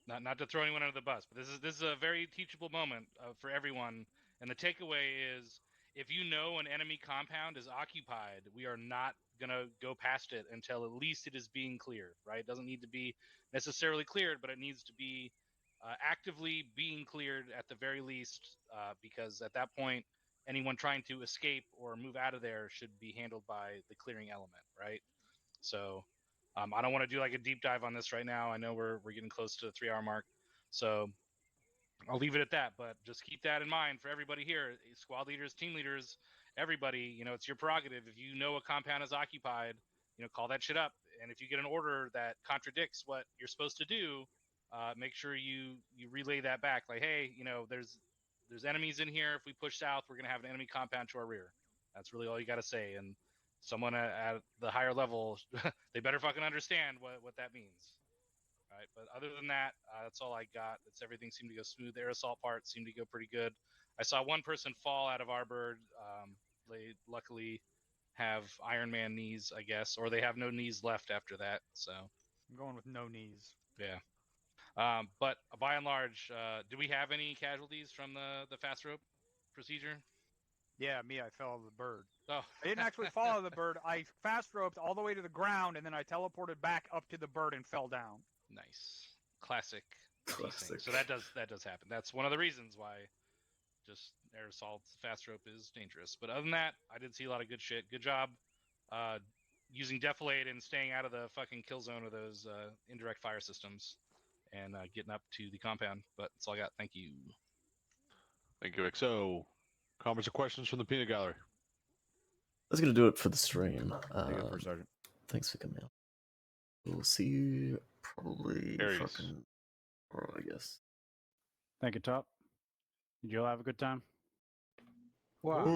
Not to throw anyone under the bus, but this is a very teachable moment for everyone. And the takeaway is, if you know an enemy compound is occupied, we are not gonna go past it until at least it is being cleared. Right? It doesn't need to be necessarily cleared, but it needs to be actively being cleared at the very least, because at that point, anyone trying to escape or move out of there should be handled by the clearing element, right? So I don't want to do like a deep dive on this right now. I know we're getting close to the 3-hour mark, so I'll leave it at that. But just keep that in mind for everybody here, squad leaders, team leaders, everybody. It's your prerogative. If you know a compound is occupied, call that shit up. And if you get an order that contradicts what you're supposed to do, make sure you relay that back. Like, hey, there's enemies in here. If we push south, we're gonna have an enemy compound to our rear. That's really all you got to say. And someone at the higher level, they better fucking understand what that means. All right, but other than that, that's all I got. Everything seemed to go smooth. The air assault part seemed to go pretty good. I saw one person fall out of our bird. They luckily have Iron Man knees, I guess, or they have no knees left after that. So I'm going with no knees. Yeah. But by and large, do we have any casualties from the fast rope procedure? Yeah, me, I fell out of the bird. Oh. I didn't actually fall out of the bird. I fast roped all the way to the ground, and then I teleported back up to the bird and fell down. Nice. Classic. So that does happen. That's one of the reasons why just air assault fast rope is dangerous. But other than that, I did see a lot of good shit. Good job using defilade and staying out of the fucking kill zone of those indirect fire systems and getting up to the compound. But that's all I got. Thank you. Thank you, XO. Comments or questions from the peanut gallery? That's going to do it for the stream. Take it first, Sergeant. Thanks for coming out. We'll see you probably Aries. fucking tomorrow, I guess. Thank you, Top. Did you all have a good time? What?